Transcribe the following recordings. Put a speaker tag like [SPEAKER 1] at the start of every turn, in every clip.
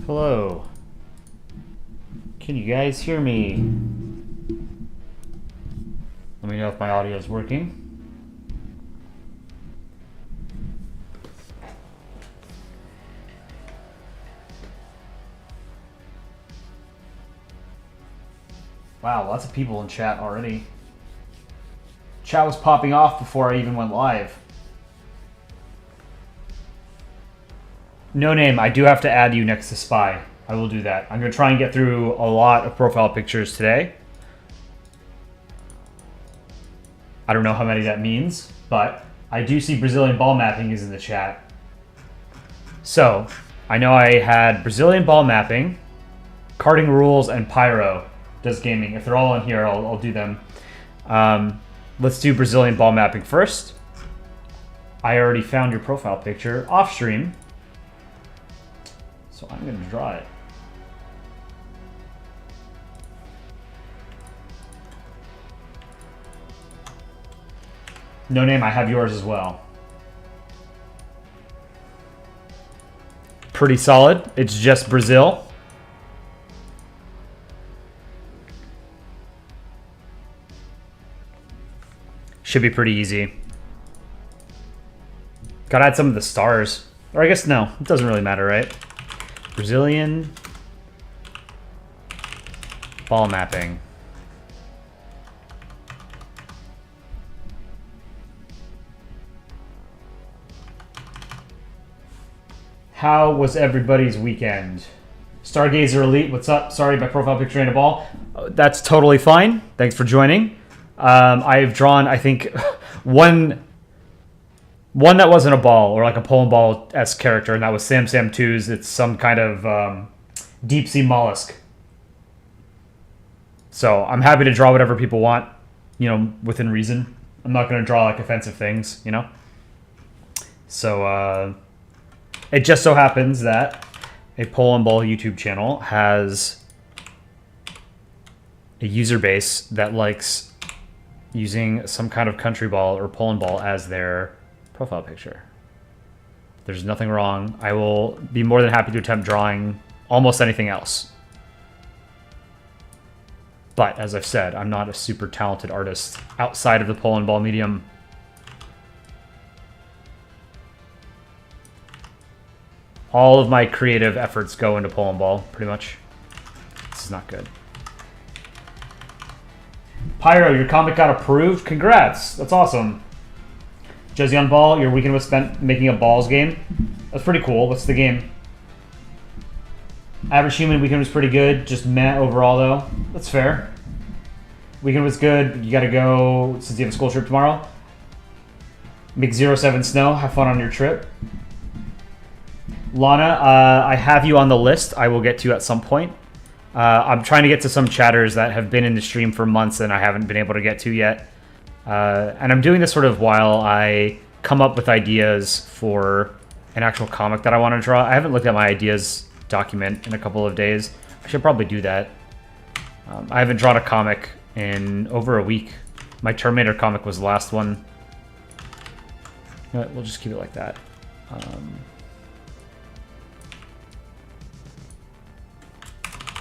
[SPEAKER 1] Hello. Can you guys hear me? Let me know if my audio is working. Wow, lots of people in chat already. Chat was popping off before I even went live. No name, I do have to add you next to Spy. I will do that. I'm going to try and get through a lot of profile pictures today. I don't know how many that means, but I do see Brazilian ball mapping is in the chat. So, I know I had Brazilian ball mapping, Karting Rules, and Pyro does gaming. If they're all in here, I'll do them. Let's do Brazilian ball mapping first. I already found your profile picture off stream, so I'm going to draw it. No name, I have yours as well. Pretty solid. It's just Brazil. Should be pretty easy. Gotta add some of the stars. Or I guess no, it doesn't really matter, right? Brazilian ball mapping. How was everybody's weekend? Stargazer Elite, what's up? Sorry, my profile picture ain't a ball. That's totally fine. Thanks for joining. I've drawn, I think, one that wasn't a ball, or like a Polandball-esque character, and that was Sam 2's. It's some kind of deep-sea mollusk. So I'm happy to draw whatever people want, you know, within reason. I'm not going to draw, like, offensive things, you know? So, it just so happens that a Polandball YouTube channel has a user base that likes using some kind of country ball or Polandball as their profile picture. There's nothing wrong. I will be more than happy to attempt drawing almost anything else. But as I've said, I'm not a super talented artist outside of the Polandball medium. All of my creative efforts go into Polandball, pretty much. This is not good. Pyro, your comic got approved. Congrats. That's awesome. Jesse on Ball, your weekend was spent making a balls game. That's pretty cool. What's the game? Average Human weekend was pretty good. Just meh overall, though. That's fair. Weekend was good. You got to go since you have a school trip tomorrow. Make 07 Snow. Have fun on your trip. Lana, I have you on the list. I will get to you at some point. I'm trying to get to some chatters that have been in the stream for months and I haven't been able to get to yet. And I'm doing this sort of while I come up with ideas for an actual comic that I want to draw. I haven't looked at my ideas document in a couple of days. I should probably do that. I haven't drawn a comic in over a week. My Terminator comic was the last one. You know what, we'll just keep it like that.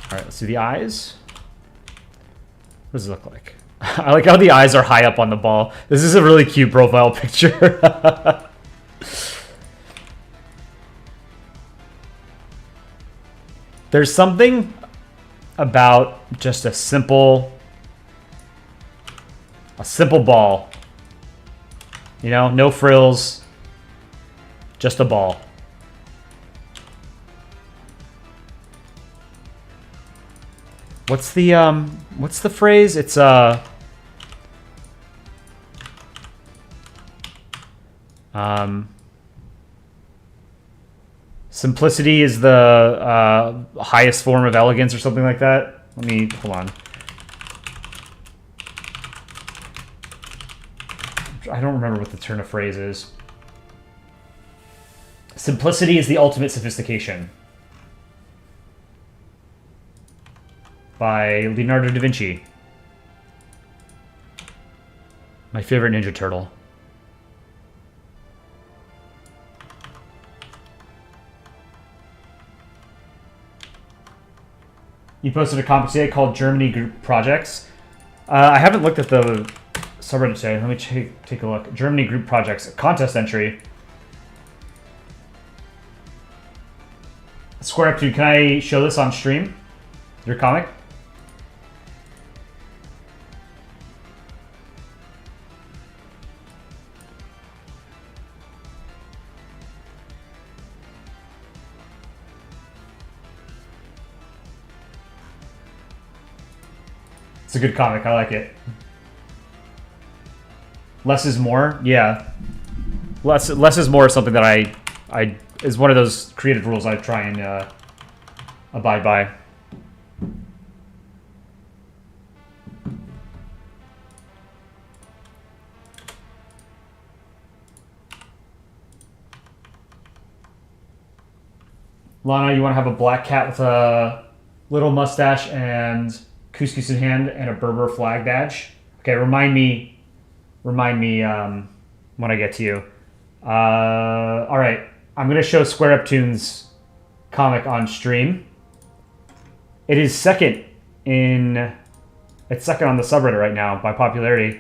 [SPEAKER 1] All right, let's do the eyes. What does it look like? I like how the eyes are high up on the ball. This is a really cute profile picture. There's something about just a simple ball. You know, no frills, just a ball. What's the phrase? It's simplicity is the highest form of elegance or something like that. Let me hold on. I don't remember what the turn of phrase is. Simplicity is the ultimate sophistication. By Leonardo da Vinci. My favorite Ninja Turtle. You posted a comic today called Germany Group Projects. I haven't looked at the subreddit today. Let me take a look. Germany Group Projects. Contest entry. Square Up, dude. Can I show this on stream? Your comic? It's a good comic. I like it. Less is more. Yeah. Less is more is something that I is one of those creative rules I try and abide by. Lana, you want to have a black cat with a little mustache and couscous in hand and a Berber flag badge? Okay, remind me when I get to you. All right, I'm gonna show Square Up Tunes comic on stream. It is second on the subreddit right now by popularity.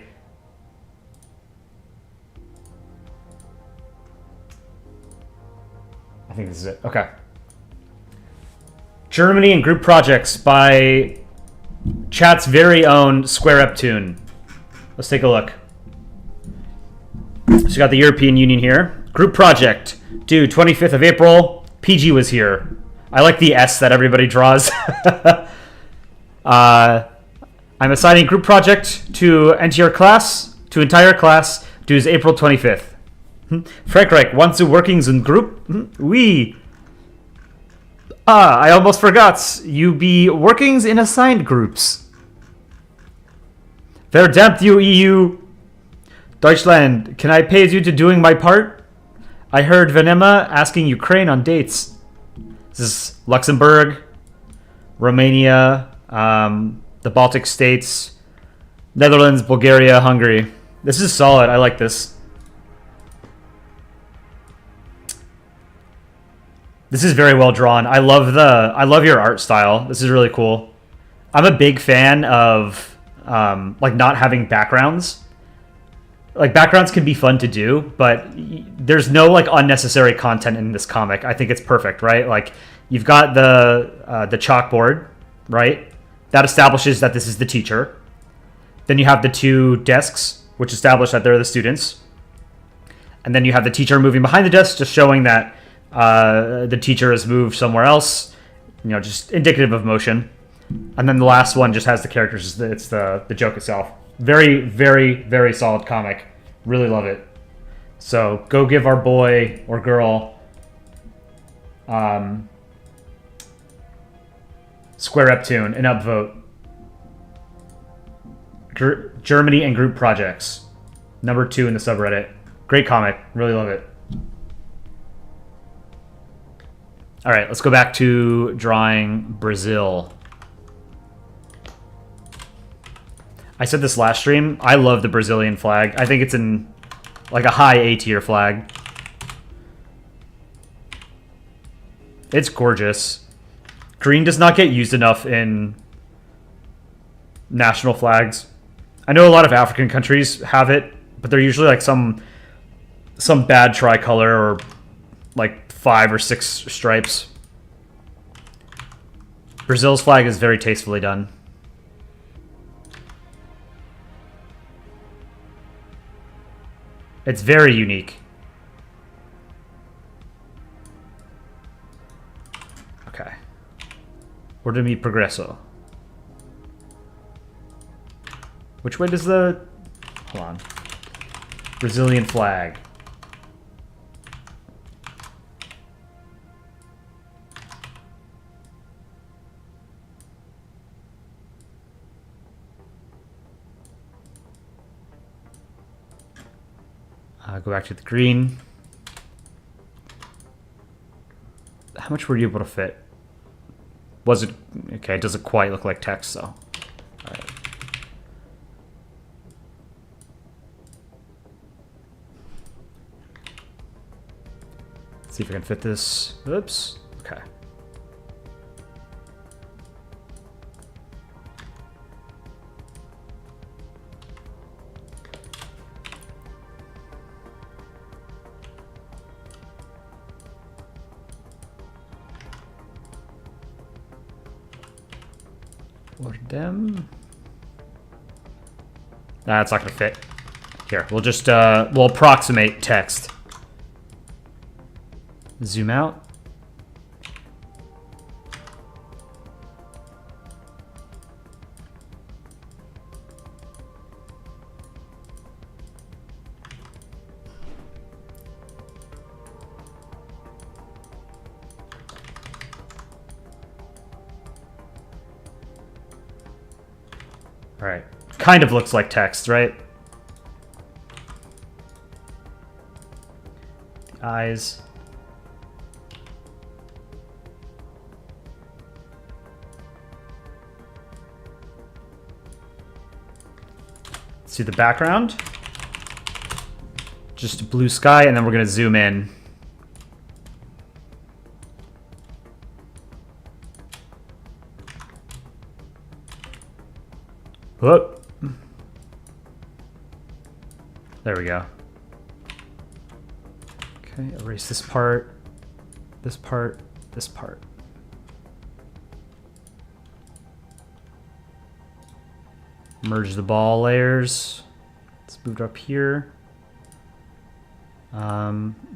[SPEAKER 1] I think this is it. Okay. Germany and Group Projects by chat's very own Square Up Tune. Let's take a look. So you got the European Union here. Group Project, due 25th of April. PG was here. I like the S that everybody draws. I'm assigning Group Project to entire class, dues April 25th. Frankreich, want to workings in group? Oui. I almost forgot. You be workings in assigned groups. Verdammt you, EU. Deutschland, can I pay you to doing my part? I heard Venema asking Ukraine on dates. This is Luxembourg, Romania, the Baltic states, Netherlands, Bulgaria, Hungary. This is solid. I like this. This is very well drawn. I love your art style. This is really cool. I'm a big fan of like not having backgrounds. Like backgrounds can be fun to do, but there's no like unnecessary content in this comic. I think it's perfect, right? Like you've got the chalkboard, right? That establishes that this is the teacher. Then you have the two desks, which establish that they're the students. And then you have the teacher moving behind the desk, just showing that the teacher has moved somewhere else, you know, just indicative of motion. And then the last one just has the characters. It's the joke itself. Very, very, very solid comic. Really love it. So go give our boy or girl Square Up Tune an upvote. Germany and Group Projects. Number 2 in the subreddit. Great comic. Really love it. All right, let's go back to drawing Brazil. I said this last stream. I love the Brazilian flag. I think it's in like a high A tier flag. It's gorgeous. Green does not get used enough in national flags. I know a lot of African countries have it, but they're usually like some bad tricolor or like 5 or 6 stripes. Brazil's flag is very tastefully done. It's very unique. Okay. Order mi progreso. Which way does the... Hold on. Brazilian flag. Go back to the green. How much were you able to fit? Was it... Okay, it doesn't quite look like text, so... Alright. Let's see if I can fit this. Oops. Okay. For them. Nah, it's not gonna fit. Here, we'll just we'll approximate text. Zoom out. All right, kind of looks like text, right? Eyes. Let's see the background. Just blue sky, and then we're gonna zoom in. Whoop. There we go. Okay, erase this part, this part, this part. Merge the ball layers. Let's move it up here.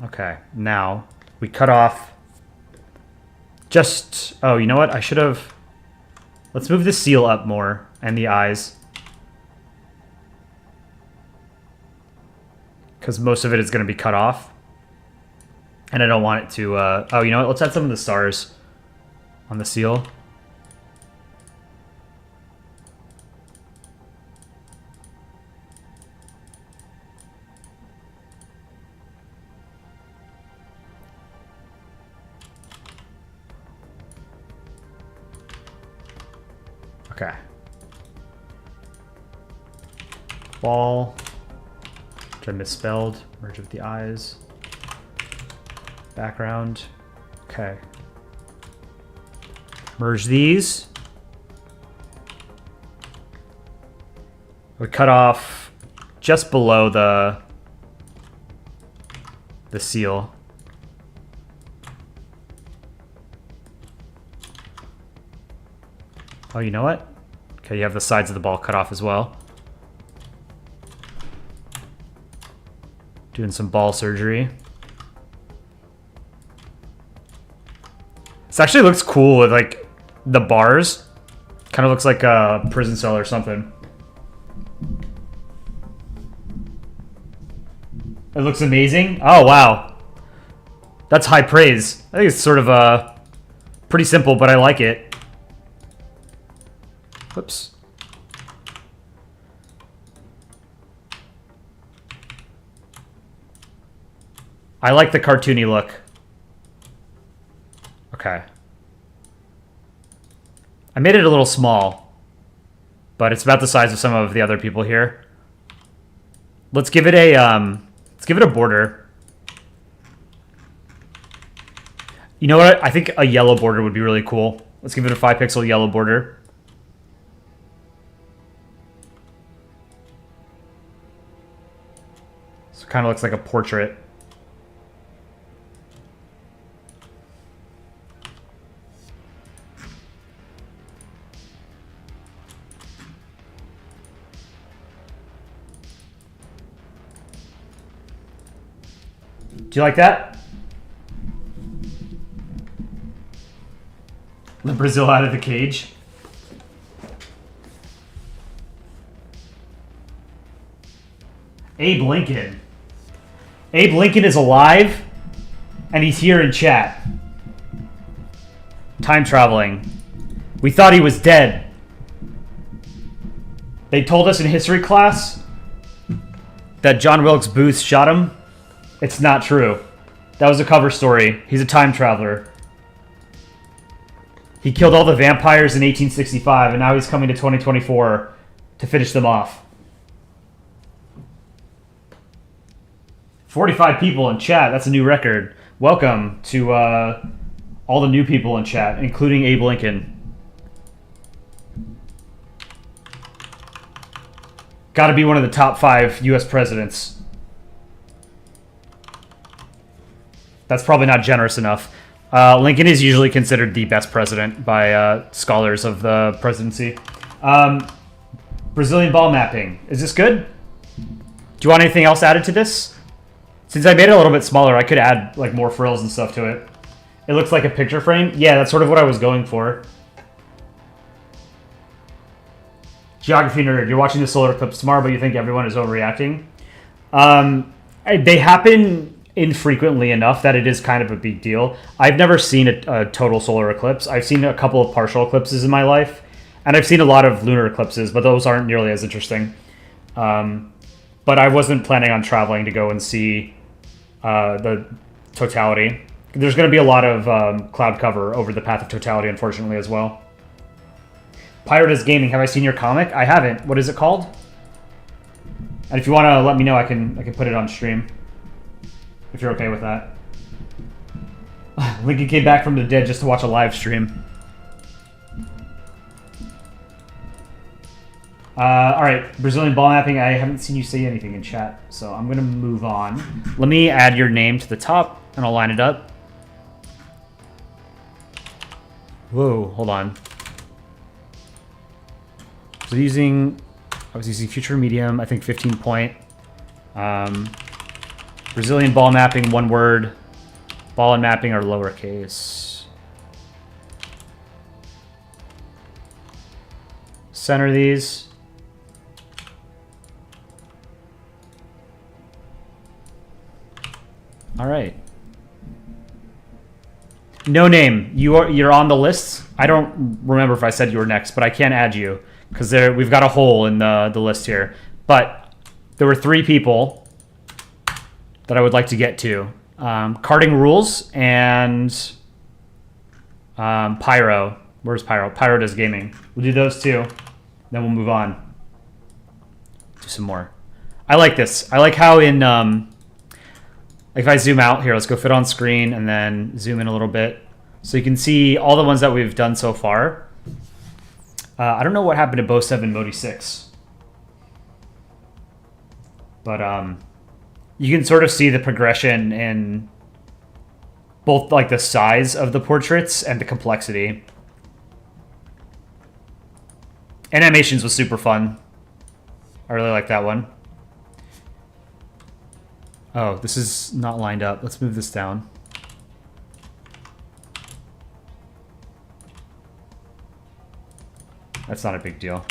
[SPEAKER 1] Okay, now we cut off just, oh, you know what? I should have, let's move the seal up more and the eyes. Because most of it is going to be cut off. And I don't want it to, oh, you know what? Let's add some of the stars on the seal. Okay. Ball. Which I misspelled. Merge with the eyes. Background. Okay. Merge these. We cut off just below the seal. Oh, you know what? Okay, you have the sides of the ball cut off as well. Doing some ball surgery. This actually looks cool with, like, the bars. Kind of looks like a prison cell or something. It looks amazing. Oh, wow. That's high praise. I think it's sort of pretty simple, but I like it. Whoops. I like the cartoony look. Okay. I made it a little small, but it's about the size of some of the other people here. Let's give it a border. You know what? I think a yellow border would be really cool. Let's give it a 5-pixel yellow border. So it kind of looks like a portrait. Do you like that? Let Brazil out of the cage. Abe Lincoln. Abe Lincoln is alive, and he's here in chat. Time traveling. We thought he was dead. They told us in history class that John Wilkes Booth shot him. It's not true. That was a cover story. He's a time traveler. He killed all the vampires in 1865, and now he's coming to 2024 to finish them off. 45 people in chat. That's a new record. Welcome to all the new people in chat, including Abe Lincoln. Got to be one of the top 5 U.S. presidents. That's probably not generous enough. Lincoln is usually considered the best president by scholars of the presidency. Brazilian ball mapping. Is this good? Do you want anything else added to this? Since I made it a little bit smaller, I could add like more frills and stuff to it. It looks like a picture frame. Yeah, that's sort of what I was going for. Geography nerd, you're watching the solar eclipse tomorrow, but you think everyone is overreacting. They happen infrequently enough that it is kind of a big deal. I've never seen a total solar eclipse. I've seen a couple of partial eclipses in my life, and I've seen a lot of lunar eclipses, but those aren't nearly as interesting. But I wasn't planning on traveling to go and see the totality. There's going to be a lot of cloud cover over the path of totality, unfortunately, as well. Pyro is Gaming, have I seen your comic? I haven't. What is it called? And if you want to let me know, I can put it on stream. If you're okay with that. Lincoln came back from the dead just to watch a live stream. Alright, Brazilian ball mapping. I haven't seen you say anything in chat, so I'm going to move on. Let me add your name to the top, and I'll line it up. Whoa, hold on. So I was using Future Medium, I think 15 point. Brazilian ball mapping, one word. Ball and mapping are lowercase. Center these. All right. No name. You're on the list. I don't remember if I said you were next, but I can't add you because we've got a hole in the list here. But there were 3 people that I would like to get to. Karting Rules and Pyro. Where's Pyro? Pyro does gaming. We'll do those 2. Then we'll move on. Do some more. I like this. I like how in... if I zoom out here, let's go fit on screen and then zoom in a little bit. So you can see all the ones that we've done so far. I don't know what happened to Bo 7 Modi 6. But you can sort of see the progression in both like the size of the portraits and the complexity. Animations was super fun. I really like that one. Oh, this is not lined up. Let's move this down. That's not a big deal.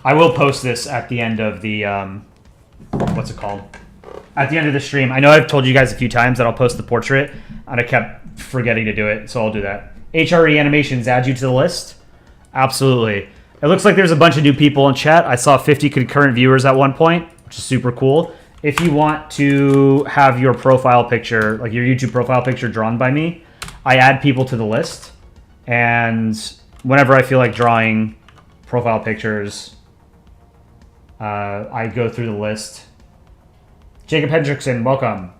[SPEAKER 1] I will post this at the end of the, what's it called? At the end of the stream. I know I've told you guys a few times that I'll post the portrait, and I kept forgetting to do it, so I'll do that. HRE Animations, add you to the list? Absolutely. It looks like there's a bunch of new people in chat. I saw 50 concurrent viewers at one point, which is super cool. If you want to have your profile picture, like your YouTube profile picture drawn by me, I add people to the list. And whenever I feel like drawing profile pictures, I go through the list. Jacob Hendrickson, welcome.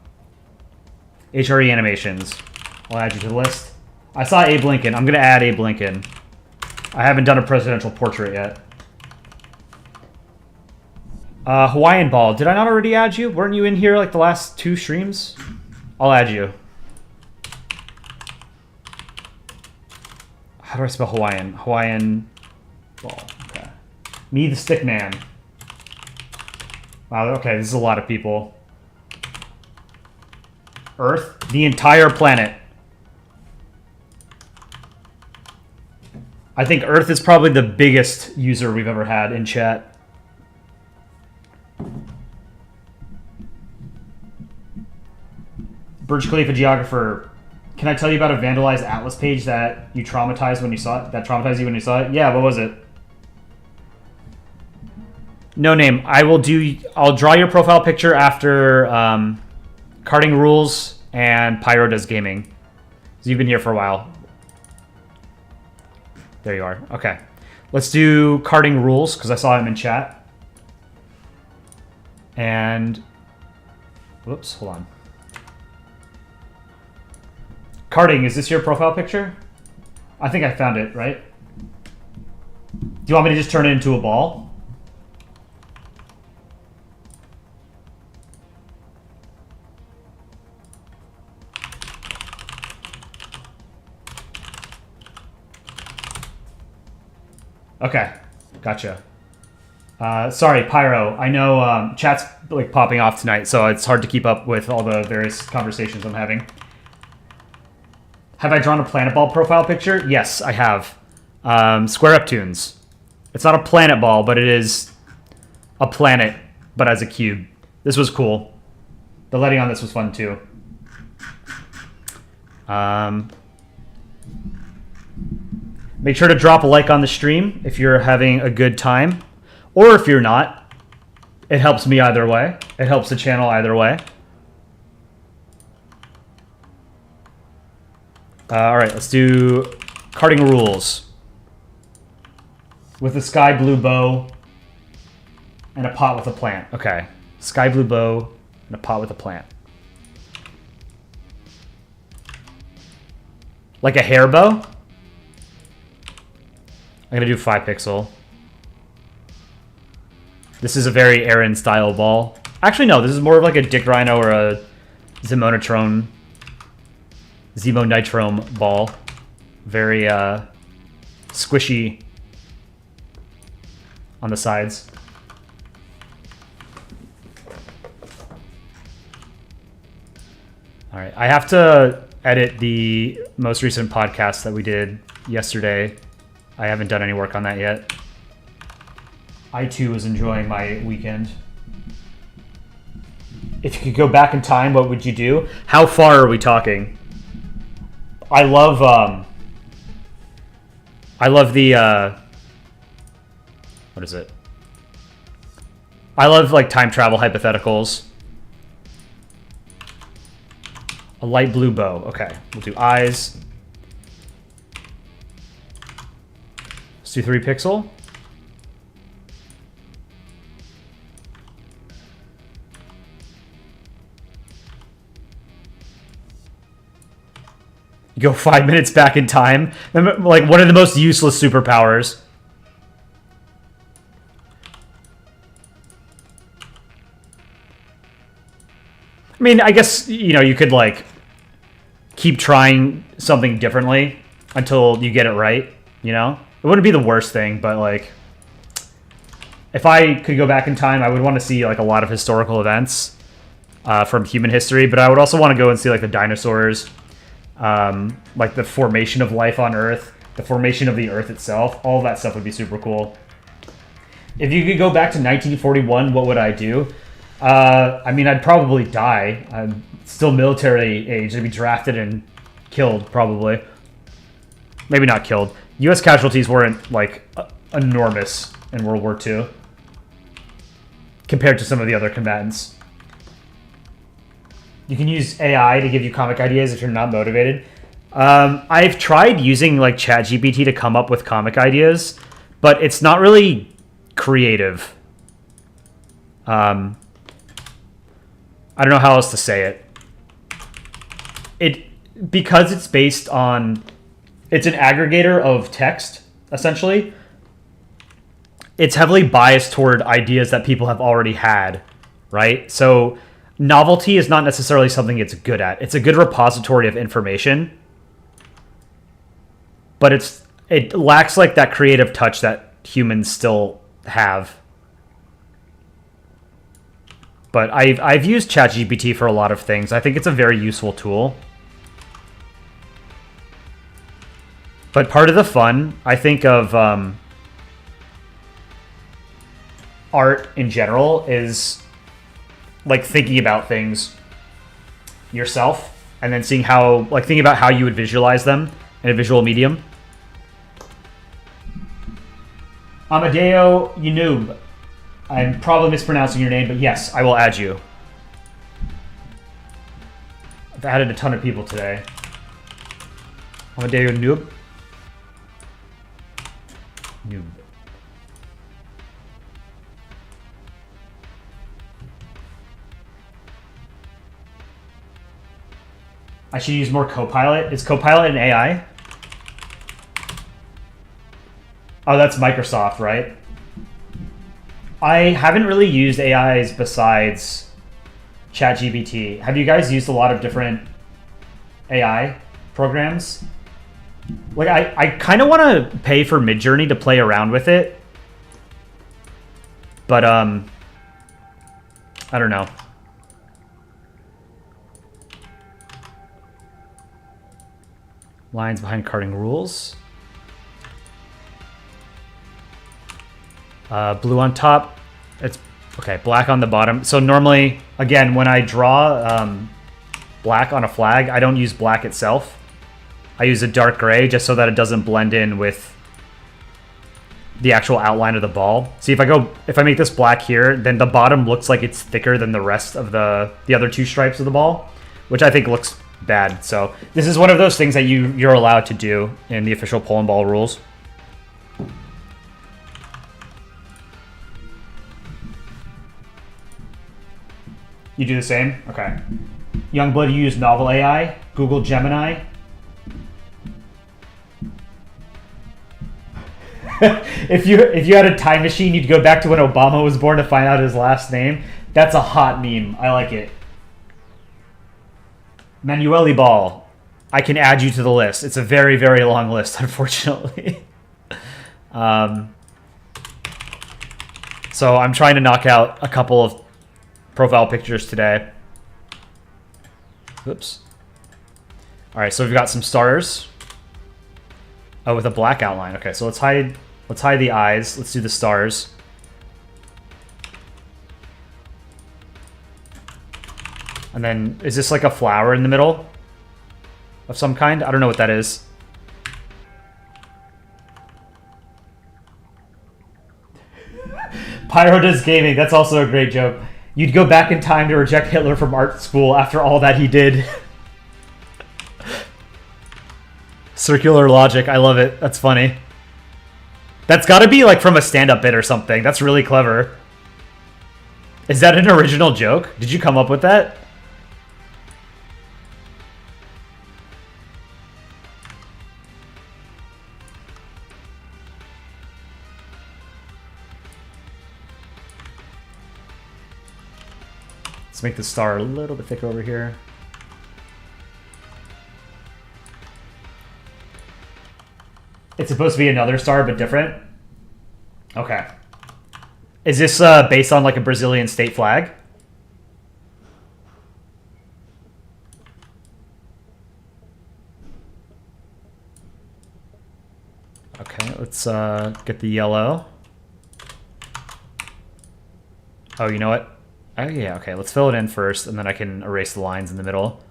[SPEAKER 1] HRE Animations. I'll add you to the list. I saw Abe Lincoln. I'm going to add Abe Lincoln. I haven't done a presidential portrait yet. Hawaiian Ball. Did I not already add you? Weren't you in here like the last 2 streams? I'll add you. How do I spell Hawaiian? Hawaiian Ball. Okay. Me the Stick Man. Wow, okay, this is a lot of people. Earth? The entire planet. I think Earth is probably the biggest user we've ever had in chat. Burj Khalifa Geographer. Can I tell you about a vandalized Atlas page that you traumatized when you saw it? That traumatized you when you saw it? Yeah, what was it? No name. I'll draw your profile picture after Karting Rules and Pyro does gaming. So you've been here for a while. There you are. Okay. Let's do Karting Rules, because I saw him in chat. And... whoops, hold on. Karting, is this your profile picture? I think I found it, right? Do you want me to just turn it into a ball? Okay, gotcha. Sorry, Pyro. I know chat's like popping off tonight, so it's hard to keep up with all the various conversations I'm having. Have I drawn a planet ball profile picture? Yes, I have. Square Uptunes. It's not a planet ball, but it is a planet, but as a cube. This was cool. The lighting on this was fun too. Make sure to drop a like on the stream if you're having a good time. Or if you're not. It helps me either way. It helps the channel either way. Alright, let's do karting rules. With a sky blue bow and a pot with a plant. Okay. Sky blue bow and a pot with a plant. Like a hair bow? I'm going to do 5 pixel. This is a very Aaron style ball. Actually, no, this is more of like a Dick Rhino or a Zemonitron. Zemonitron ball. Very squishy on the sides. All right, I have to edit the most recent podcast that we did yesterday. I haven't done any work on that yet. I too was enjoying my weekend. If you could go back in time, what would you do? How far are we talking? I love the what is it? I love like time travel hypotheticals. A light blue bow. Okay, we'll do eyes. Let's do 3 pixel. You go 5 minutes back in time. Like one of the most useless superpowers. I mean, I guess, you know, you could like keep trying something differently until you get it right, you know? It wouldn't be the worst thing, but like if I could go back in time, I would want to see like a lot of historical events from human history, but I would also want to go and see like the dinosaurs, like the formation of life on Earth, the formation of the Earth itself. All of that stuff would be super cool. If you could go back to 1941, what would I do? I mean, I'd probably die. I'm still military age. I'd be drafted and killed, probably. Maybe not killed. U.S. casualties weren't, like, enormous in World War II compared to some of the other combatants. You can use AI to give you comic ideas if you're not motivated. I've tried using, like, ChatGPT to come up with comic ideas, but it's not really creative. I don't know how else to say it. Because it's based on... It's an aggregator of text, essentially. It's heavily biased toward ideas that people have already had, right? So novelty is not necessarily something it's good at. It's a good repository of information. But it lacks like that creative touch that humans still have. But I've used ChatGPT for a lot of things. I think it's a very useful tool. But part of the fun, I think, of art in general is like thinking about things yourself and then seeing how, like thinking about how you would visualize them in a visual medium. Amadeo Yanub. I'm probably mispronouncing your name, but yes, I will add you. I've added a ton of people today. Amadeo Noob. Noob. I should use more Copilot. Is Copilot an AI? Oh, that's Microsoft, right? I haven't really used AIs besides ChatGPT. Have you guys used a lot of different AI programs? Like, I kind of want to pay for Midjourney to play around with it. But, I don't know. Lines behind carding rules. Blue on top. It's okay. Black on the bottom. So normally, again, when I draw black on a flag, I don't use black itself. I use a dark gray just so that it doesn't blend in with the actual outline of the ball. See, if I make this black here, then the bottom looks like it's thicker than the rest of the other two stripes of the ball, which I think looks bad. So this is one of those things that you're allowed to do in the official Polandball rules. You do the same? Okay. Youngblood, you use Novel AI, Google Gemini. If you had a time machine, you'd go back to when Obama was born to find out his last name. That's a hot meme. I like it. Manueli Ball. I can add you to the list. It's a very, very long list, unfortunately. So I'm trying to knock out a couple of profile pictures today. Oops. All right, so we've got some stars. Oh, with a black outline. Okay, so let's hide the eyes. Let's do the stars. And then, is this like a flower in the middle of some kind? I don't know what that is. Pyro does gaming. That's also a great joke. You'd go back in time to reject Hitler from art school after all that he did. Circular logic. I love it. That's funny. That's got to be like from a stand-up bit or something. That's really clever. Is that an original joke? Did you come up with that? Let's make the star a little bit thicker over here. It's supposed to be another star, but different? Okay. Is this based on like a Brazilian state flag? Okay, let's get the yellow. Oh, you know what? Oh, yeah, okay. Let's fill it in first, and then I can erase the lines in the middle.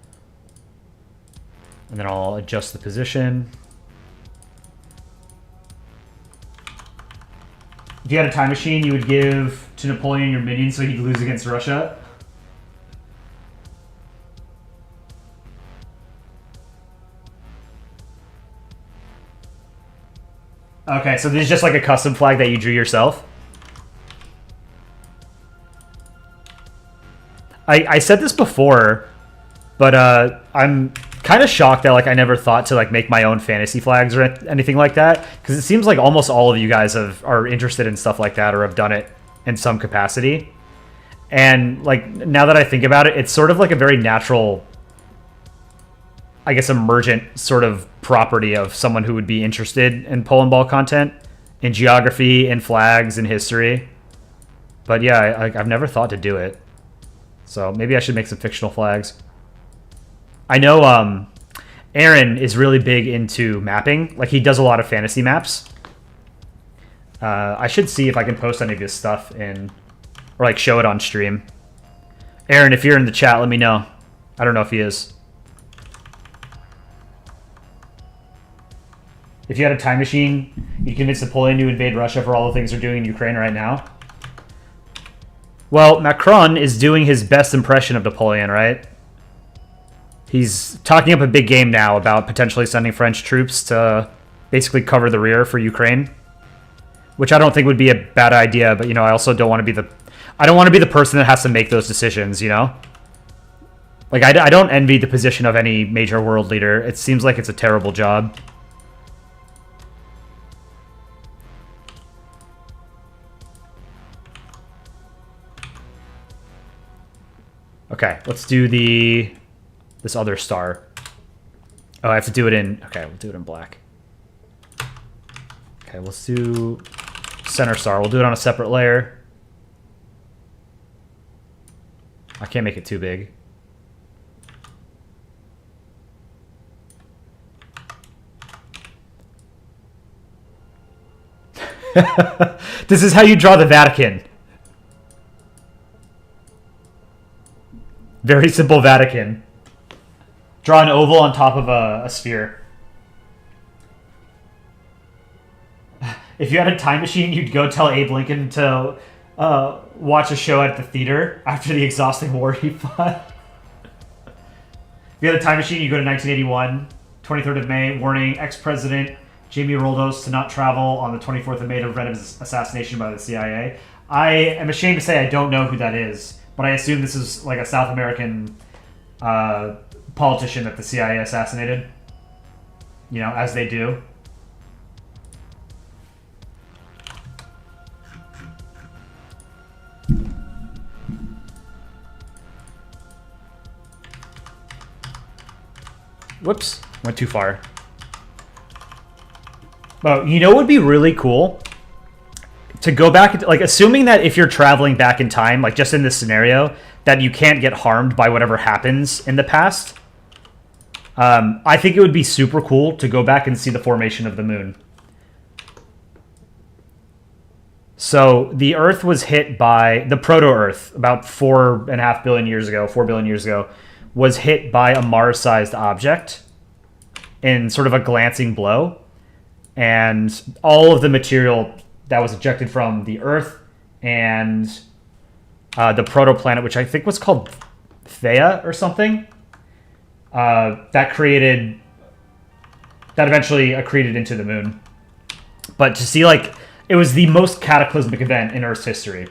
[SPEAKER 1] And then I'll adjust the position. If you had a time machine, you would give to Napoleon your minion so he'd lose against Russia. Okay, so this is just like a custom flag that you drew yourself. I said this before, but I'm kind of shocked that like I never thought to like make my own fantasy flags or anything like that, because it seems like almost all of you guys are interested in stuff like that or have done it in some capacity. And like now that I think about it, it's sort of like a very natural, I guess, emergent sort of property of someone who would be interested in Polandball content, in geography, in flags, in history. But yeah, I've never thought to do it. So maybe I should make some fictional flags. I know Aaron is really big into mapping. Like, he does a lot of fantasy maps. I should see if I can post any of his stuff in, or like show it on stream. Aaron, if you're in the chat, let me know. I don't know if he is. If you had a time machine, you'd convince Napoleon to invade Russia for all the things they're doing in Ukraine right now. Well, Macron is doing his best impression of Napoleon, right? He's talking up a big game now about potentially sending French troops to basically cover the rear for Ukraine, which I don't think would be a bad idea. But you know, I also don't want to be the person that has to make those decisions. You know, like I don't envy the position of any major world leader. It seems like it's a terrible job. Okay, let's do this other star. Oh, I have to do it in... Okay, we'll do it in black. Okay, let's do center star. We'll do it on a separate layer. I can't make it too big. This is how you draw the Vatican. Very simple Vatican. Draw an oval on top of a sphere. If you had a time machine, you'd go tell Abe Lincoln to watch a show at the theater after the exhausting war he fought. If you had a time machine, you go to 1981, 23rd of May, warning ex-president Jamie Roldos to not travel on the 24th of May to prevent his assassination by the CIA. I am ashamed to say I don't know who that is, but I assume this is like a South American politician that the CIA assassinated. You know, as they do. Whoops, went too far. Oh, you know what would be really cool? To go back, like, assuming that if you're traveling back in time, like, just in this scenario, that you can't get harmed by whatever happens in the past. I think it would be super cool to go back and see the formation of the moon. So, the Earth was hit by, the proto-Earth, about 4.5 billion years ago, 4 billion years ago, was hit by a Mars-sized object in sort of a glancing blow. And all of the material that was ejected from the Earth and the protoplanet, which I think was called Theia or something, that eventually accreted into the moon. But to see, like, it was the most cataclysmic event in Earth's history.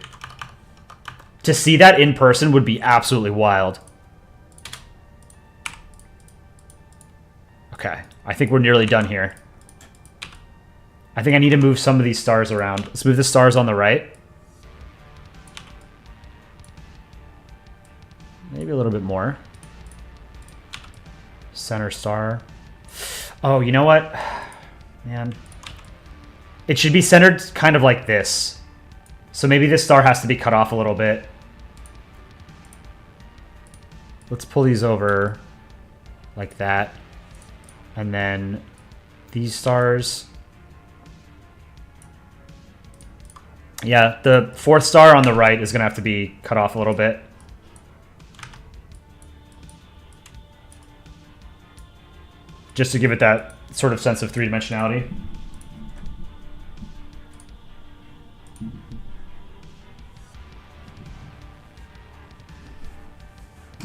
[SPEAKER 1] To see that in person would be absolutely wild. Okay, I think we're nearly done here. I think I need to move some of these stars around. Let's move the stars on the right. Maybe a little bit more. Center star. Oh, you know what? Man. It should be centered kind of like this. So maybe this star has to be cut off a little bit. Let's pull these over like that. And then these stars. Yeah, the fourth star on the right is going to have to be cut off a little bit. Just to give it that sort of sense of three-dimensionality.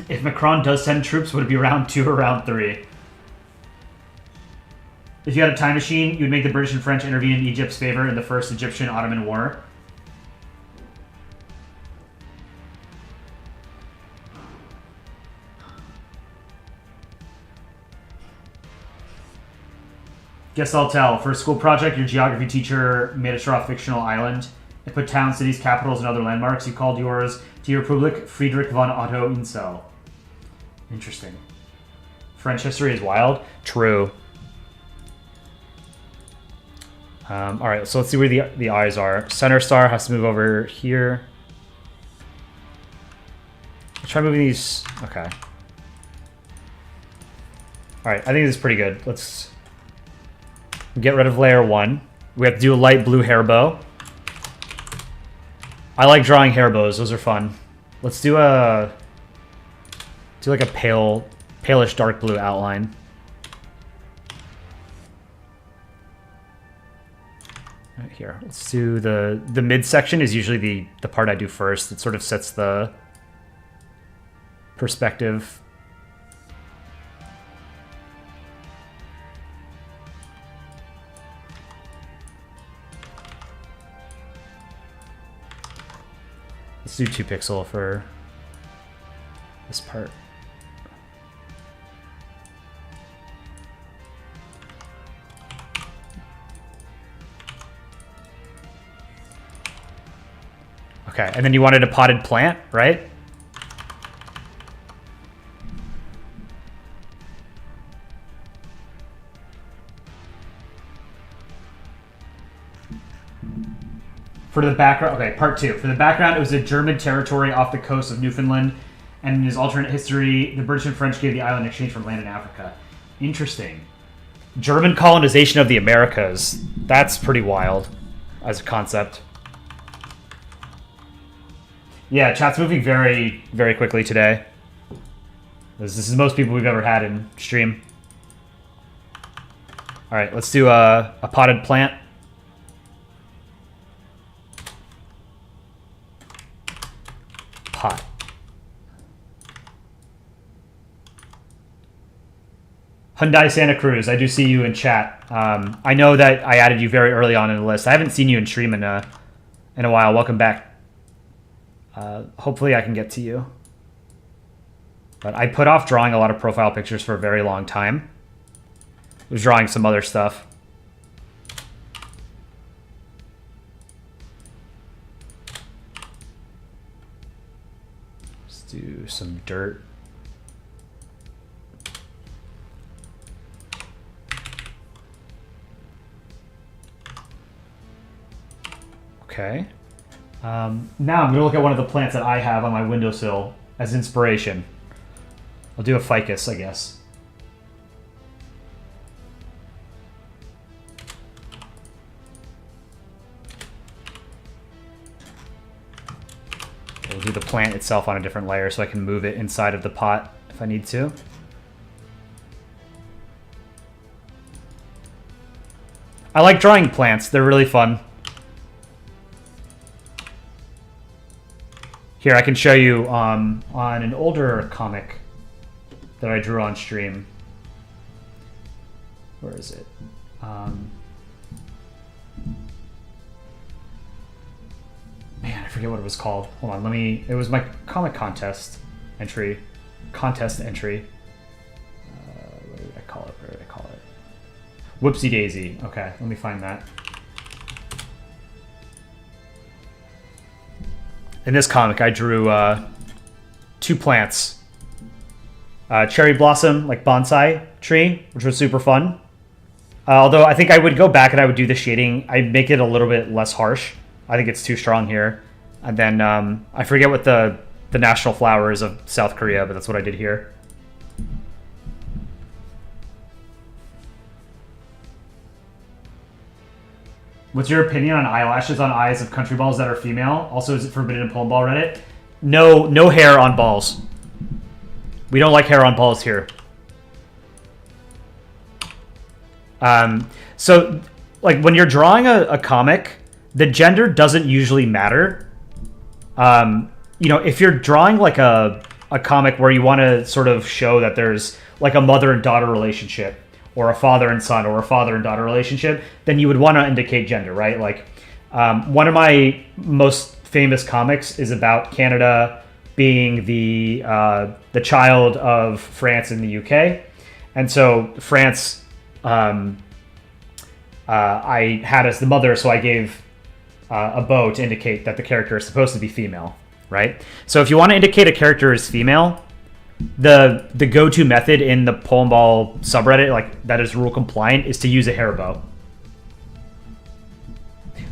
[SPEAKER 1] If Macron does send troops, would it be round 2 or round 3? If you had a time machine, you would make the British and French intervene in Egypt's favor in the First Egyptian-Ottoman War. Guess I'll tell. For a school project, your geography teacher made a draw a fictional island and put towns, cities, capitals, and other landmarks. You called yours to your Republic Friedrich von Otto Insel. Interesting. French history is wild. True. All right, so let's see where the eyes are. Center star has to move over here. Let's try moving these. Okay. All right, I think this is pretty good. Let's get rid of layer 1. We have to do a light blue hair bow. I like drawing hair bows. Those are fun. Let's do like a palish dark blue outline. Right here. Let's do the midsection is usually the part I do first. It sort of sets the perspective. Let's do 2 pixel for this part. Okay, and then you wanted a potted plant, right? For the background, okay, part 2. For the background, it was a German territory off the coast of Newfoundland, and in his alternate history, the British and French gave the island in exchange for land in Africa. Interesting. German colonization of the Americas. That's pretty wild as a concept. Yeah, chat's moving very, very quickly today. This is the most people we've ever had in stream. All right, let's do a potted plant. Pot. Hyundai Santa Cruz, I do see you in chat. I know that I added you very early on in the list. I haven't seen you in stream in a while. Welcome back. Hopefully I can get to you. But I put off drawing a lot of profile pictures for a very long time. I was drawing some other stuff. Let's do some dirt. Okay. Now I'm going to look at one of the plants that I have on my windowsill as inspiration. I'll do a ficus, I guess. We'll do the plant itself on a different layer so I can move it inside of the pot if I need to. I like drawing plants. They're really fun. Here, I can show you on an older comic that I drew on stream. Where is it? Man, I forget what it was called. Hold on, it was my comic contest entry. What did I call it? Where did I call it? Whoopsie Daisy. Okay, let me find that. In this comic, I drew 2 plants. Cherry blossom, like bonsai tree, which was super fun. Although I think I would go back and I would do the shading. I'd make it a little bit less harsh. I think it's too strong here. And then I forget what the national flower is of South Korea, but that's what I did here. What's your opinion on eyelashes on eyes of country balls that are female? Also, is it forbidden in Polandball Reddit? No hair on balls. We don't like hair on balls here. So, like, when you're drawing a comic, the gender doesn't usually matter. You know, if you're drawing, like, a comic where you want to sort of show that there's, like, a mother and daughter relationship, or a father and son, or a father and daughter relationship, then you would want to indicate gender, right? Like, one of my most famous comics is about Canada being the child of France and the UK. And so France, I had as the mother, so I gave a bow to indicate that the character is supposed to be female, right? So if you want to indicate a character is female, the go-to method in the Polandball subreddit, like that is rule compliant, is to use a hair bow.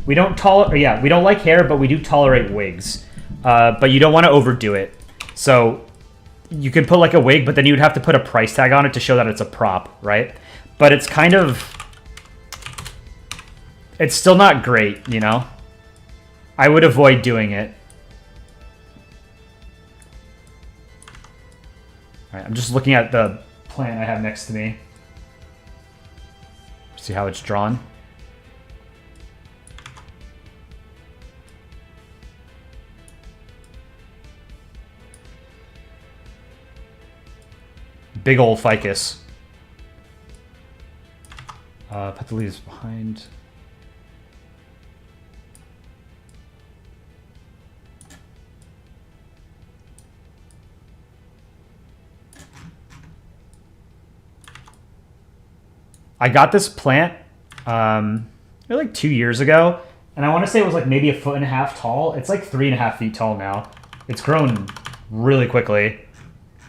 [SPEAKER 1] We don't we don't like hair, but we do tolerate wigs. But you don't want to overdo it. So you could put like a wig, but then you'd have to put a price tag on it to show that it's a prop, right? But it's kind of, it's still not great, you know? I would avoid doing it. All right, I'm just looking at the plant I have next to me. See how it's drawn. Big old ficus. Put the leaves behind. I got this plant like 2 years ago, and I want to say it was like maybe 1.5 feet tall. It's like 3.5 feet tall now. It's grown really quickly.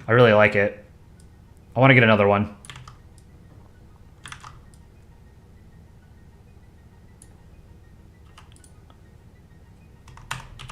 [SPEAKER 1] I really like it. I want to get another one.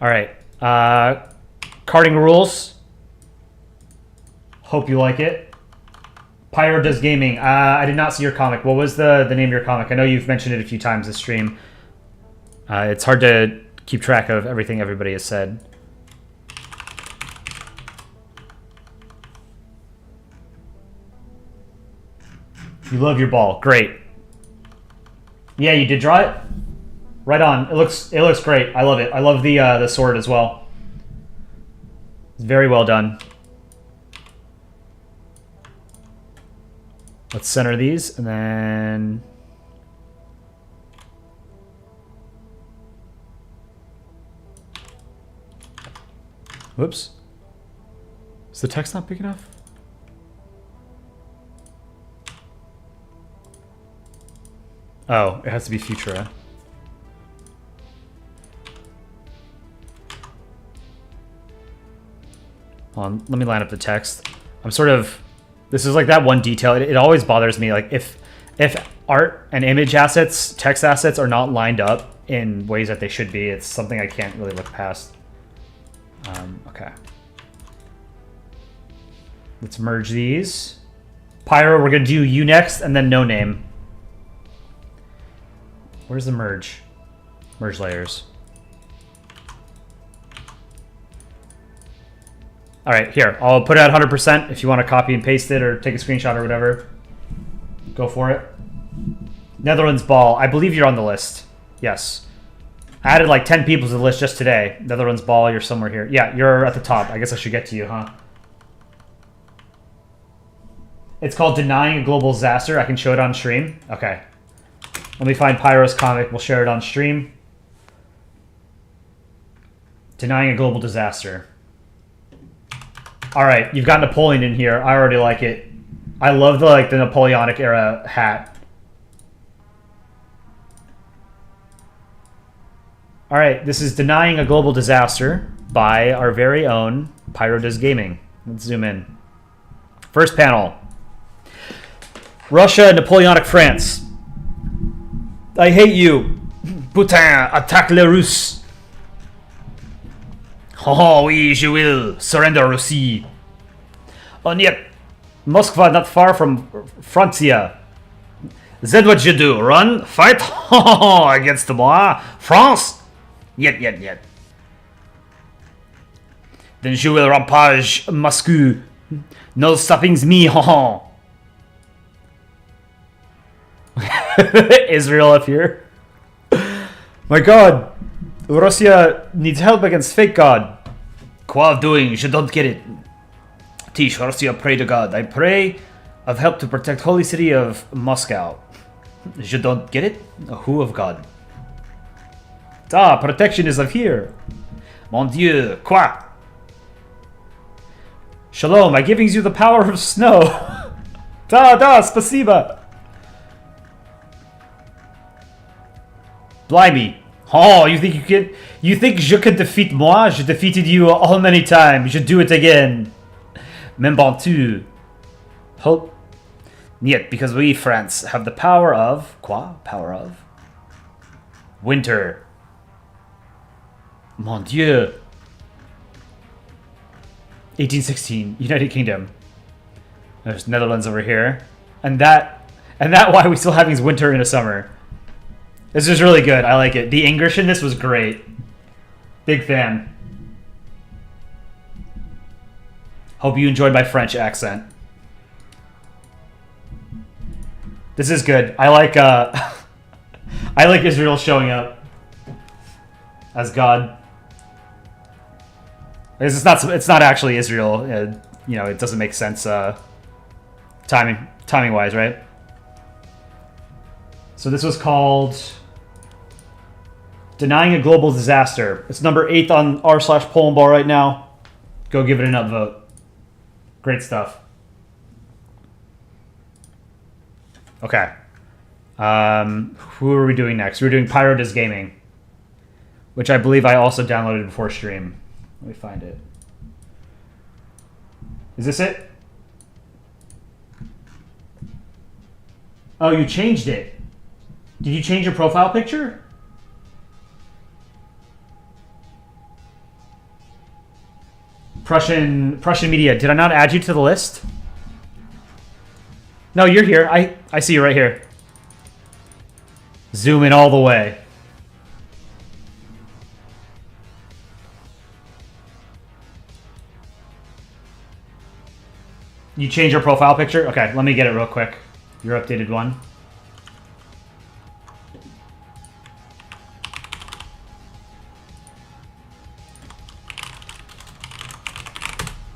[SPEAKER 1] All right. Carding rules. Hope you like it. Pyro does gaming. I did not see your comic. What was the name of your comic? I know you've mentioned it a few times this stream. It's hard to keep track of everything everybody has said. You love your ball. Great. Yeah, you did draw it? Right on. It looks great. I love it. I love the sword as well. It's very well done. Let's center these and then whoops. Is the text not big enough? Oh, it has to be Futura. Hold on, let me line up the text. I'm sort of... This is like that one detail. It always bothers me. Like if art and image assets, text assets are not lined up in ways that they should be, it's something I can't really look past. Okay. Let's merge these. Pyro, we're going to do you next and then no name. Where's the merge? Merge layers. All right, here. I'll put it at 100%. If you want to copy and paste it or take a screenshot or whatever, go for it. Netherlands Ball. I believe you're on the list. Yes. I added like 10 people to the list just today. Netherlands Ball, you're somewhere here. Yeah, you're at the top. I guess I should get to you, huh? It's called Denying a Global Disaster. I can show it on stream. Okay. Let me find Pyro's comic. We'll share it on stream. Denying a Global Disaster. All right, you've got Napoleon in here. I already like it. I love the Napoleonic era hat. All right, this is Denying a Global Disaster by our very own Pyro Does Gaming. Let's zoom in. First panel. Russia, Napoleonic France. I hate you. Putain, attaque les Russes. Oh, oui, je will. Surrender Russie. Oh, yet, Moskva not far from Francia. Then what you do? Run? Fight? Against moi? France? Yet. Then je will rampage Moscow. No stoppings me, Israel up here. My god. Russia needs help against fake God. Quoi doing? You don't get it. Teach Russia pray to God. I pray of help to protect holy city of Moscow. You don't get it? Who of God? Ah, protection is of here. Mon Dieu, quoi? Shalom, I giving you the power of snow. Da, spasiba. Blimey. Oh, you think you can? You think je can defeat moi? Je defeated you all many times. Je do it again. Même bon tu. Hope. Yet, because we, France, have the power of... Quoi? Power of? Winter. Mon Dieu. 1816. United Kingdom. There's Netherlands over here. And that why we still having winter in a summer. This is really good. I like it. The English in this was great. Big fan. Hope you enjoyed my French accent. This is good. I like I like Israel showing up as God. It's not actually Israel. You know, it doesn't make sense timing wise, right? So this was called Denying a Global Disaster. It's number 8 on r/Polandball right now. Go give it an upvote. Great stuff. Okay. Who are we doing next? We're doing Pyro Does Gaming, which I believe I also downloaded before stream. Let me find it. Is this it? Oh, you changed it. Did you change your profile picture? Prussian Media, did I not add you to the list? No, you're here. I see you right here. Zoom in all the way. You change your profile picture? Okay, let me get it real quick. Your updated one.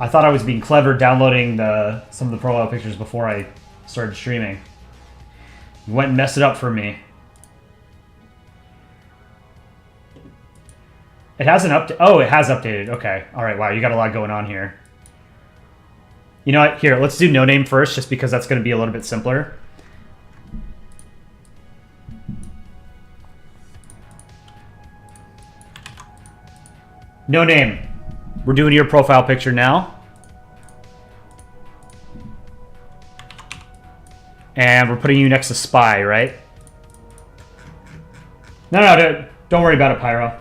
[SPEAKER 1] I thought I was being clever downloading some of the profile pictures before I started streaming. You went and messed it up for me. It hasn't updated. Oh, it has updated. Okay. All right. Wow, you got a lot going on here. You know what? Here, let's do no name first, just because that's going to be a little bit simpler. No name. We're doing your profile picture now. And we're putting you next to Spy, right? No, don't worry about it, Pyro.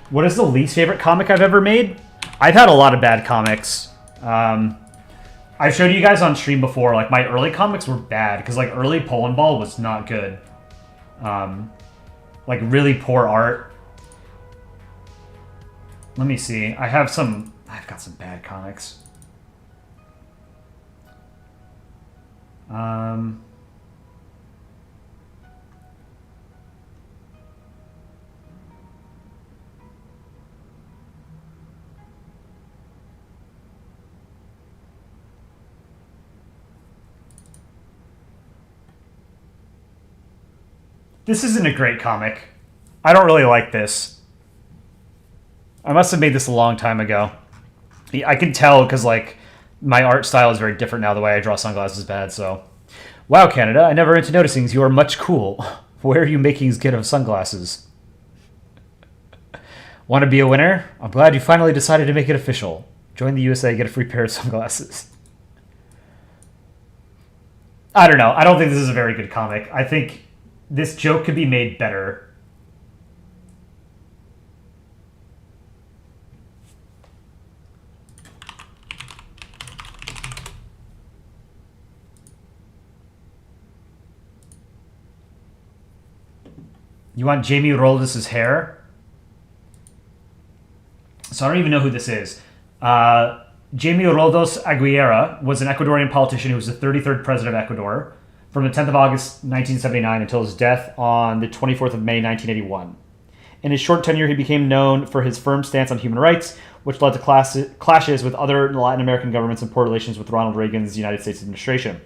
[SPEAKER 1] What is the least favorite comic I've ever made? I've had a lot of bad comics. I've showed you guys on stream before, like, my early comics were bad, because, like, early Polandball was not good. Like, really poor art. Let me see. I've got some bad comics. This isn't a great comic. I don't really like this. I must have made this a long time ago. I can tell because, like, my art style is very different now. The way I draw sunglasses is bad, so... Wow, Canada, I never into noticing you are much cool. Where are you making get of sunglasses? Want to be a winner? I'm glad you finally decided to make it official. Join the USA, get a free pair of sunglasses. I don't know. I don't think this is a very good comic. I think this joke could be made better. You want Jamie Roldes's hair? So I don't even know who this is. Jamie Roldos Aguilera was an Ecuadorian politician who was the 33rd president of Ecuador from the 10th of August 1979 until his death on the 24th of May 1981. In his short tenure, he became known for his firm stance on human rights, which led to clashes with other Latin American governments and poor relations with Ronald Reagan's United States administration.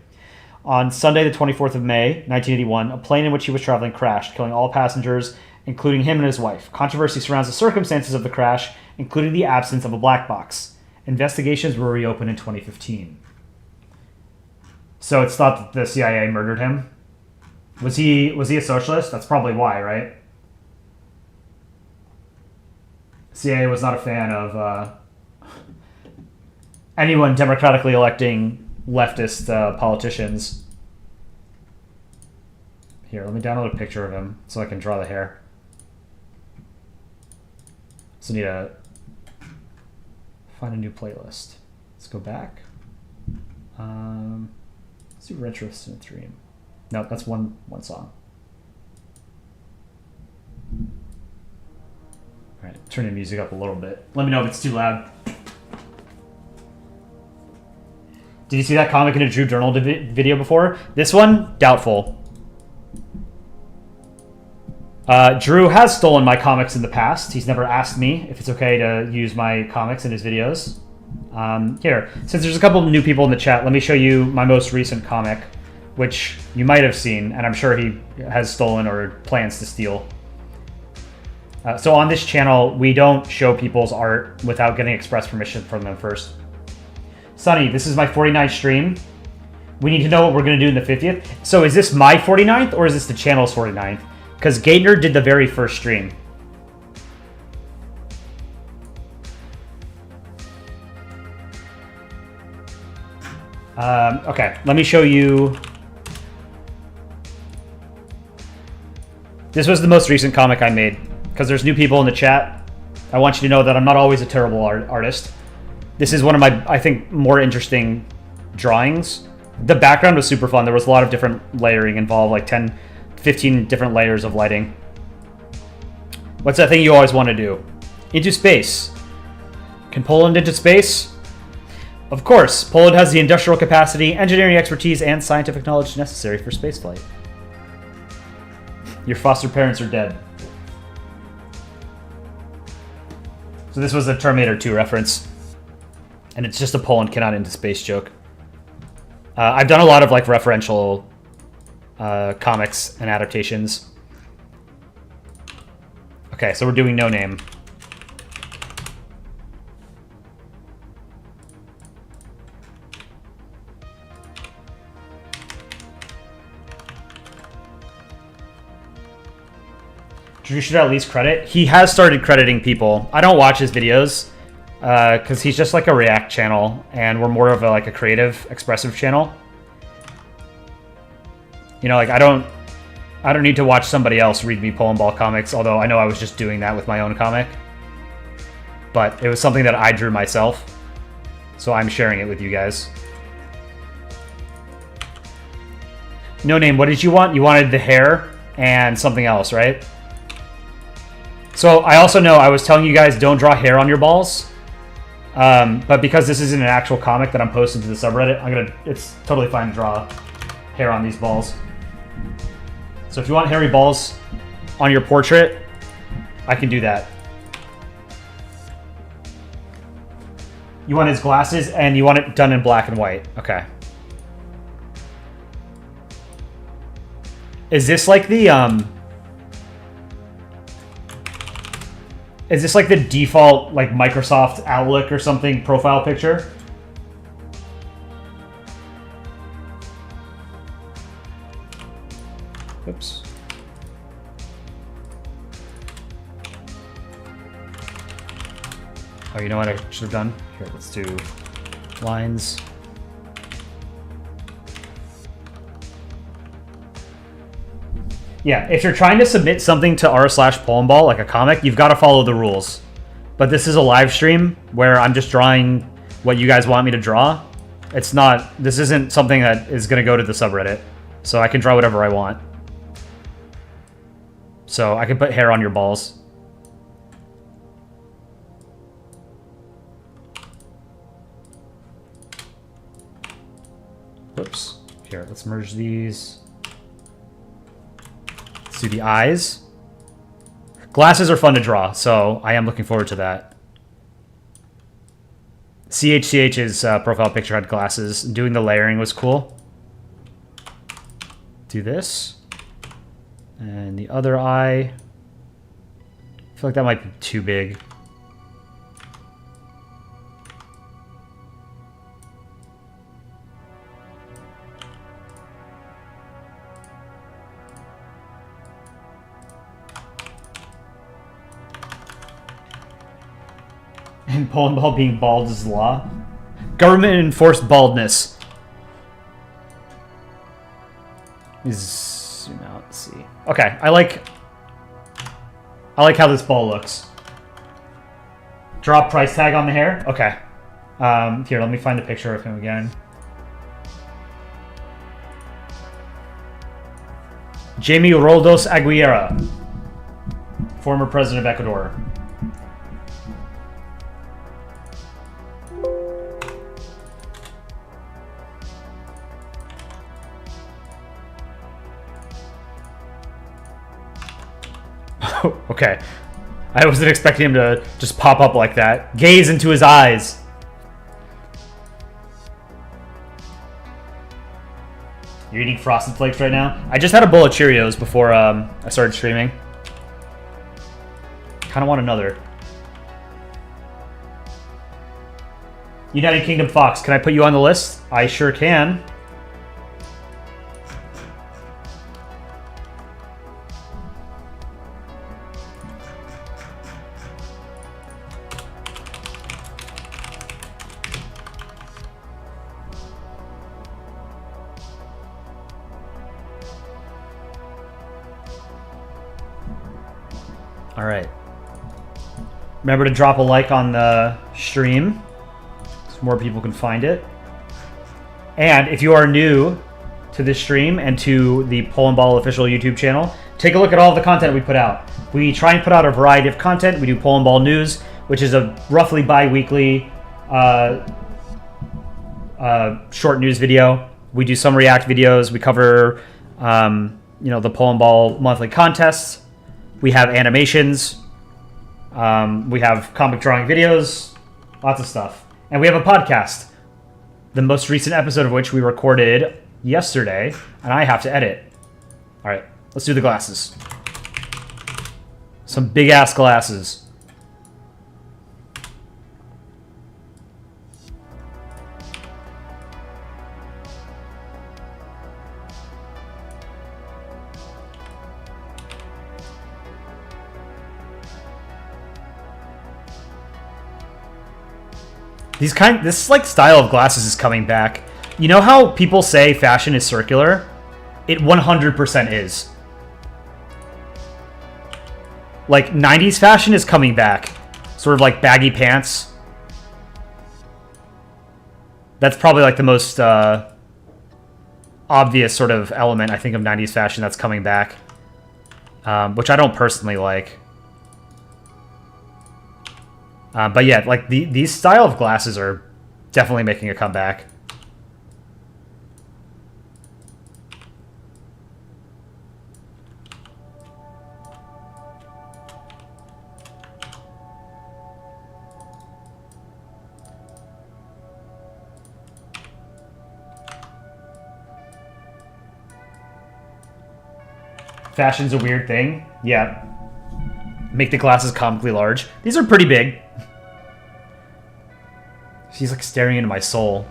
[SPEAKER 1] On Sunday, the 24th of May, 1981, a plane in which he was traveling crashed, killing all passengers, including him and his wife. Controversy surrounds the circumstances of the crash, including the absence of a black box. Investigations were reopened in 2015. So it's thought that the CIA murdered him. Was he a socialist? That's probably why, right? CIA was not a fan of anyone democratically electing leftist politicians. Here, let me download a picture of him so I can draw the hair. So I need to find a new playlist. Let's go back. Let's do Retro Stream. No, that's one song. Alright, turn the music up a little bit. Let me know if it's too loud. Did you see that comic in a Drew Journal video before? This one? Doubtful. Drew has stolen my comics in the past. He's never asked me if it's okay to use my comics in his videos. Here, since there's a couple of new people in the chat, let me show you my most recent comic, which you might have seen, and I'm sure he has stolen or plans to steal. So on this channel, we don't show people's art without getting express permission from them first. Sonny, this is my 49th stream. We need to know what we're going to do in the 50th. So is this my 49th or is this the channel's 49th? Because Gaitner did the very first stream. Okay, let me show you. This was the most recent comic I made. Because there's new people in the chat. I want you to know that I'm not always a terrible artist. This is one of my, I think, more interesting drawings. The background was super fun. There was a lot of different layering involved, like 10, 15 different layers of lighting. What's that thing you always want to do? Into space. Can Poland into space? Of course. Poland has the industrial capacity, engineering expertise, and scientific knowledge necessary for spaceflight. Your foster parents are dead. So this was a Terminator 2 reference. And it's just a Poland cannot into space joke. I've done a lot of like referential comics and adaptations. Okay, so we're doing No Name. Drew should at least credit. He has started crediting people. I don't watch his videos because he's just like a React channel, and we're more of a like a creative, expressive channel. You know, like I don't need to watch somebody else read me Polandball comics, although I know I was just doing that with my own comic. But it was something that I drew myself, so I'm sharing it with you guys. No Name, what did you want? You wanted the hair and something else, right? So I also know I was telling you guys don't draw hair on your balls, but because this isn't an actual comic that I'm posting to the subreddit, it's totally fine to draw hair on these balls. So if you want hairy balls on your portrait, I can do that. You want his glasses and you want it done in black and white. Okay. Is this like the is this like the default like Microsoft Outlook or something profile picture? Oops. Oh, you know what I should have done? Here, let's do lines. Yeah, if you're trying to submit something to r/Polandball, like a comic, you've got to follow the rules. But this is a live stream where I'm just drawing what you guys want me to draw. It's not, this isn't something that is going to go to the subreddit. So I can draw whatever I want. So I can put hair on your balls. Whoops. Here, let's merge these. Let's do the eyes. Glasses are fun to draw, so I am looking forward to that. CHCH's profile picture had glasses. Doing the layering was cool. Do this. And the other eye. I feel like that might be too big. And Polandball being bald is law. Government enforced baldness. Zoom out, let's see. Okay, I like how this ball looks. Drop price tag on the hair? Okay. Here, let me find the picture of him again. Jamie Roldos Aguilera, former president of Ecuador. Okay. I wasn't expecting him to just pop up like that. Gaze into his eyes. You're eating Frosted Flakes right now? I just had a bowl of Cheerios before I started streaming. Kind of want another. United Kingdom Fox, can I put you on the list? I sure can. All right. Remember to drop a like on the stream so more people can find it. And if you are new to this stream and to the Polandball official YouTube channel, take a look at all of the content we put out. We try and put out a variety of content. We do Polandball News, which is a roughly bi-weekly short news video. We do some React videos. We cover, the Polandball monthly contests. We have animations. We have comic drawing videos. Lots of stuff. And we have a podcast, the most recent episode of which we recorded yesterday, and I have to edit. All right, let's do the glasses. Some big-ass glasses. This like style of glasses is coming back. You know how people say fashion is circular? It 100% is. Like 90s fashion is coming back. Sort of like baggy pants. That's probably like the most obvious sort of element I think of 90s fashion that's coming back. Which I don't personally like. But yeah, like these style of glasses are definitely making a comeback. Fashion's a weird thing. Yeah. Make the glasses comically large. These are pretty big. She's like staring into my soul.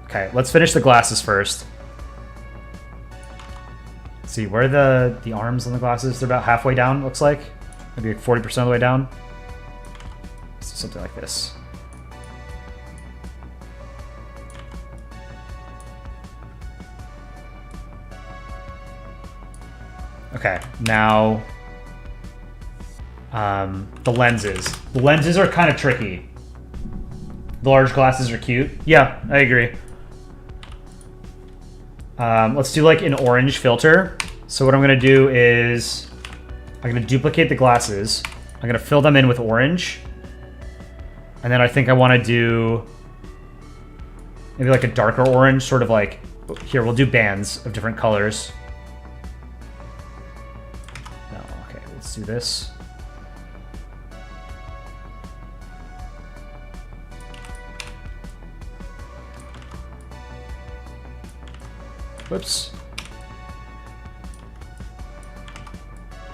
[SPEAKER 1] Okay, let's finish the glasses first. Let's see, where are the arms on the glasses? They're about halfway down, looks like. Maybe like 40% of the way down. Let's do something like this. Okay, now the lenses. The lenses are kind of tricky. The large glasses are cute. Yeah, I agree. Let's do like an orange filter. So what I'm going to do is I'm going to duplicate the glasses. I'm going to fill them in with orange. And then I think I want to do maybe like a darker orange, sort of like, here, we'll do bands of different colors. No, okay, let's do this. Whoops.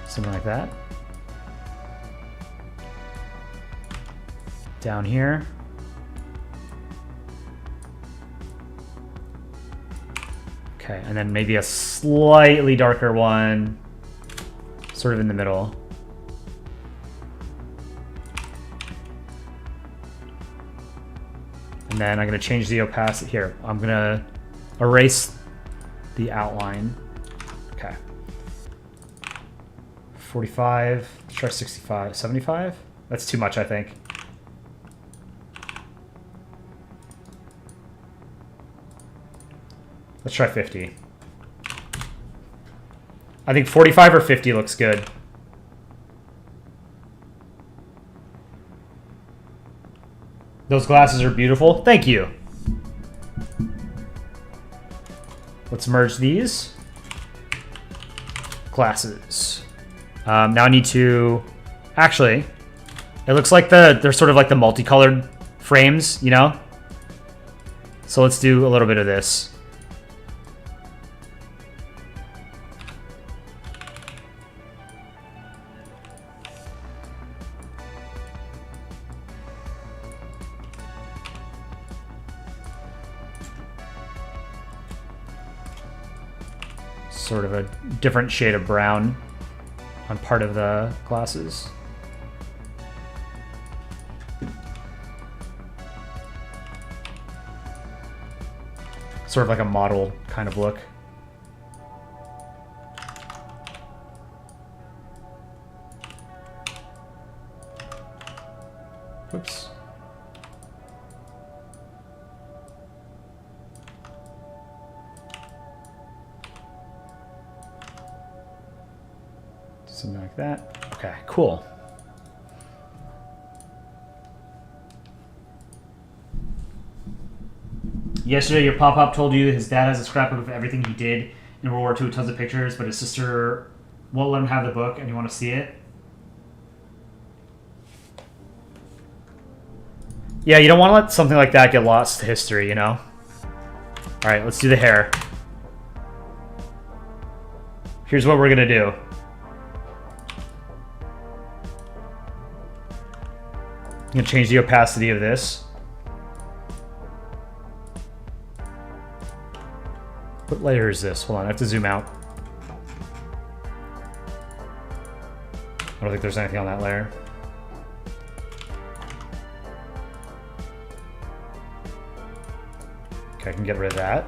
[SPEAKER 1] Something like that. Down here. Okay, and then maybe a slightly darker one, sort of in the middle. And then I'm going to change the opacity. Here, I'm going to erase the outline. Okay. 45. Let's try 65. 75? That's too much, I think. Let's try 50. I think 45 or 50 looks good. Those glasses are beautiful. Thank you. Let's merge these. Glasses. Now I need to... Actually, it looks like they're sort of like the multicolored frames, you know? So let's do a little bit of this. Sort of a different shade of brown on part of the glasses. Sort of like a model kind of look. Something like that. Okay, cool. Yesterday, your pop-up told you his dad has a scrapbook of everything he did in World War II, tons of pictures, but his sister won't let him have the book, and you want to see it? Yeah, you don't want to let something like that get lost to history, you know? Alright, let's do the hair. Here's what we're going to do. I'm going to change the opacity of this. What layer is this? Hold on, I have to zoom out. I don't think there's anything on that layer. Okay, I can get rid of that.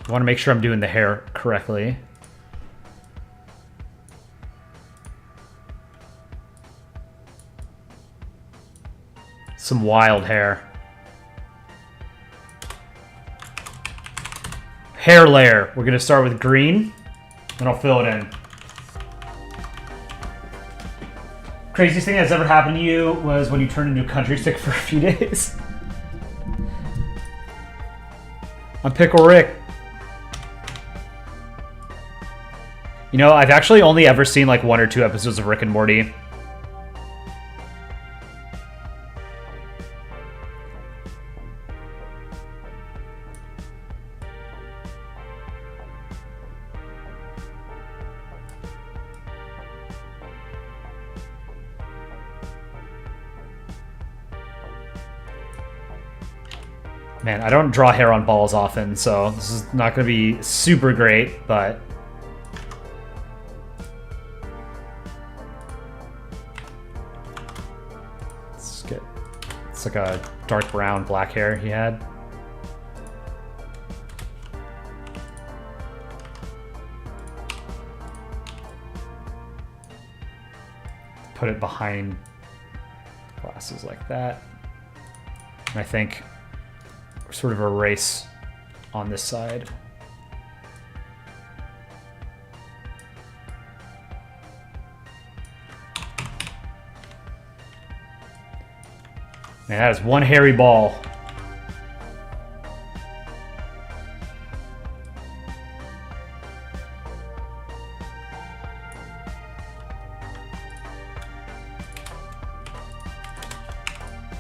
[SPEAKER 1] I want to make sure I'm doing the hair correctly. Some wild hair. Hair layer. We're going to start with green, and I'll fill it in. Craziest thing that's ever happened to you was when you turned into a country stick for a few days. I'm Pickle Rick. You know, I've actually only ever seen like 1 or 2 episodes of Rick and Morty. Man, I don't draw hair on balls often, so this is not going to be super great, but... It's like a dark brown, black hair he had. Put it behind glasses like that. And I think sort of erase on this side. Man, that is one hairy ball.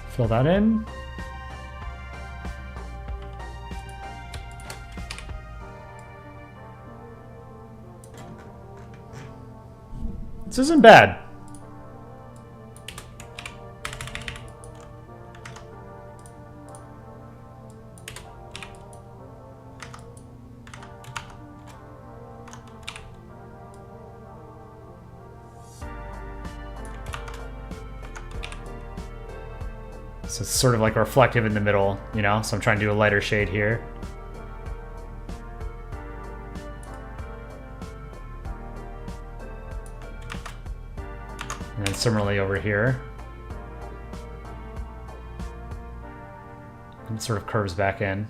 [SPEAKER 1] Fill that in. This isn't bad. So it's sort of like reflective in the middle, you know? So I'm trying to do a lighter shade here. And then similarly over here. And it sort of curves back in.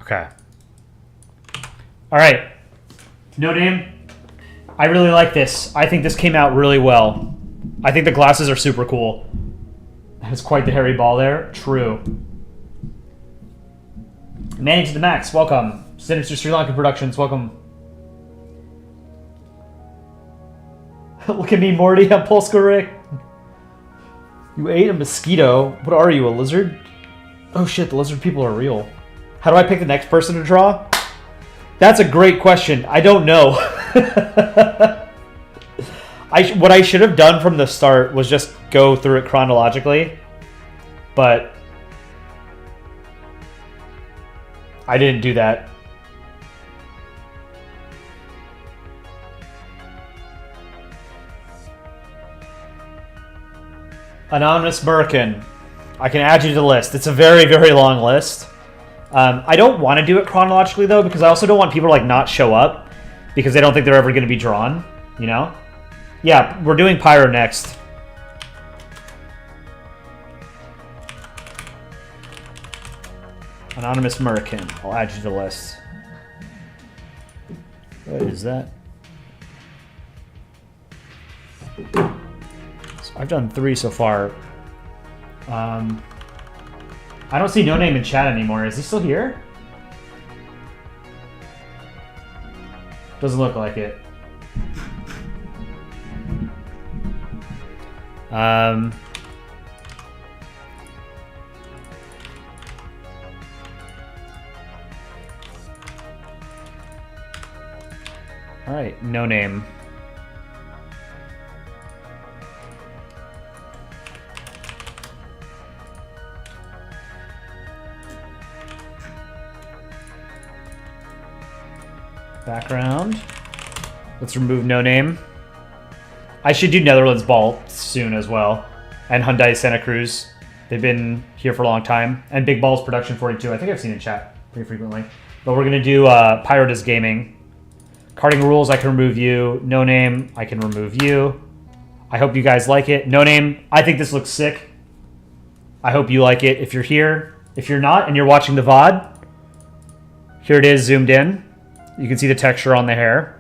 [SPEAKER 1] Okay. All right. No name. I really like this. I think this came out really well. I think the glasses are super cool. Has quite the hairy ball there. True. Manny to the Max, welcome. Sinister Sri Lankan Productions, welcome. Look at me, Morty. I'm Polska Rick. You ate a mosquito. What are you, a lizard? Oh shit, the lizard people are real. How do I pick the next person to draw? That's a great question. I don't know. What I should have done from the start was just go through it chronologically, but I didn't do that. Anonymous Merkin. I can add you to the list. It's a very, very long list. I don't want to do it chronologically, though, because I also don't want people to, like, not show up because they don't think they're ever going to be drawn, you know? Yeah, we're doing Pyro next. Anonymous American. I'll add you to the list. What is that? So I've done 3 so far. I don't see No Name in chat anymore. Is he still here? Doesn't look like it. All right, No Name. Background. Let's remove No Name. I should do Netherlands Ball soon as well. And Hyundai Santa Cruz. They've been here for a long time. And Big Balls Production 42. I think I've seen in chat pretty frequently. But we're going to do Pyro Does Gaming. Carding Rules, I can remove you. No Name, I can remove you. I hope you guys like it. No Name, I think this looks sick. I hope you like it if you're here. If you're not and you're watching the VOD, here it is zoomed in. You can see the texture on the hair.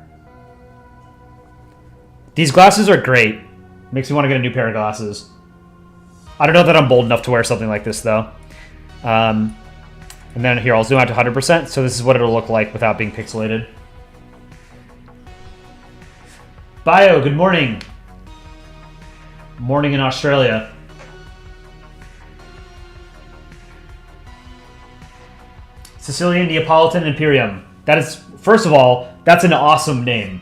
[SPEAKER 1] These glasses are great. Makes me want to get a new pair of glasses. I don't know that I'm bold enough to wear something like this, though. And then here, I'll zoom out to 100%, so this is what it'll look like without being pixelated. Bio, good morning. Morning in Australia. Sicilian Neapolitan Imperium. That is, first of all, that's an awesome name.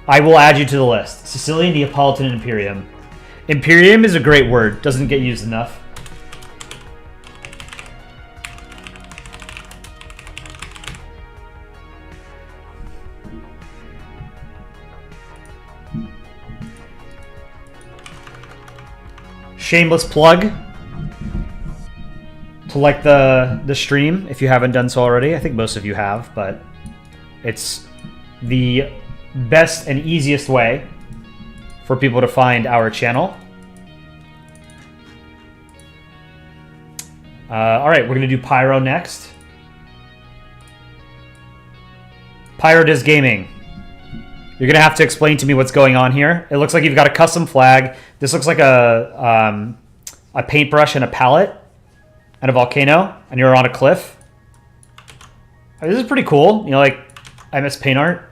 [SPEAKER 1] I will add you to the list. Sicilian Neapolitan Imperium. Imperium is a great word. Doesn't get used enough. Shameless plug to like the stream if you haven't done so already. I think most of you have, but it's the best and easiest way for people to find our channel. All right, we're going to do Pyro next. Pyro Does Gaming. You're going to have to explain to me what's going on here. It looks like you've got a custom flag. This looks like a paintbrush and a palette and a volcano, and you're on a cliff. This is pretty cool. You know, like, I miss paint art.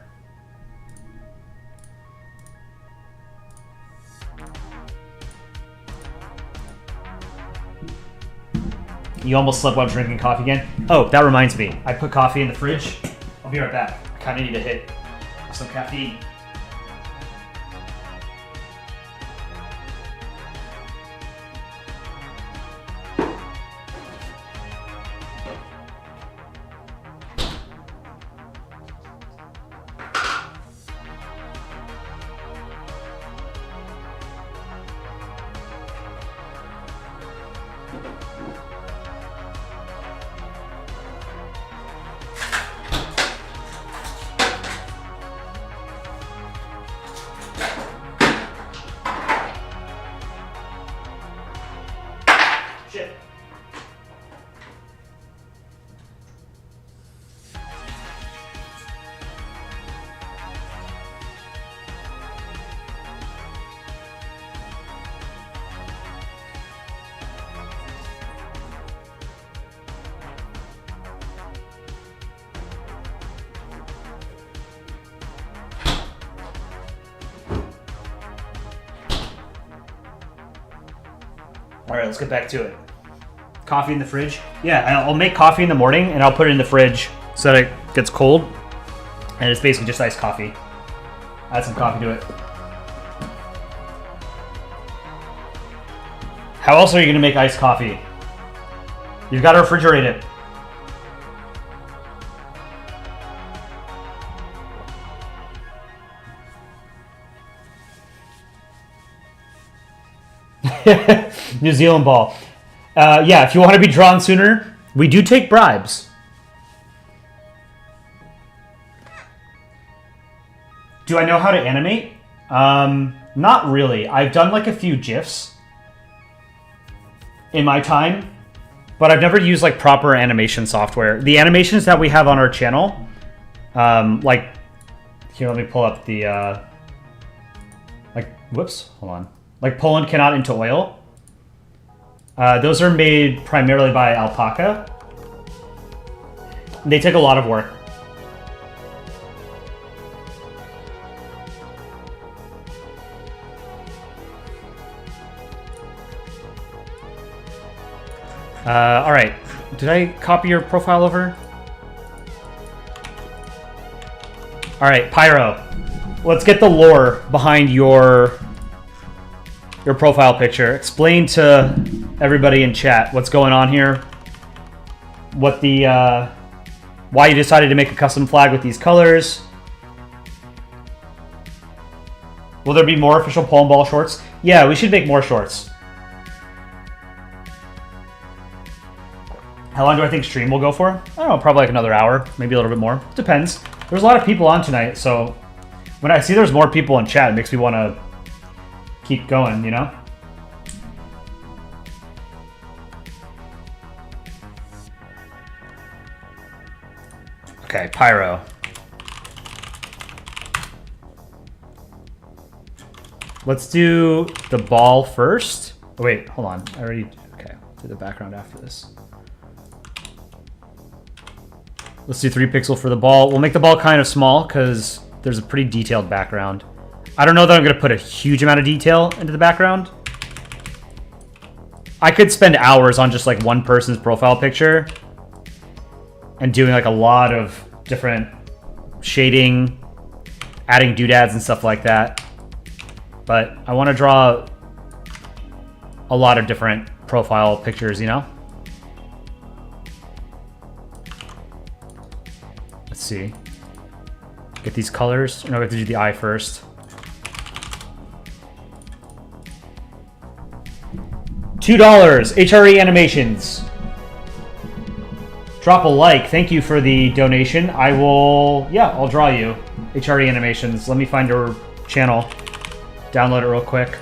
[SPEAKER 1] You almost slept while drinking coffee again. Oh, that reminds me. I put coffee in the fridge. I'll be right back. I kind of need to hit some caffeine. All right, let's get back to it. Coffee in the fridge. Yeah, I'll make coffee in the morning and I'll put it in the fridge so that it gets cold. And it's basically just iced coffee. Add some coffee to it. How else are you going to make iced coffee? You've got to refrigerate it. New Zealand ball. Yeah, if you want to be drawn sooner, we do take bribes. Do I know how to animate? Not really. I've done like a few GIFs in my time, but I've never used like proper animation software. The animations that we have on our channel, like, here, let me pull up the, whoops, hold on. Like Poland cannot into oil. Those are made primarily by Alpaca. They take a lot of work. All right. Did I copy your profile over? All right, Pyro. Let's get the lore behind your profile picture. Explain to everybody in chat what's going on here. What the why you decided to make a custom flag with these colors. Will there be more official Polandball shorts? Yeah, we should make more shorts. How long do I think stream will go for? I don't know, probably like another hour, maybe a little bit more. Depends. There's a lot of people on tonight, so when I see there's more people in chat, it makes me want to keep going, you know? Okay, Pyro. Let's do the ball first. Oh, wait, hold on. I already... Okay, I'll do the background after this. Let's do 3 pixel for the ball. We'll make the ball kind of small because there's a pretty detailed background. I don't know that I'm going to put a huge amount of detail into the background. I could spend hours on just like one person's profile picture and doing like a lot of different shading, adding doodads and stuff like that. But I want to draw a lot of different profile pictures, you know? Let's see. Get these colors. No, we have to do the eye first. $2, HRE Animations. Drop a like. Thank you for the donation. I will, yeah, I'll draw you. HRE Animations. Let me find your channel. Download it real quick.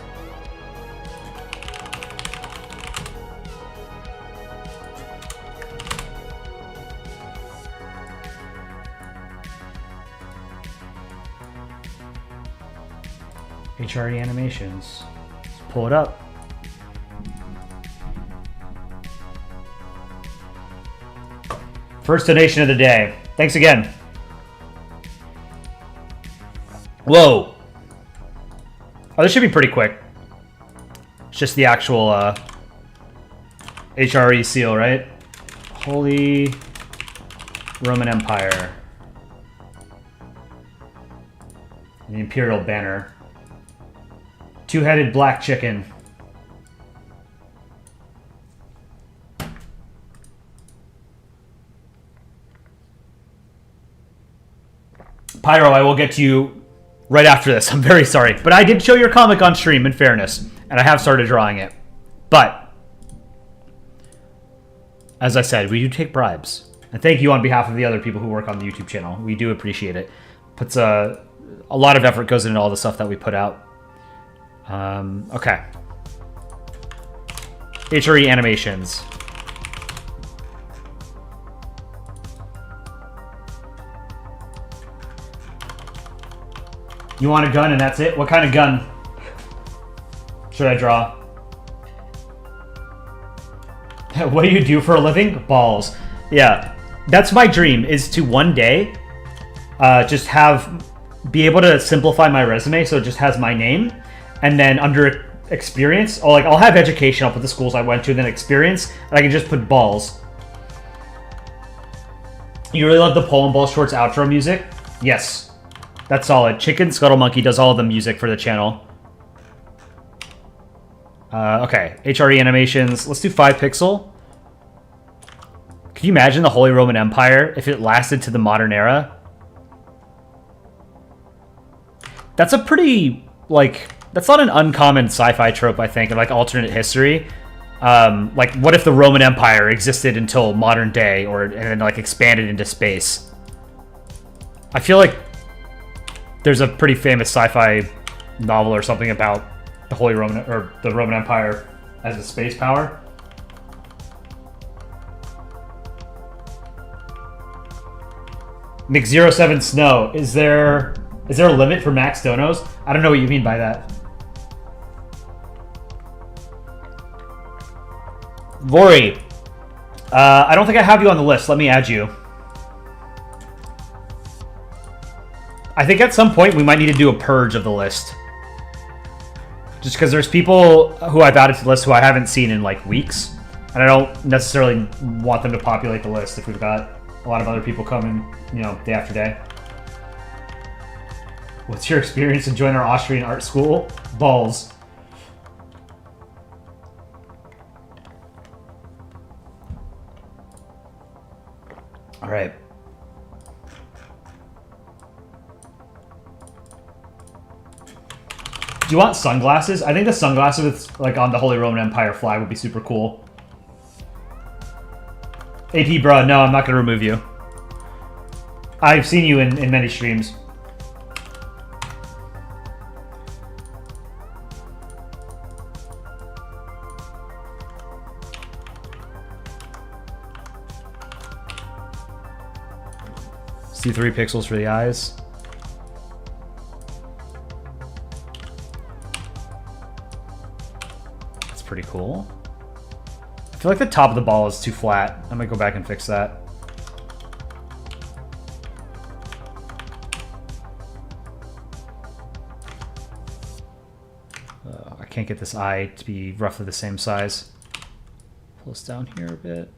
[SPEAKER 1] HRE Animations. Let's pull it up. First donation of the day. Thanks again. Whoa. Oh, this should be pretty quick. It's just the actual HRE seal, right? Holy Roman Empire. The Imperial banner. Two-headed black chicken. Pyro, I will get to you right after this. I'm very sorry. But I did show your comic on stream, in fairness. And I have started drawing it. But, as I said, we do take bribes. And thank you on behalf of the other people who work on the YouTube channel. We do appreciate it. Puts a lot of effort goes into all the stuff that we put out. Okay. HRE Animations. You want a gun and that's it? What kind of gun should I draw? What do you do for a living? Balls. Yeah. That's my dream, is to one day just be able to simplify my resume so it just has my name. And then under experience, I'll have education, I'll put the schools I went to, then experience, and I can just put balls. You really love the Polandball Shorts outro music? Yes. That's solid. Chicken Scuttle Monkey does all of the music for the channel. Okay, HRE Animations. Let's do 5 pixel. Can you imagine the Holy Roman Empire if it lasted to the modern era? That's a pretty, like, That's not an uncommon sci-fi trope, I think, in like alternate history. Like, what if the Roman Empire existed until modern day, and then like expanded into space? I feel like there's a pretty famous sci-fi novel or something about the Roman Empire as a space power. Nick07 Snow, is there a limit for max donos? I don't know what you mean by that. Vori, I don't think I have you on the list. Let me add you. I think at some point we might need to do a purge of the list. Just because there's people who I've added to the list who I haven't seen in like weeks. And I don't necessarily want them to populate the list if we've got a lot of other people coming, you know, day after day. What's your experience in joining our Austrian art school? Balls. All right. Do you want sunglasses? I think the sunglasses with like on the Holy Roman Empire flag would be super cool. AP bro, no, I'm not gonna remove you. I've seen you in many streams. See 3 pixels for the eyes. That's pretty cool. I feel like the top of the ball is too flat. I might go back and fix that. I can't get this eye to be roughly the same size. Pull this down here a bit.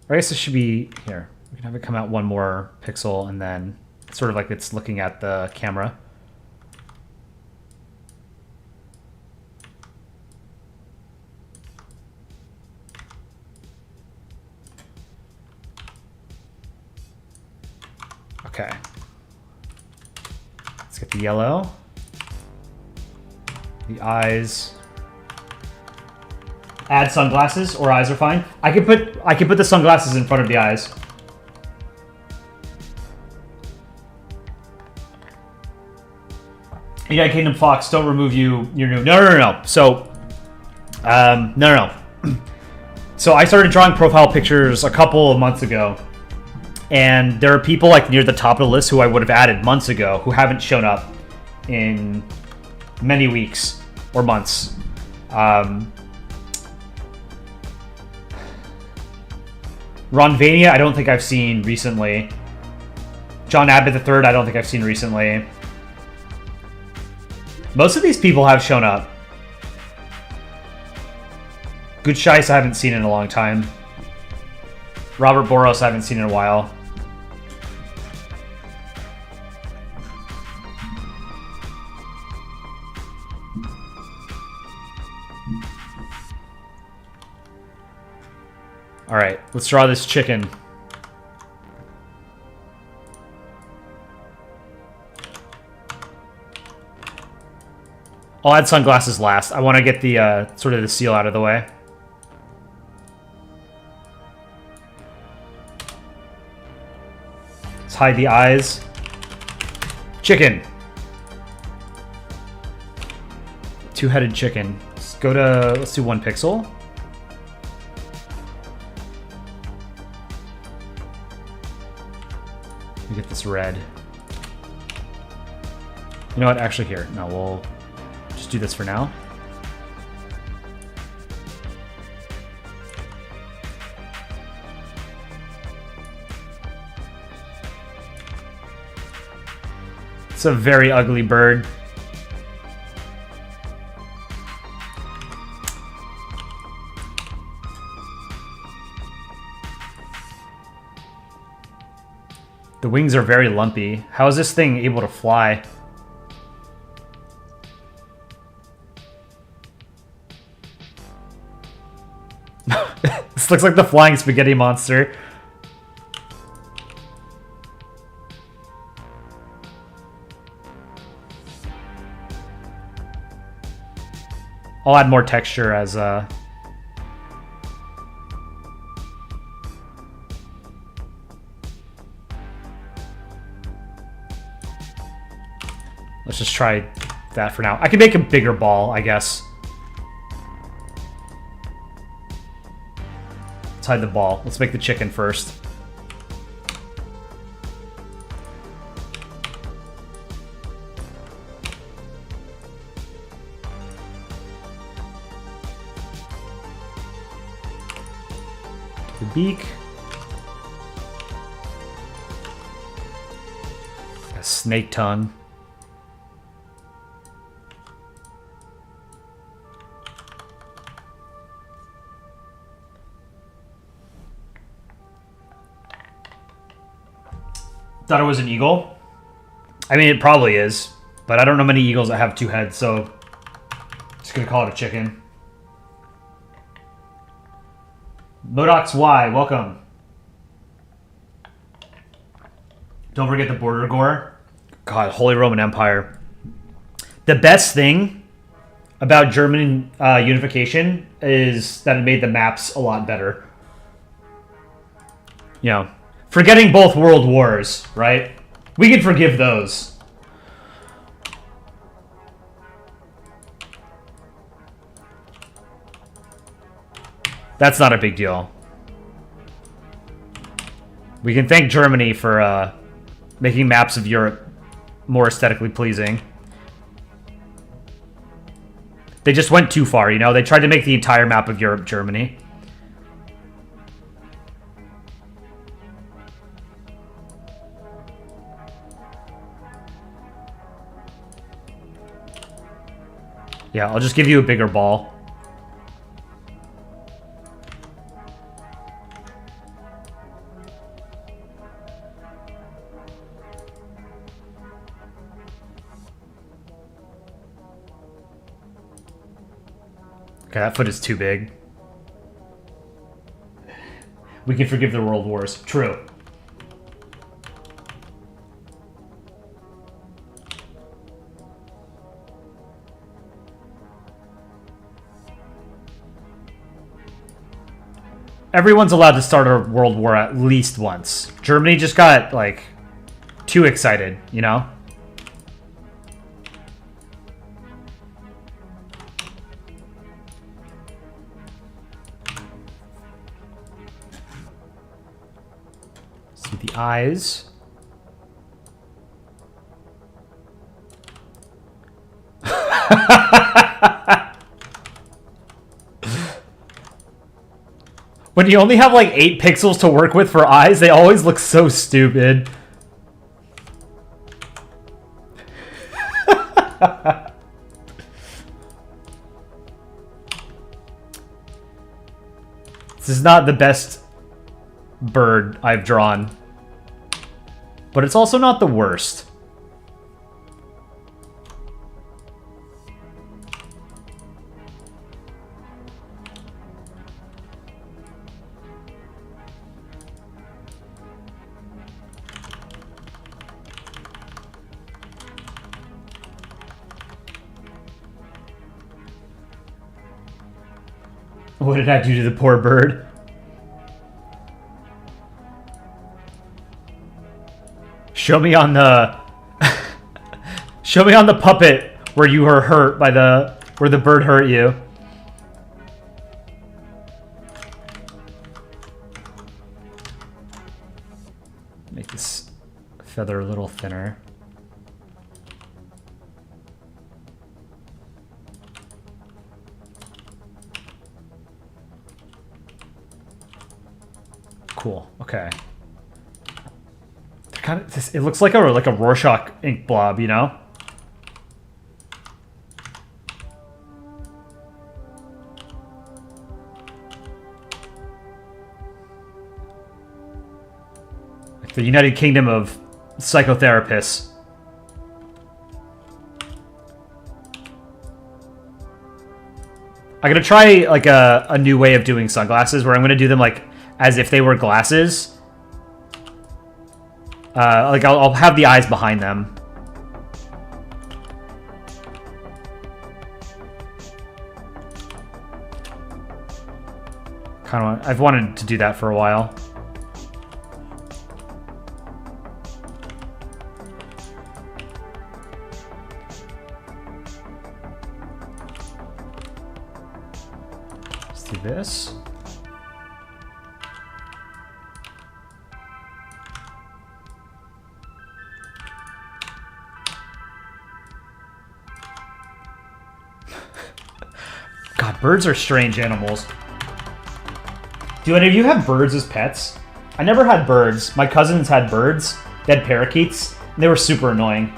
[SPEAKER 1] Or I guess it should be here. We can have it come out one more pixel and then sort of like it's looking at the camera. Okay. Let's get the yellow. The eyes. Add sunglasses or eyes are fine. I can put the sunglasses in front of the eyes. Yeah, Kingdom Fox, don't remove you. You're new. No. So, no. So I started drawing profile pictures a couple of months ago. And there are people like near the top of the list who I would have added months ago who haven't shown up in many weeks or months. Ronvania, I don't think I've seen recently. John Abbott III, I don't think I've seen recently. Most of these people have shown up. Good Shice I haven't seen in a long time. Robert Boros I haven't seen in a while. Alright, let's draw this chicken. I'll add sunglasses last. I want to get the sort of the seal out of the way. Let's hide the eyes. Chicken. Two-headed chicken. Let's do 1 pixel. Let me get this red. You know what? Actually, here. No, we'll just do this for now. It's a very ugly bird. The wings are very lumpy. How is this thing able to fly? This looks like the flying spaghetti monster. I'll add more texture as let's just try that for now. I can make a bigger ball, I guess. Let's hide the ball. Let's make the chicken first. The beak. A snake tongue. Thought it was an eagle. I mean, it probably is, but I don't know many eagles that have two heads, so just gonna call it a chicken. Modox Y, welcome. Don't forget the border gore. God, Holy Roman Empire. The best thing about German unification is that it made the maps a lot better. You know, forgetting both world wars, right? We can forgive those. That's not a big deal. We can thank Germany for making maps of Europe more aesthetically pleasing. They just went too far, you know? They tried to make the entire map of Europe Germany. Yeah, I'll just give you a bigger ball. Okay, that foot is too big. We can forgive the world wars. True. Everyone's allowed to start a world war at least once. Germany just got, like, too excited, you know? See the eyes. When you only have like 8 pixels to work with for eyes, they always look so stupid. This is not the best bird I've drawn, but it's also not the worst. What did I do to the poor bird? Show me on the show me on the puppet where you were hurt by where the bird hurt you. Make this feather a little thinner. Cool. Okay. Kind of, it looks like a Rorschach ink blob, you know? Like the United Kingdom of psychotherapists. I'm gonna try like a new way of doing sunglasses where I'm gonna do them like as if they were glasses. Like I'll have the eyes behind them. I've wanted to do that for a while. Let's do this. God, birds are strange animals. Do any of you have birds as pets? I never had birds. My cousins had birds. They had parakeets, and they were super annoying.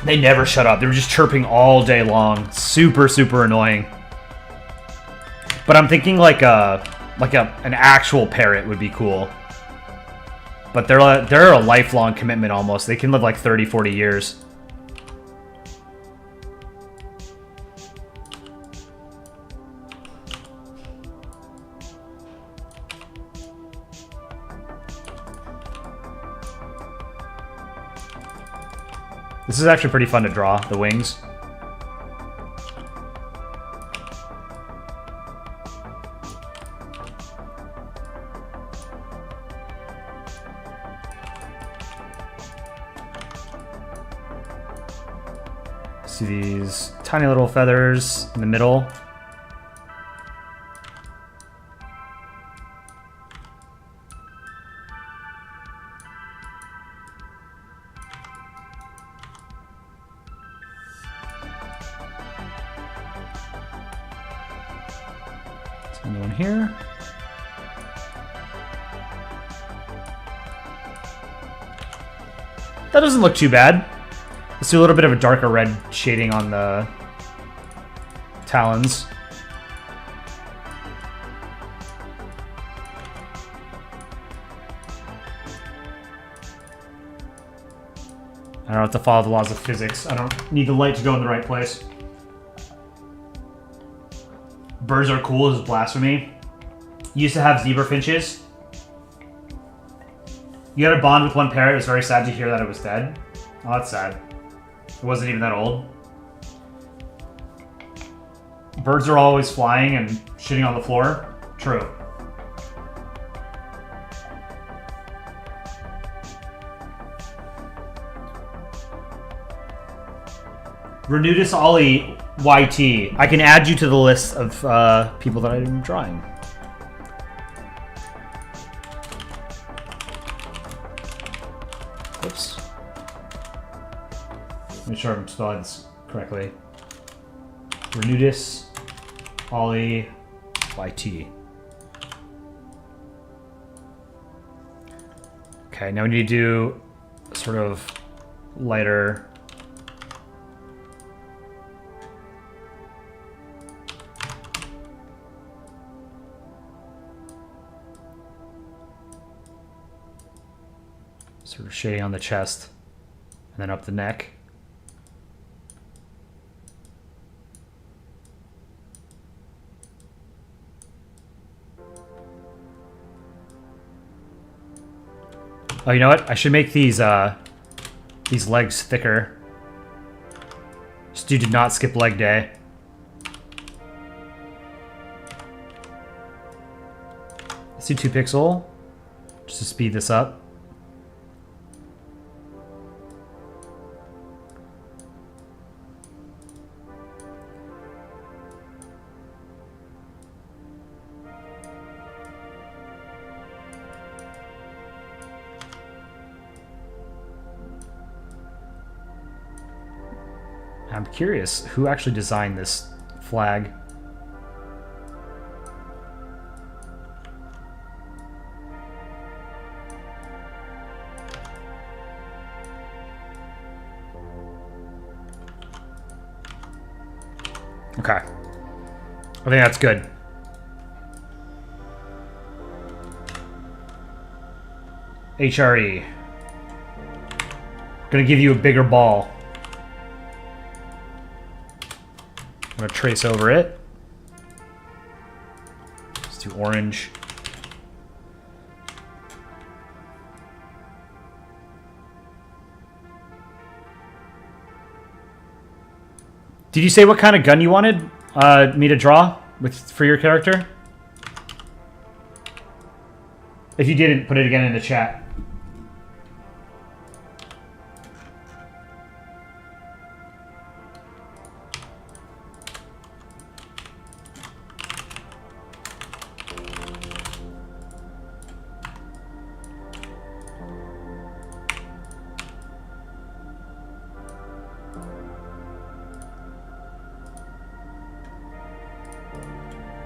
[SPEAKER 1] They never shut up. They were just chirping all day long. Super, super annoying. But I'm thinking like an actual parrot would be cool. But they're a lifelong commitment almost. They can live like 30, 40 years. This is actually pretty fun to draw, the wings. See these tiny little feathers in the middle. Another one here. That doesn't look too bad. Let's do a little bit of a darker red shading on the talons. I don't have to follow the laws of physics. I don't need the light to go in the right place. Birds are cool is blasphemy. Used to have zebra finches. You had a bond with one parrot. It was very sad to hear that it was dead. Oh, that's sad. It wasn't even that old. Birds are always flying and shitting on the floor. True. Renudus Ollie YT. I can add you to the list of people that I'm drawing. Oops. Make sure I'm spelling this correctly. Renudus Ollie YT. Okay, now we need to do sort of lighter. Sort of shading on the chest and then up the neck. Oh, you know what? I should make these legs thicker. Stu did not skip leg day. Let's do 2 pixel just to speed this up. I'm curious who actually designed this flag. Okay. I think that's good. HRE. Gonna give you a bigger ball. I'm gonna trace over it. Let's do orange. Did you say what kind of gun you wanted me to draw? for your character? If you didn't, put it again in the chat.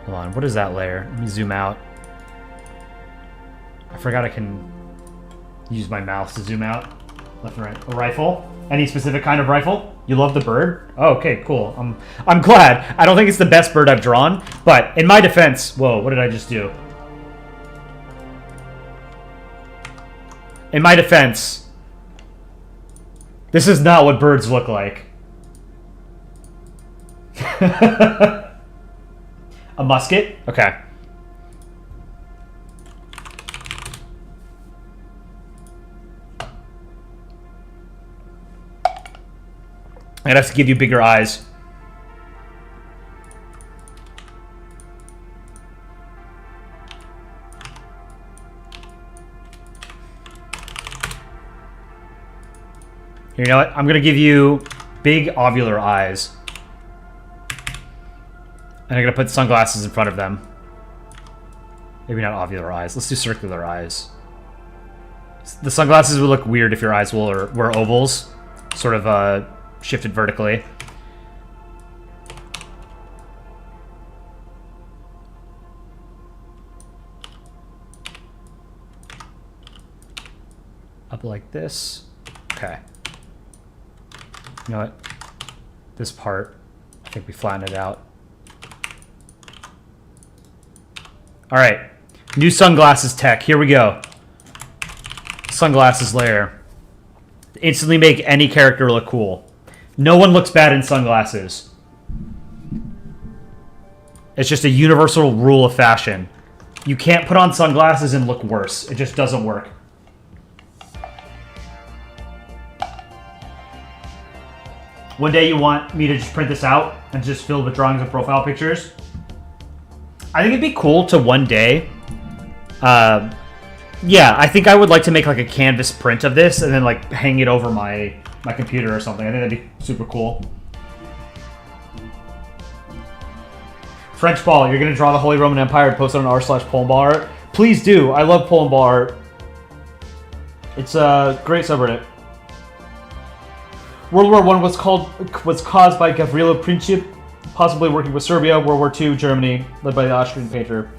[SPEAKER 1] Hold on, what is that layer? Let me zoom out. I forgot I can use my mouse to zoom out. Left and right. A rifle? Any specific kind of rifle? You love the bird? Oh, okay, cool. I'm glad. I don't think it's the best bird I've drawn, but in my defense... Whoa, what did I just do? In my defense, this is not what birds look like. A musket? Okay. I'd have to give you bigger eyes. You know what? I'm going to give you big ovular eyes. And I'm going to put sunglasses in front of them. Maybe not ovular eyes. Let's do circular eyes. The sunglasses would look weird if your eyes were ovals. Sort of shifted vertically. Up like this. Okay. You know what? This part, I think we flatten it out. All right, new sunglasses tech. Here we go. Sunglasses layer. Instantly make any character look cool. No one looks bad in sunglasses. It's just a universal rule of fashion. You can't put on sunglasses and look worse. It just doesn't work. One day you want me to just print this out and just fill with drawings and profile pictures. I think it'd be cool to one day. Yeah, I think I would like to make like a canvas print of this and then like hang it over my computer or something. I think that'd be super cool. French Ball, you're gonna draw the Holy Roman Empire and post it on r/Polandball art. Please do. I love Polandball art. It's a great subreddit. World War I was caused by Gavrilo Princip, possibly working with Serbia. World War II, Germany, led by the Austrian painter.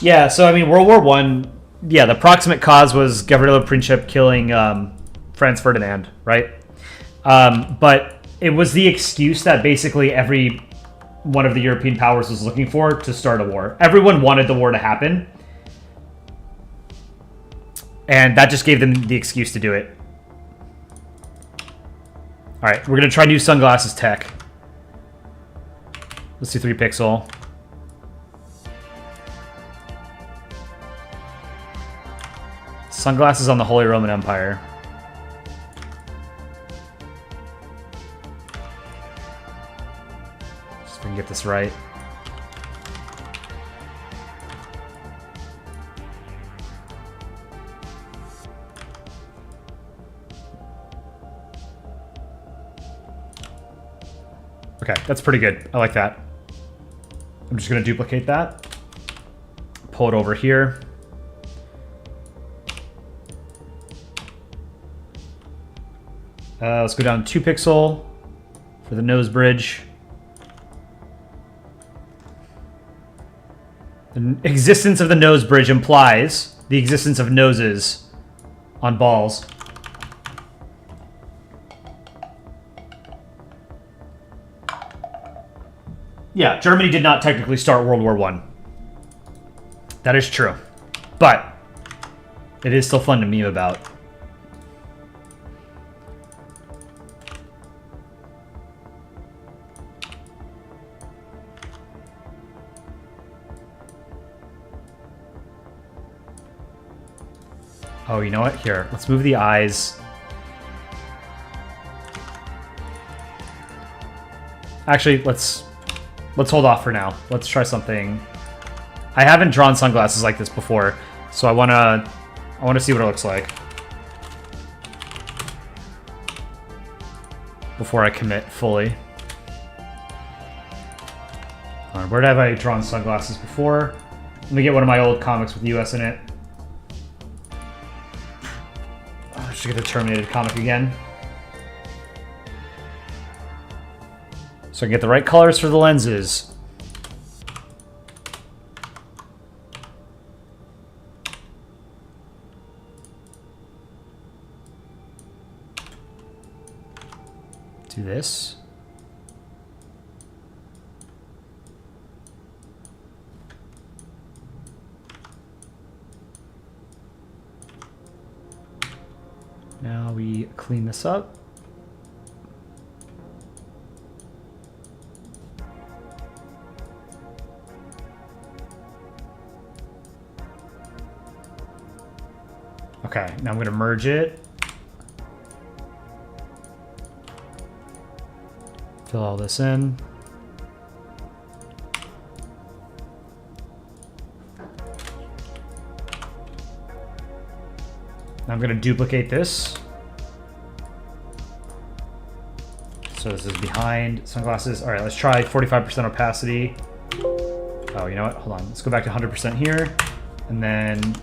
[SPEAKER 1] Yeah, so I mean, World War I, yeah, the proximate cause was Gavrilo Princip killing Franz Ferdinand, right? But it was the excuse that basically every one of the European powers was looking for to start a war. Everyone wanted the war to happen. And that just gave them the excuse to do it. Alright, we're going to try new sunglasses tech. Let's do 3 pixel. Sunglasses on the Holy Roman Empire. Just so we can get this right. Okay, that's pretty good. I like that. I'm just going to duplicate that. Pull it over here. Let's go down 2 pixel for the nose bridge. The existence of the nose bridge implies the existence of noses on balls. Yeah, Germany did not technically start World War I. That is true. But it is still fun to meme about. Oh, you know what? Here, let's move the eyes. Actually, let's Let's hold off for now. Let's try something. I haven't drawn sunglasses like this before, so I wanna see what it looks like before I commit fully. Alright, where have I drawn sunglasses before? Let me get one of my old comics with US in it. I should get the Terminated comic again. So I can get the right colors for the lenses. Do this. Now we clean this up. Okay, now I'm going to merge it. Fill all this in. Now I'm going to duplicate this. So this is behind sunglasses. All right, let's try 45% opacity. Oh, you know what? Hold on. Let's go back to 100% here. And then...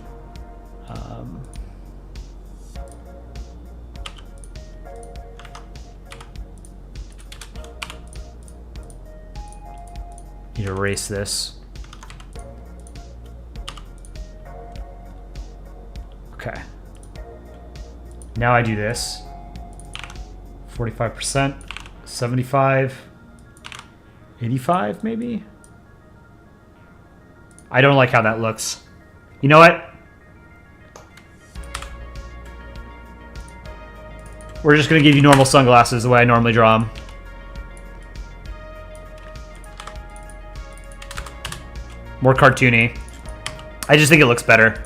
[SPEAKER 1] need to erase this. Okay. Now I do this. 45%, 75, 85 maybe? I don't like how that looks. You know what? We're just gonna give you normal sunglasses the way I normally draw them. More cartoony. I just think it looks better.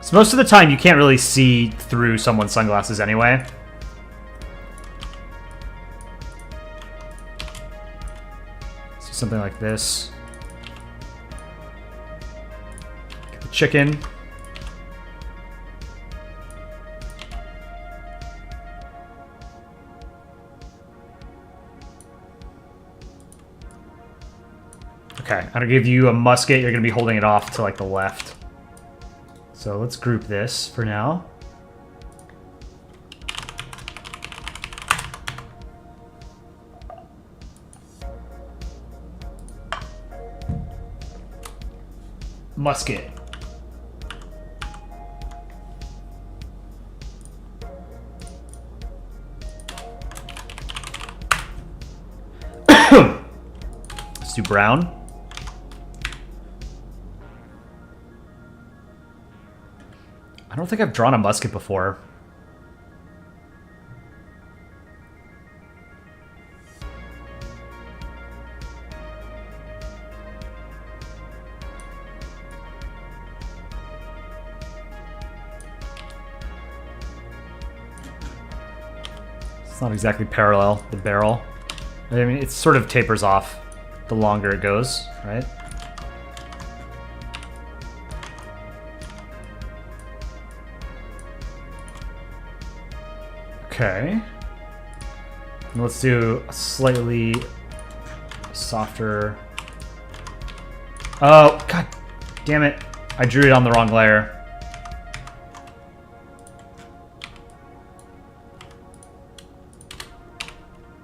[SPEAKER 1] So most of the time you can't really see through someone's sunglasses anyway. See something like this. Get the chicken. Okay, I'm gonna give you a musket. You're gonna be holding it off to like the left. So let's group this for now. Musket. Let's do brown. I don't think I've drawn a musket before. It's not exactly parallel, the barrel. I mean, it sort of tapers off the longer it goes, right? Okay. And let's do a slightly softer... Oh, god damn it. I drew it on the wrong layer.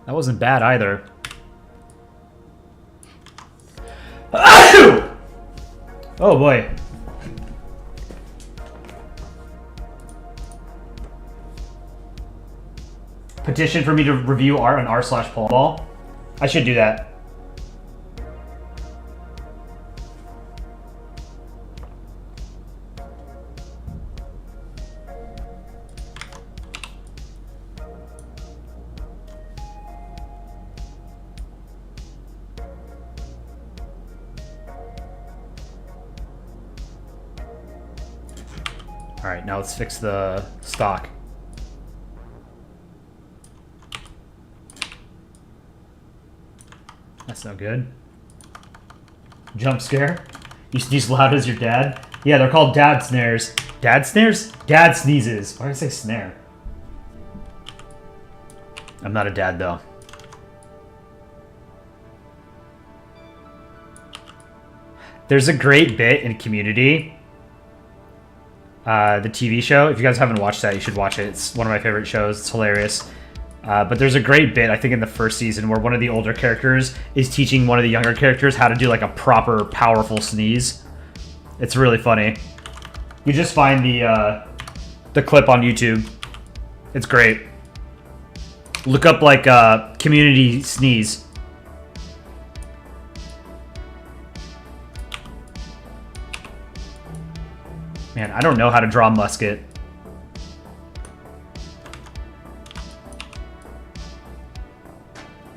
[SPEAKER 1] That wasn't bad either. Oh boy. Petition for me to review art on r/Polandball. I should do that. All right, now let's fix the stock. That's no good. Jump scare. You sneeze loud as your dad? Yeah, they're called dad snares. Dad snares? Dad sneezes. Why did I say snare? I'm not a dad, though. There's a great bit in Community. The TV show. If you guys haven't watched that, you should watch it. It's one of my favorite shows. It's hilarious. But there's a great bit, I think, in the first season where one of the older characters is teaching one of the younger characters how to do, like, a proper, powerful sneeze. It's really funny. You just find the clip on YouTube. It's great. Look up, like, Community Sneeze. Man, I don't know how to draw a musket.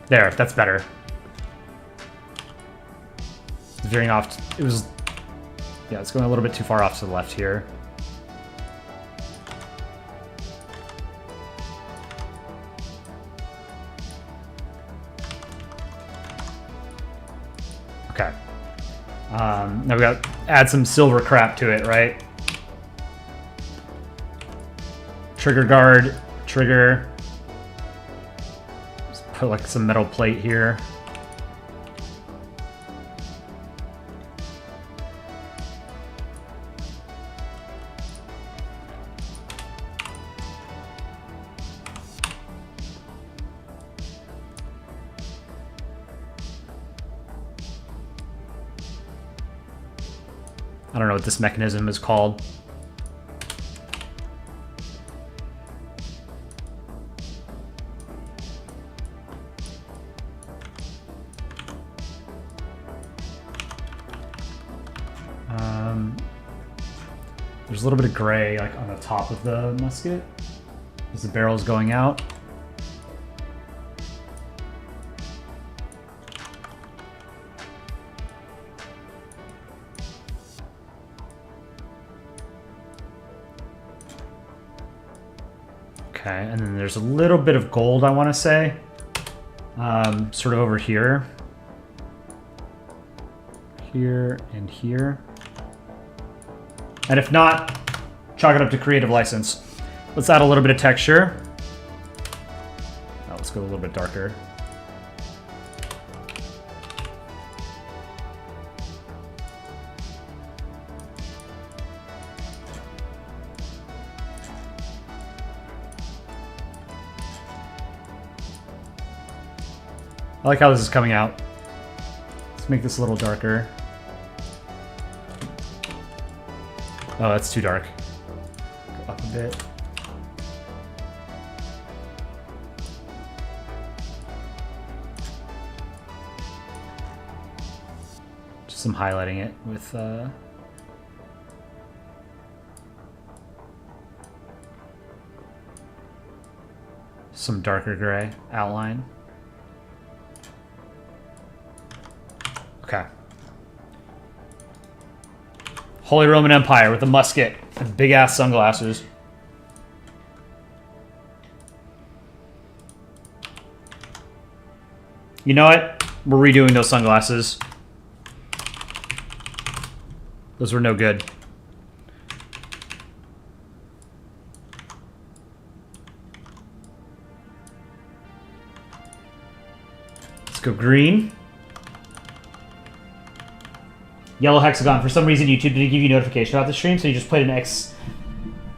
[SPEAKER 1] There, that's better. It's veering off. It was... Yeah, it's going a little bit too far off to the left here. Okay. Now we got to add some silver crap to it, right? Trigger guard, trigger. Put like some metal plate here. I don't know what this mechanism is called. There's a little bit of gray like on the top of the musket as the barrel's going out. Okay, and then there's a little bit of gold, I want to say, sort of over here. Here and here. And if not, chalk it up to creative license. Let's add a little bit of texture. Oh, let's go a little bit darker. I like how this is coming out. Let's make this a little darker. Oh, that's too dark. Go up a bit. Just some highlighting it with some darker gray outline. Okay. Holy Roman Empire with a musket and big-ass sunglasses. You know what? We're redoing those sunglasses. Those were no good. Let's go green. Yellow hexagon. For some reason, YouTube didn't give you notification about the stream, so you just played an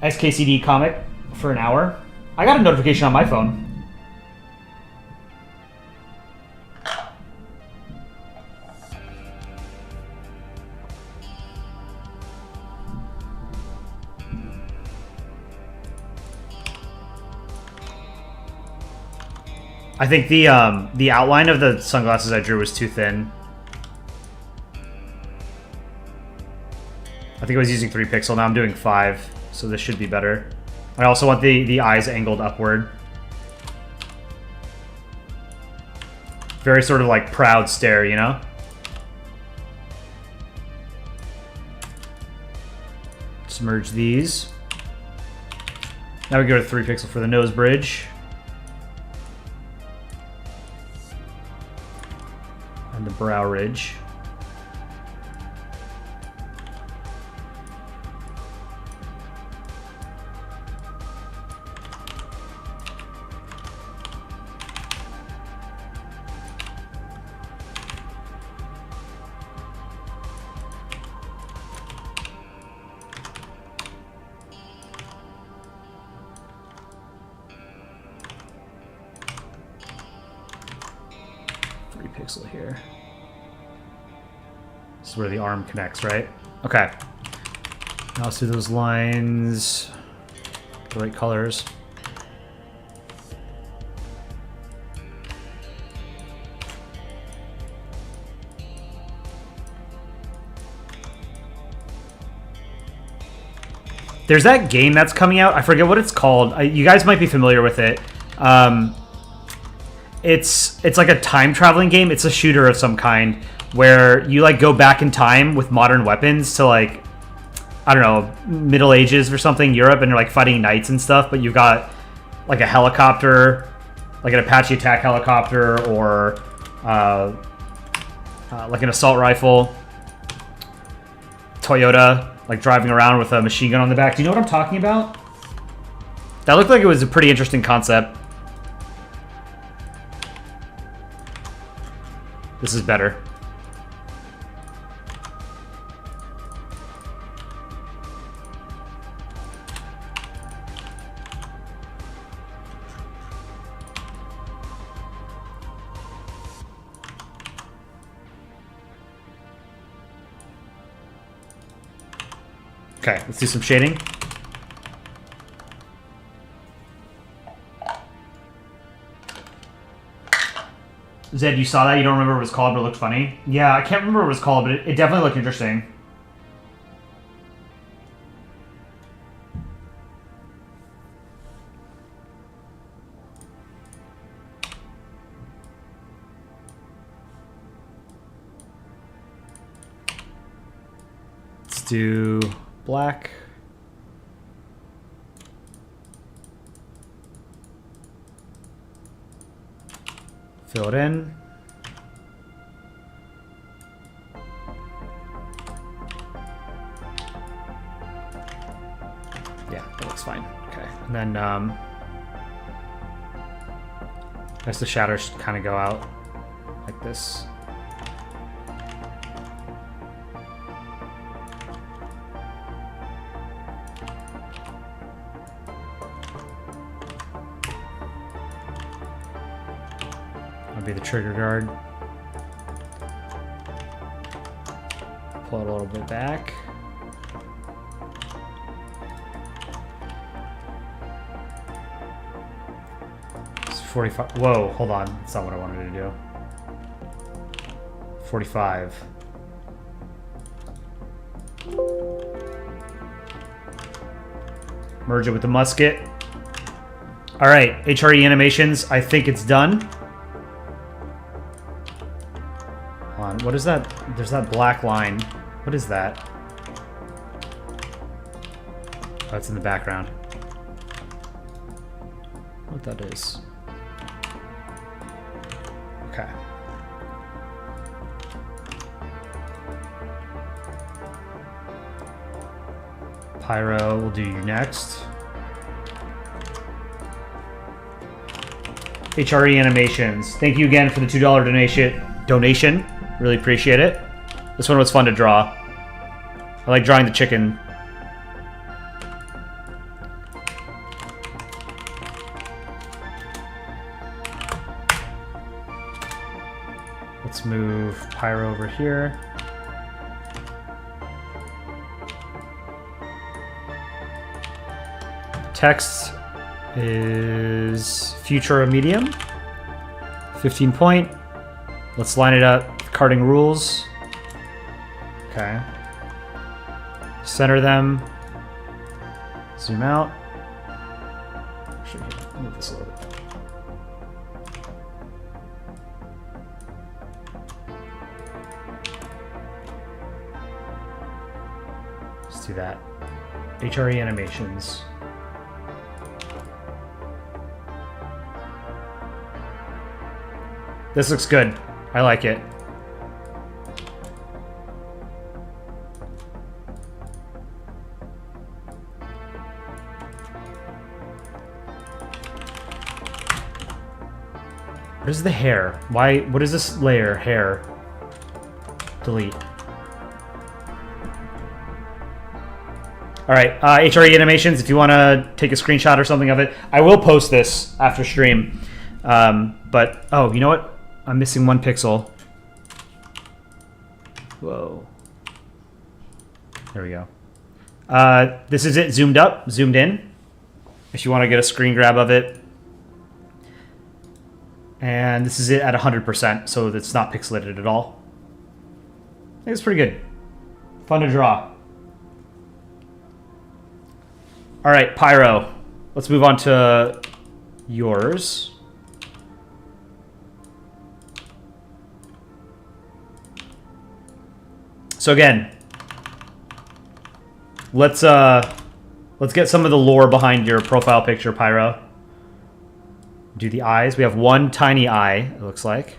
[SPEAKER 1] XKCD comic for an hour. I got a notification on my phone. I think the outline of the sunglasses I drew was too thin. I think I was using 3 pixel, now I'm doing 5, so this should be better. I also want the eyes angled upward. Very sort of like proud stare, you know? Just merge these. Now we go to 3 pixel for the nose bridge. brow ridge. Pixel here. This is where the arm connects, right? Okay. Now let's do those lines. The right colors. There's that game that's coming out. I forget what it's called. You guys might be familiar with it. It's like a time traveling game. It's a shooter of some kind where you like go back in time with modern weapons to like, I don't know, Middle Ages or something, Europe, and you're like fighting knights and stuff, but you've got like a helicopter, like an Apache attack helicopter, or like an assault rifle, Toyota, like driving around with a machine gun on the back. Do you know what I'm talking about? That looked like it was a pretty interesting concept. This is better. Okay, let's do some shading. Zed, you saw that? You don't remember what it was called, but it looked funny? Yeah, I can't remember what it was called, but it definitely looked interesting. Let's do black. Fill it in. Yeah, that looks fine. Okay, and then as the shadows kind of go out like this. Be the trigger guard. Pull it a little bit back. It's 45. Whoa, hold on. That's not what I wanted to do. 45. Merge it with the musket. All right, HRE animations. I think it's done. What is that? There's that black line. What is that? Oh, it's in the background. What that is? Okay. Pyro, we'll do you next. HRE animations. Thank you again for the $2 donation. Really appreciate it. This one was fun to draw. I like drawing the chicken. Let's move Pyro over here. Text is Future Medium. 15 point. Let's line it up. Carding rules. Okay. Center them. Zoom out. Actually, move this a little bit. Let's do that. HRE animations. This looks good. I like it. What is the hair? Why? What is this layer? Hair. Delete. All right, HRE animations. If you want to take a screenshot or something of it, I will post this after stream. But oh, you know what? I'm missing 1 pixel. Whoa. There we go. This is it zoomed up, zoomed in. If you want to get a screen grab of it. And this is it at 100%, so it's not pixelated at all. I think it's pretty good. Fun to draw. All right, Pyro. Let's move on to yours. So again, let's get some of the lore behind your profile picture, Pyro. Do the eyes. We have 1 tiny eye, it looks like.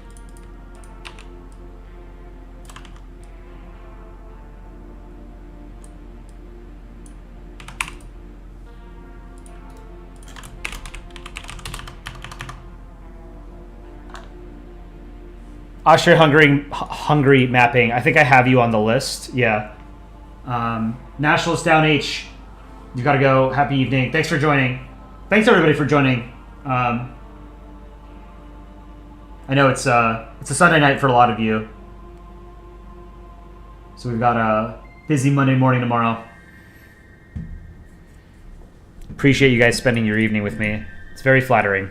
[SPEAKER 1] Austria-Hungary mapping. I think I have you on the list. Yeah. Nationalist Down H. You gotta go. Happy evening. Thanks for joining. Thanks everybody for joining. I know it's a Sunday night for a lot of you. So we've got a busy Monday morning tomorrow. Appreciate you guys spending your evening with me. It's very flattering.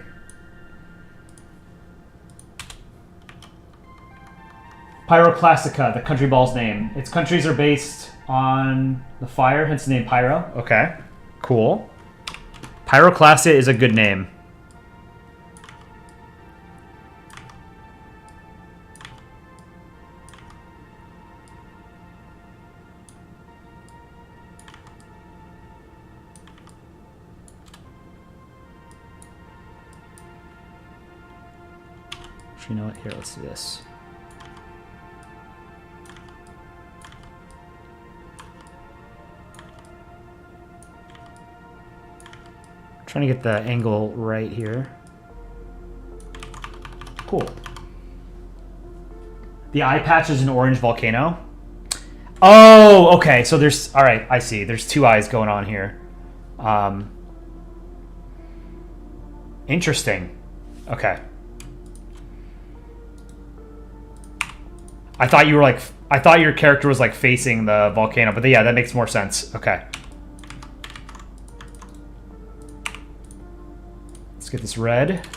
[SPEAKER 1] Pyroclastica, the country ball's name. Its countries are based on the fire, hence the name Pyro. Okay, cool. Pyroclastica is a good name. You know what? Here, let's do this. Trying to get the angle right here. Cool. The eye patch is an orange volcano. Oh, okay. So there's, all right, I see. There's 2 eyes going on here. Interesting. Okay. I thought you were like, I thought your character was like facing the volcano, but yeah, that makes more sense. Okay. Let's get this red.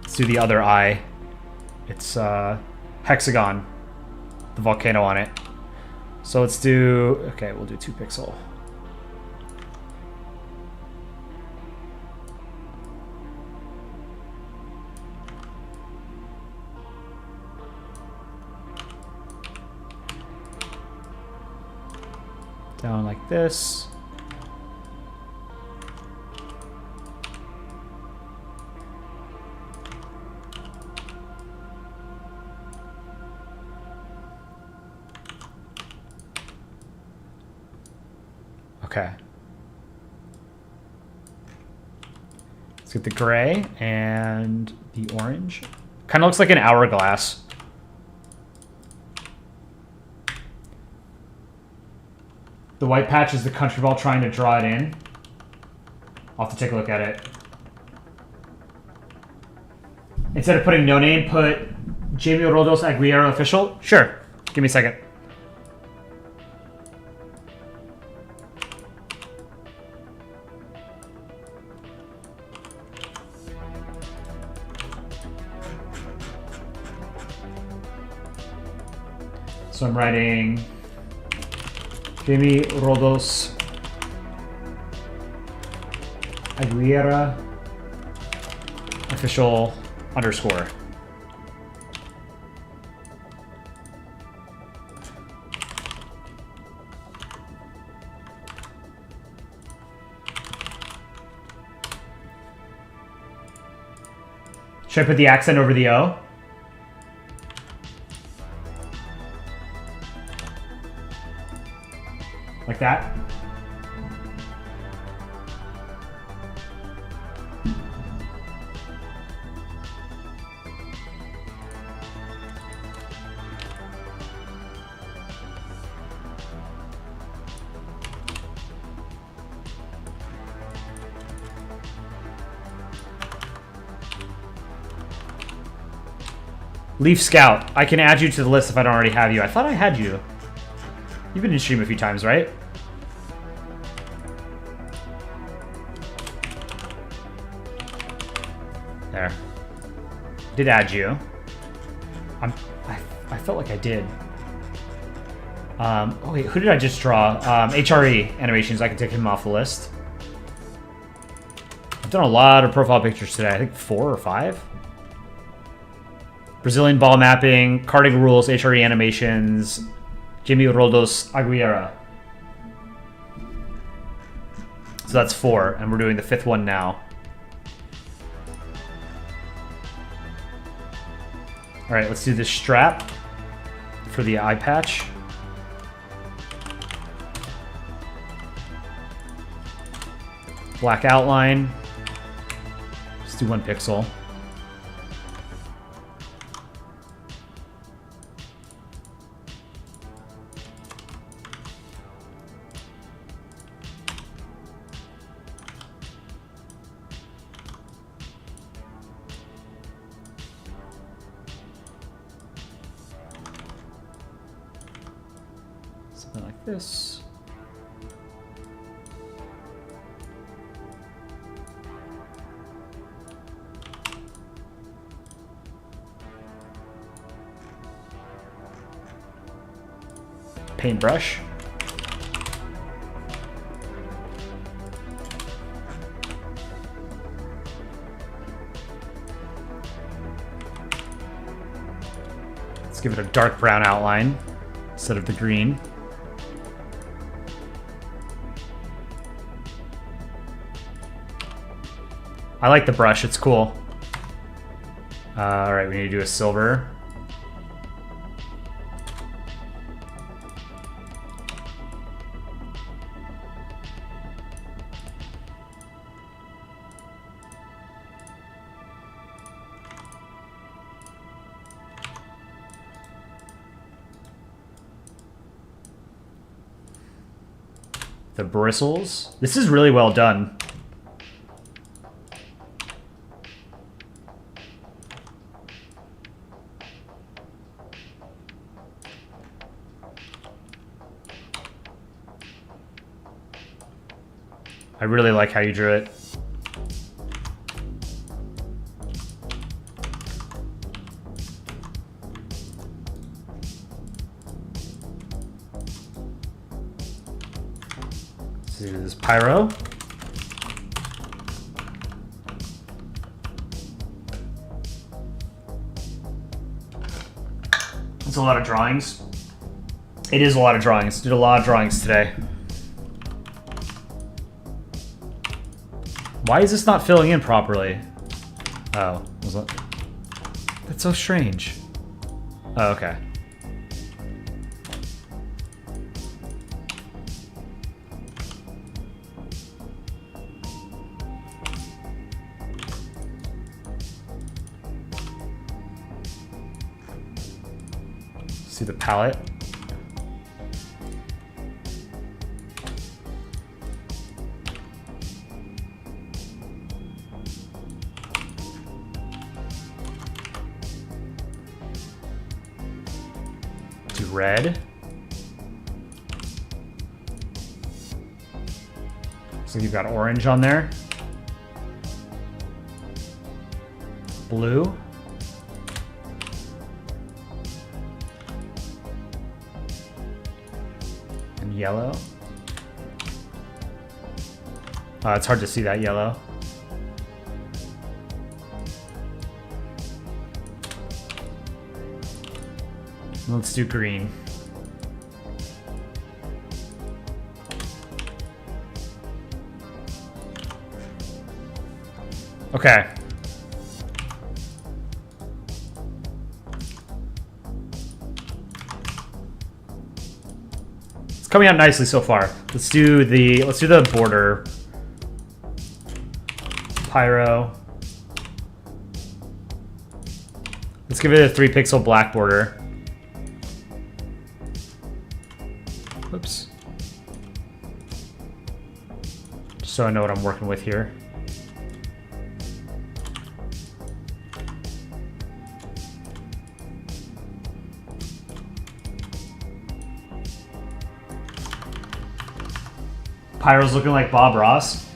[SPEAKER 1] Let's do the other eye. It's hexagon, the volcano on it. So let's do, okay, we'll do 2 pixel. Down like this. Okay. Let's get the gray and the orange. Kind of looks like an hourglass. The white patch is the country ball trying to draw it in. I'll have to take a look at it. Instead of putting no name, put Jamie Rodos Aguirre official. Sure. Give me a second. So I'm writing Jamie Rodos Aguirre official underscore. Should I put the accent over the O? Like that? Leaf Scout. I can add you to the list if I don't already have you. I thought I had you. You've been in stream a few times, right? There. Did add you. I felt like I did. Oh wait, who did I just draw? HRE animations. I can take him off the list. I've done a lot of profile pictures today. I think 4 or 5. Brazilian ball mapping, carding rules, HRE animations, Jimmy Roldos Aguilera. So that's 4, and we're doing the 5th one now. All right, let's do this strap for the eye patch. Black outline. Let's do 1 pixel. Something like this. Paintbrush. Let's give it a dark brown outline instead of the green. I like the brush, it's cool. All right, we need to do a silver. The bristles. This is really well done. I really like how you drew it. This is Pyro. It's a lot of drawings. It is a lot of drawings. Did a lot of drawings today. Why is this not filling in properly? Oh, was that? That's so strange. Oh, okay. See the palette. Do red. So you've got orange on there. Blue. Yellow. It's hard to see that yellow. Let's do green. Okay. Coming out nicely so far. Let's do the border. Pyro. Let's give it a 3 pixel black border. Oops. Just so I know what I'm working with here. Pyro's looking like Bob Ross.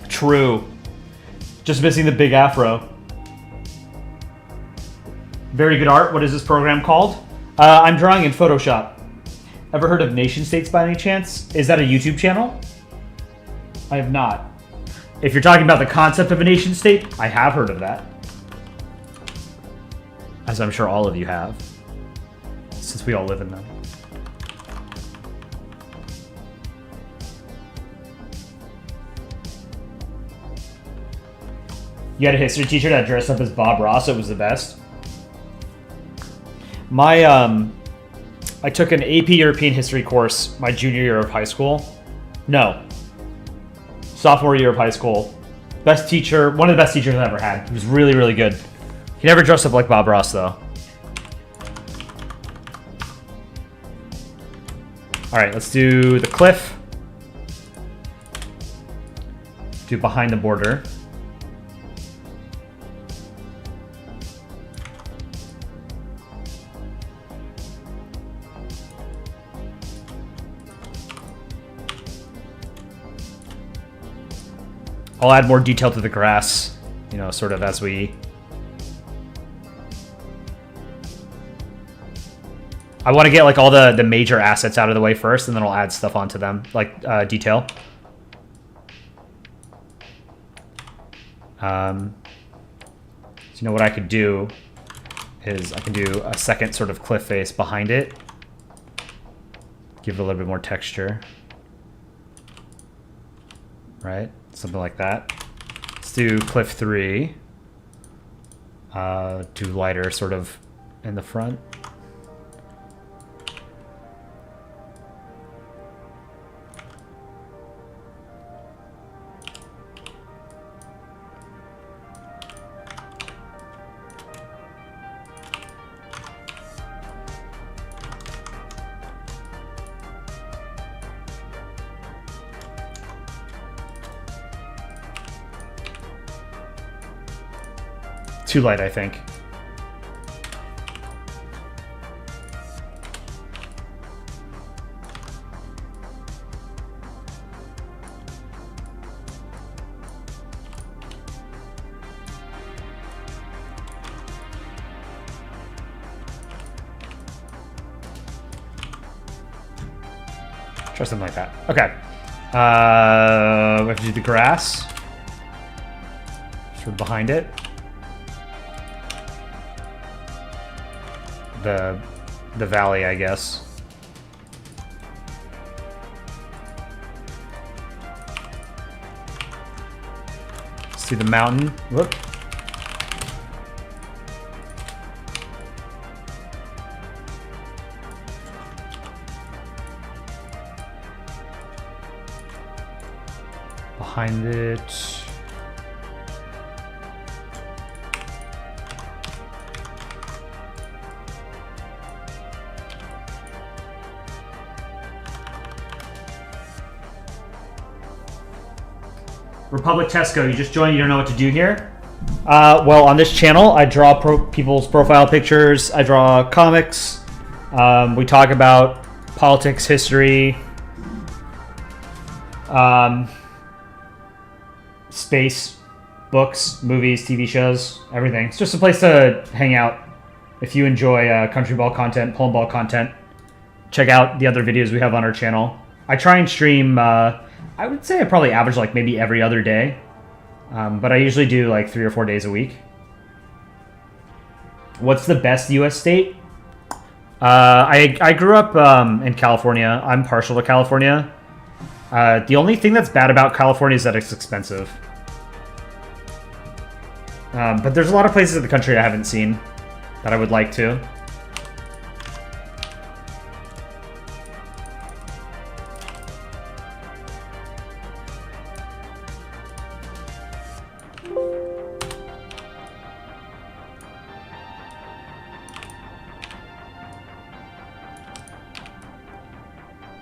[SPEAKER 1] True. Just missing the big afro. Very good art. What is this program called? I'm drawing in Photoshop. Ever heard of Nation States by any chance? Is that a YouTube channel? I have not. If you're talking about the concept of a nation state, I have heard of that. As I'm sure all of you have. Since we all live in them. You had a history teacher that dressed up as Bob Ross. It was the best. I took an AP European history course my junior year of high school. No. Sophomore year of high school. Best teacher, one of the best teachers I've ever had. He was really, really good. He never dressed up like Bob Ross, though. Alright, let's do the cliff. Do behind the border. I'll add more detail to the grass, you know, sort of as we... I want to get like all the major assets out of the way first, and then I'll add stuff onto them, like detail. So you know what I could do is I can do a second sort of cliff face behind it. Give it a little bit more texture. Right? Something like that. Let's do cliff 3. Do lighter sort of in the front. Too light, I think. Try something like that. Okay. We have to do the grass. Sort of behind it. The valley, I guess. Let's do the mountain. Whoop. Behind it. Republic Tesco, you just joined, you don't know what to do here? Well, on this channel, I draw people's profile pictures, I draw comics, we talk about politics, history, space, books, movies, TV shows, everything. It's just a place to hang out. If you enjoy country ball content, Polandball content, check out the other videos we have on our channel. I try and stream... I would say I probably average like maybe every other day, but I usually do like 3 or 4 days a week. What's the best U.S. state? I grew up in California. I'm partial to California. The only thing that's bad about California is that it's expensive. But there's a lot of places in the country I haven't seen that I would like to.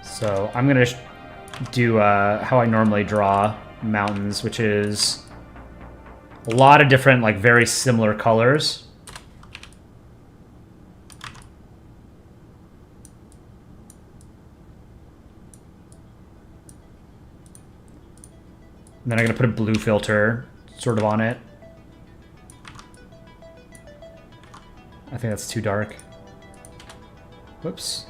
[SPEAKER 1] So I'm going to do how I normally draw mountains, which is a lot of different, like, very similar colors. And then I'm going to put a blue filter sort of on it. I think that's too dark. Whoops.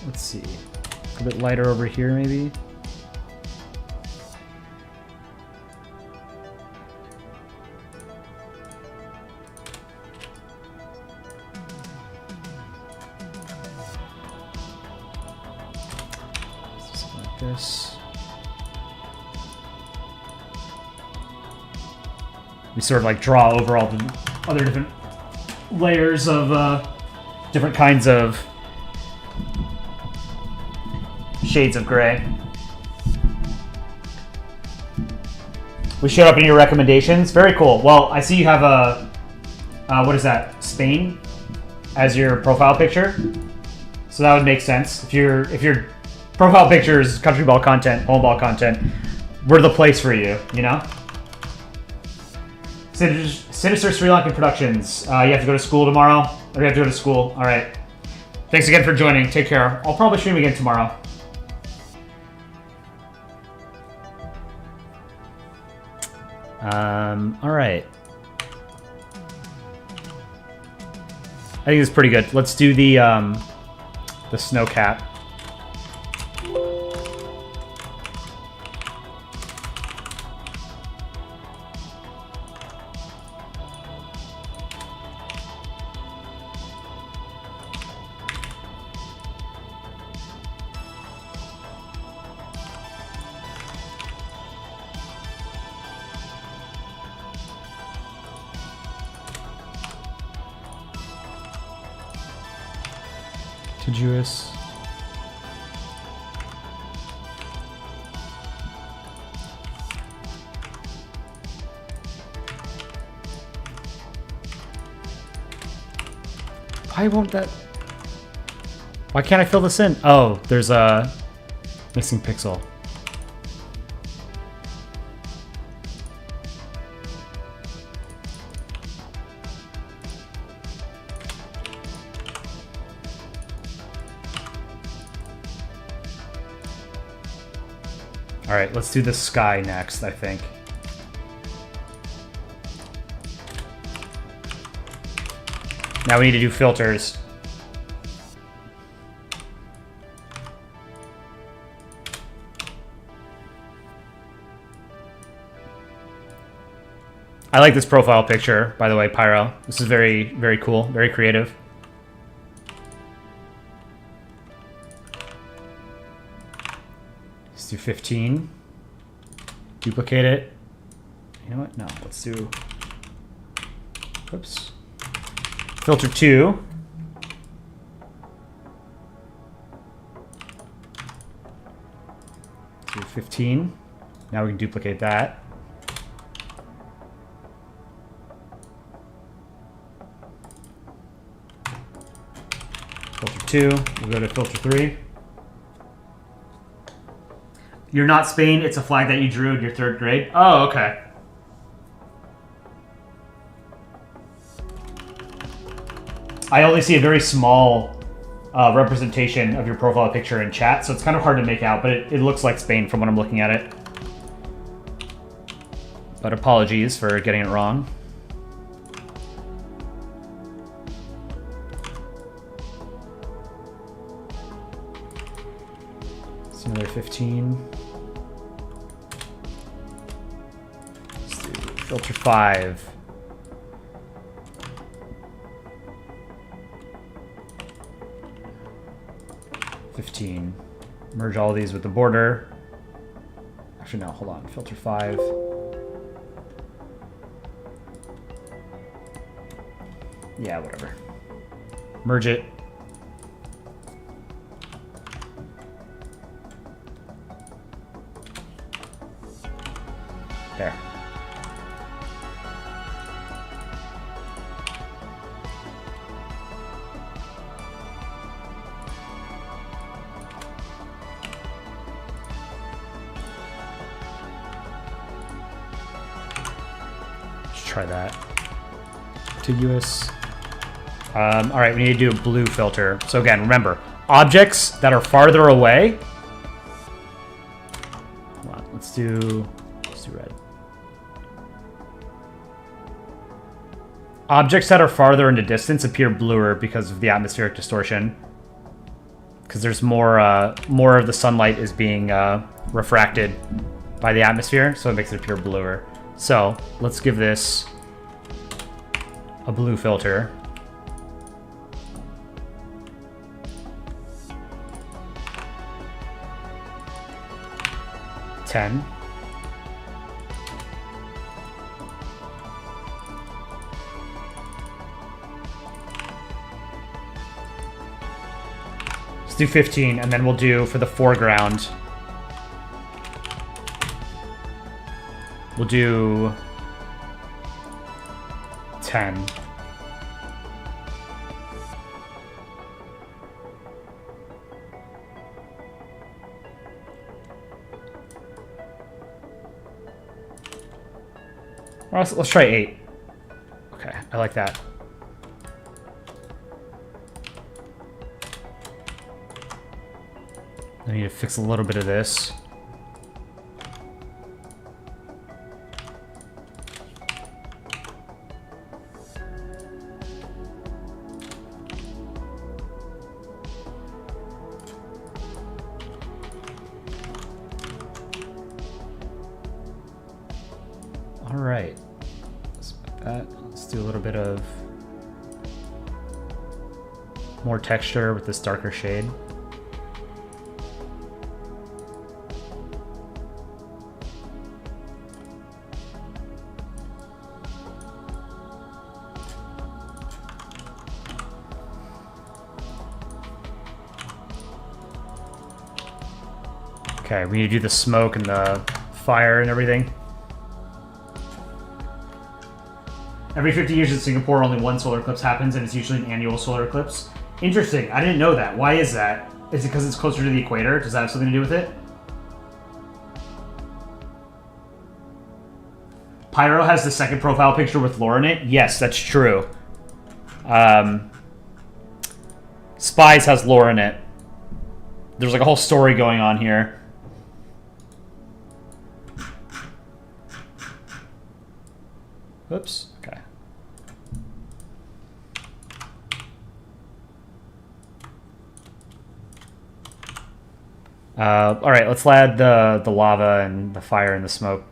[SPEAKER 1] Let's see. A bit lighter over here, maybe. Something like this. We sort of like draw over all the other different layers of different kinds of shades of gray. We showed up in your recommendations. Very cool. Well, I see you have a what is that? Spain as your profile picture. So that would make sense. If your profile picture is country ball content, Polandball content, we're the place for you. You know. Sinister Sri Lankan Productions. You have to go to school tomorrow. Or you have to go to school. All right. Thanks again for joining. Take care. I'll probably stream again tomorrow. All right. I think it's pretty good. Let's do the snow cap. Contiguous. Why won't that? Why can't I fill this in? Oh, there's a missing pixel. All right, let's do the sky next, I think. Now we need to do filters. I like this profile picture, by the way, Pyro. This is very, very cool, very creative. Let's do 15. Duplicate it. You know what? No, let's do... Oops. Filter 2. Let's do 15. Now we can duplicate that. Filter 2. We'll go to filter 3. You're not Spain. It's a flag that you drew in your 3rd grade. Oh, okay. I only see a very small representation of your profile picture in chat, so it's kind of hard to make out, but it looks like Spain from what I'm looking at it. But apologies for getting it wrong. It's another 15. Let's do filter 5. Merge all of these with the border. Actually, no, hold on. Filter 5. Yeah, whatever. Merge it. There. Let's try that. Contiguous. All right, we need to do a blue filter. So again, remember, objects that are farther away. Hold on, let's do red. Objects that are farther into distance appear bluer because of the atmospheric distortion. Because there's more of the sunlight is being refracted by the atmosphere, so it makes it appear bluer. So let's give this a blue filter. $10. Let's do 15, and then we'll do for the foreground. We'll do 10. Let's try 8. Okay, I like that. I need to fix a little bit of this. All right. Let's put that. Let's do a little bit of more texture with this darker shade. Okay, we need to do the smoke and the fire and everything. Every 50 years in Singapore, only one solar eclipse happens, and it's usually an annual solar eclipse. Interesting. I didn't know that. Why is that? Is it because it's closer to the equator? Does that have something to do with it? Pyro has the second profile picture with lore in it? Yes, that's true. Spies has lore in it. There's like a whole story going on here. Oops. Okay. All right, let's add the lava and the fire and the smoke.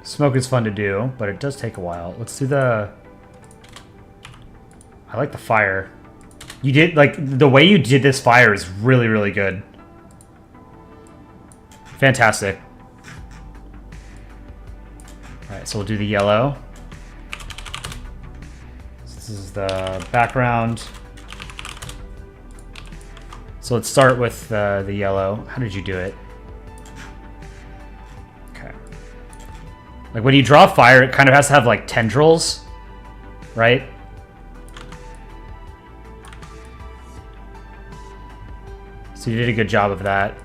[SPEAKER 1] Smoke is fun to do, but it does take a while. Let's do the... I like the fire. You did, like, the way you did this fire is really, really good. Fantastic. Alright, so we'll do the yellow. This is the background. So let's start with the yellow. How did you do it? Okay. Like, when you draw fire, it kind of has to have, like, tendrils, right? So you did a good job of that.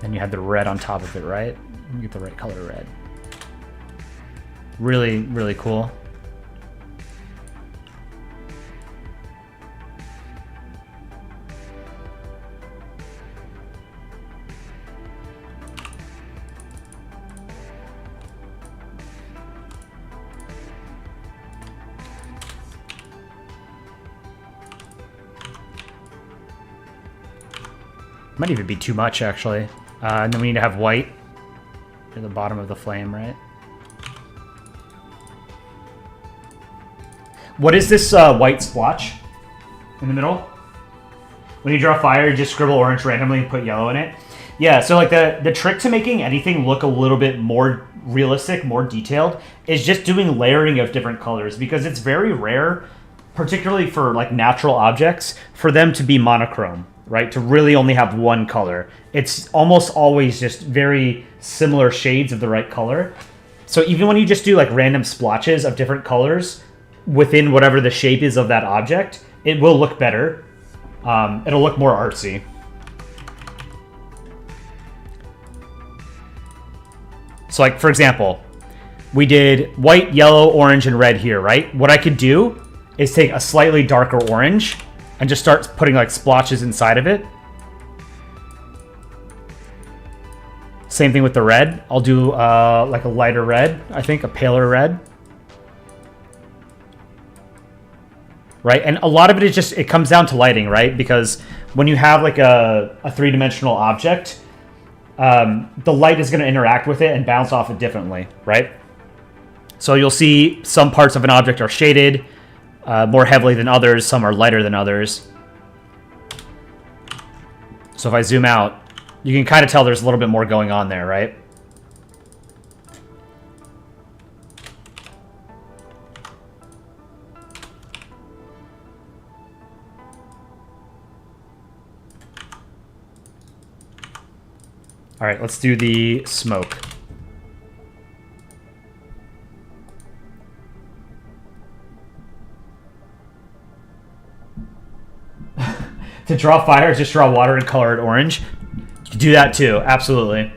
[SPEAKER 1] Then you had the red on top of it, right? Let me get the right color red. Really, really cool. Might even be too much, actually. And then we need to have white at the bottom of the flame, right? What is this white splotch in the middle? When you draw fire, you just scribble orange randomly and put yellow in it. Yeah, so like the trick to making anything look a little bit more realistic, more detailed, is just doing layering of different colors, because it's very rare, particularly for like natural objects, for them to be monochrome, right? To really only have one color. It's almost always just very similar shades of the right color. So even when you just do like random splotches of different colors within whatever the shape is of that object, it will look better. It'll look more artsy. So like, for example, we did white, yellow, orange, and red here, right? What I could do is take a slightly darker orange and just start putting like splotches inside of it. Same thing with the red. I'll do like a lighter red, I think, a paler red. Right, and a lot of it is just, it comes down to lighting, right? Because when you have like a three-dimensional object, the light is going to interact with it and bounce off it differently, right? So you'll see some parts of an object are shaded more heavily than others, some are lighter than others. So if I zoom out, you can kind of tell there's a little bit more going on there, right? All right, let's do the smoke. To draw fire, just draw water and color it orange. You can do that too, absolutely.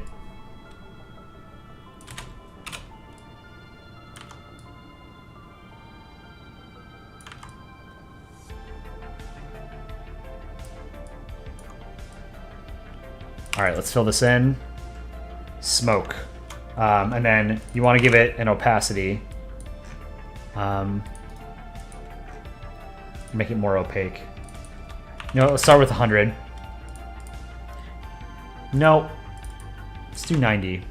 [SPEAKER 1] All right, let's fill this in. Smoke. And then you want to give it an opacity. Make it more opaque. No, let's start with 100. No. Let's do 90.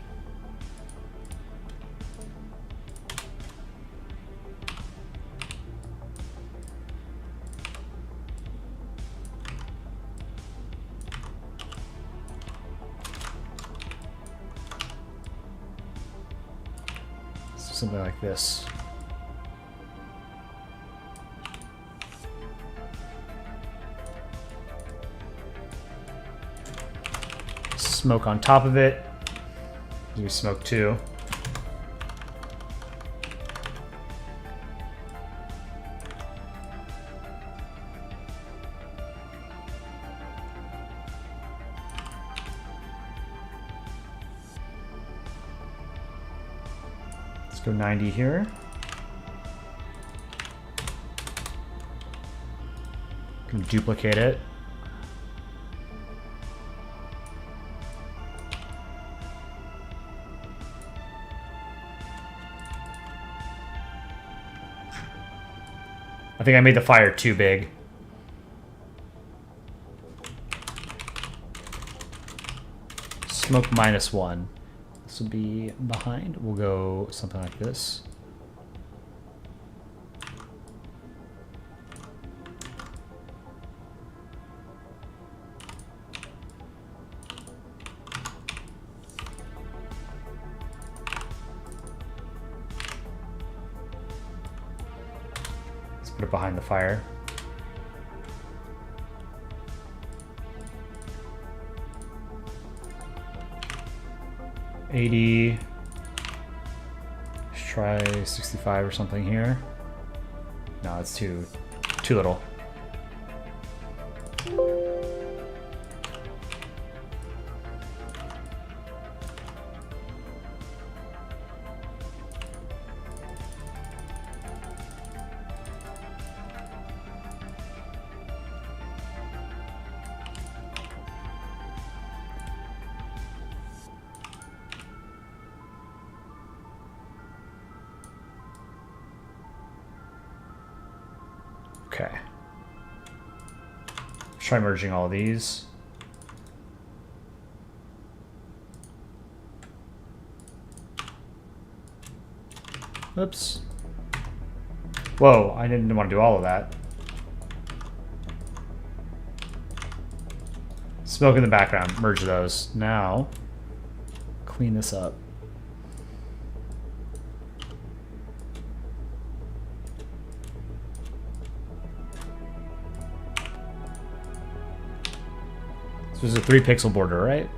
[SPEAKER 1] Something like this. Smoke on top of it. Do smoke too. Go 90 here. Can duplicate it. I think I made the fire too big. Smoke -1. This will be behind. We'll go something like this. Let's put it behind the fire. $80. Let's try 65 or something here. No, it's too little. Okay. Let's try merging all these. Oops. Whoa, I didn't want to do all of that. Smoke in the background. Merge those. Now, clean this up. So there's a 3-pixel border, right?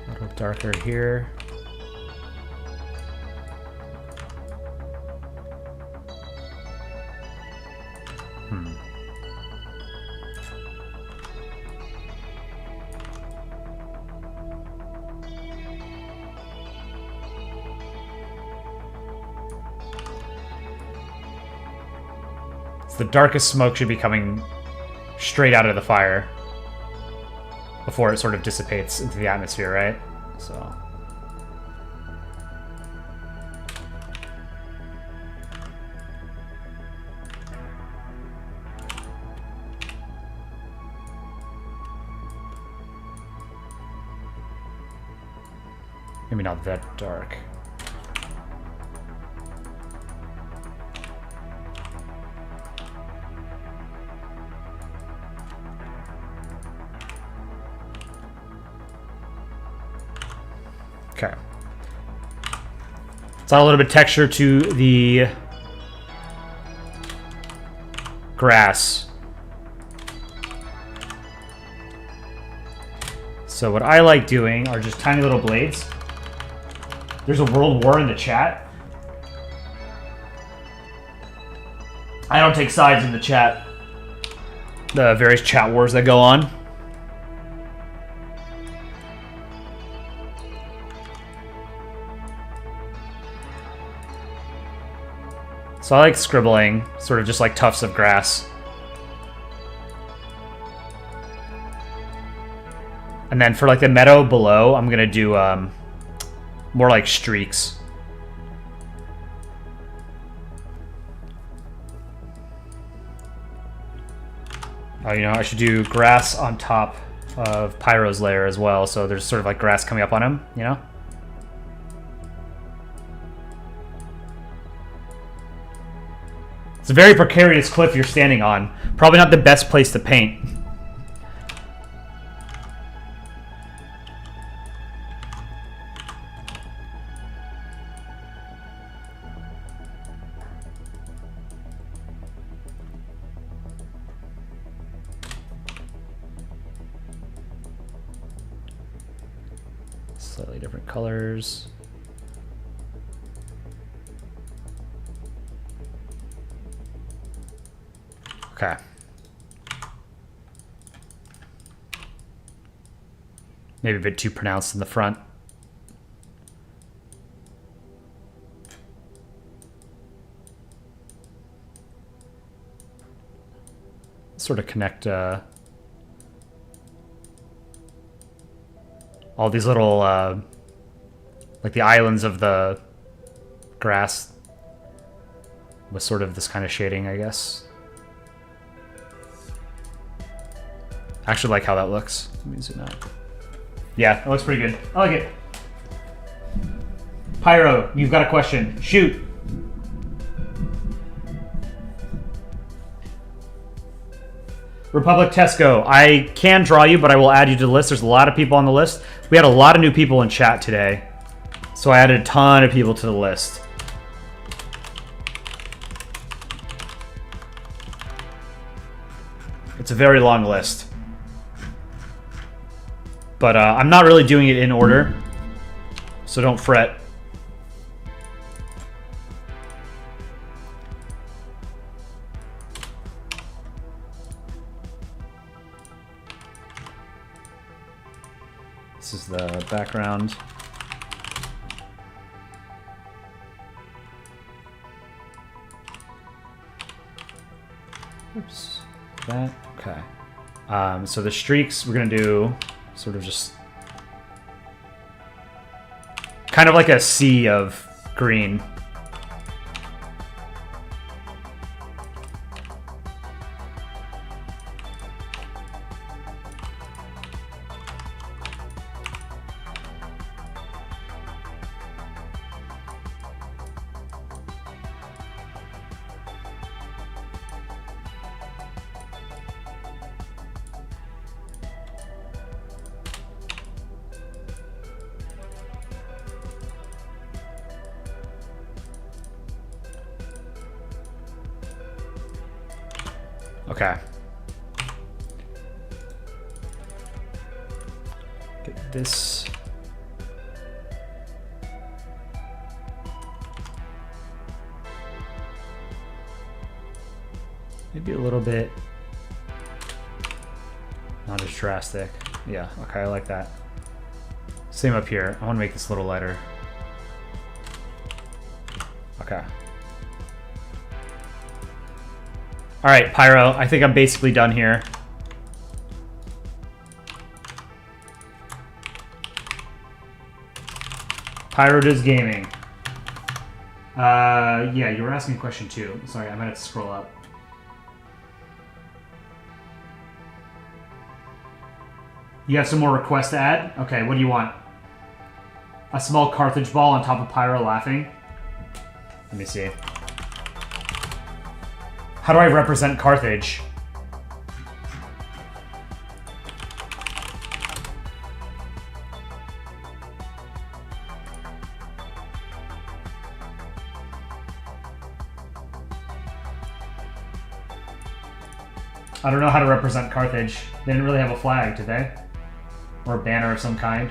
[SPEAKER 1] A little darker here. So the darkest smoke should be coming straight out of the fire before it sort of dissipates into the atmosphere, right? So. Maybe not that dark. Okay. Let's add a little bit of texture to the grass. So what I like doing are just tiny little blades. There's a world war in the chat. I don't take sides in the chat. The various chat wars that go on. So I like scribbling, sort of just like tufts of grass. And then for like the meadow below, I'm gonna do more like streaks. Oh, you know, I should do grass on top of Pyro's layer as well, so there's sort of like grass coming up on him, you know? It's a very precarious cliff you're standing on. Probably not the best place to paint. Slightly different colors. Okay. Maybe a bit too pronounced in the front. Sort of connect all these little, like the islands of the grass with sort of this kind of shading, I guess. I actually like how that looks. Let me zoom out. Yeah, it looks pretty good. I like it. Pyro, you've got a question. Shoot. Republic Tesco, I can draw you, but I will add you to the list. There's a lot of people on the list. We had a lot of new people in chat today, so I added a ton of people to the list. It's a very long list. But I'm not really doing it in order, so don't fret. This is the background. Oops. That. Okay. So the streaks we're gonna do sort of just kind of like a sea of green. Okay. Get this. Maybe a little bit. Not as drastic. Yeah, okay, I like that. Same up here. I want to make this a little lighter. Okay. Alright, Pyro, I think I'm basically done here. Pyro does gaming. Yeah, you were asking a question too. Sorry, I might have to scroll up. You have some more requests to add? Okay, what do you want? A small cartridge ball on top of Pyro laughing? Let me see. How do I represent Carthage? I don't know how to represent Carthage. They didn't really have a flag, did they? Or a banner of some kind.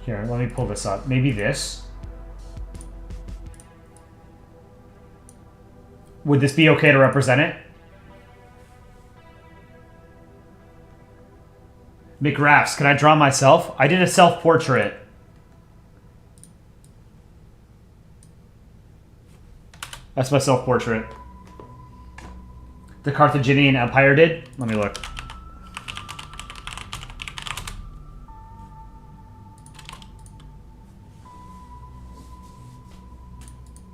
[SPEAKER 1] Here, let me pull this up. Maybe this? Would this be okay to represent it? McRaps, can I draw myself? I did a self-portrait. That's my self-portrait. The Carthaginian Empire did? Let me look.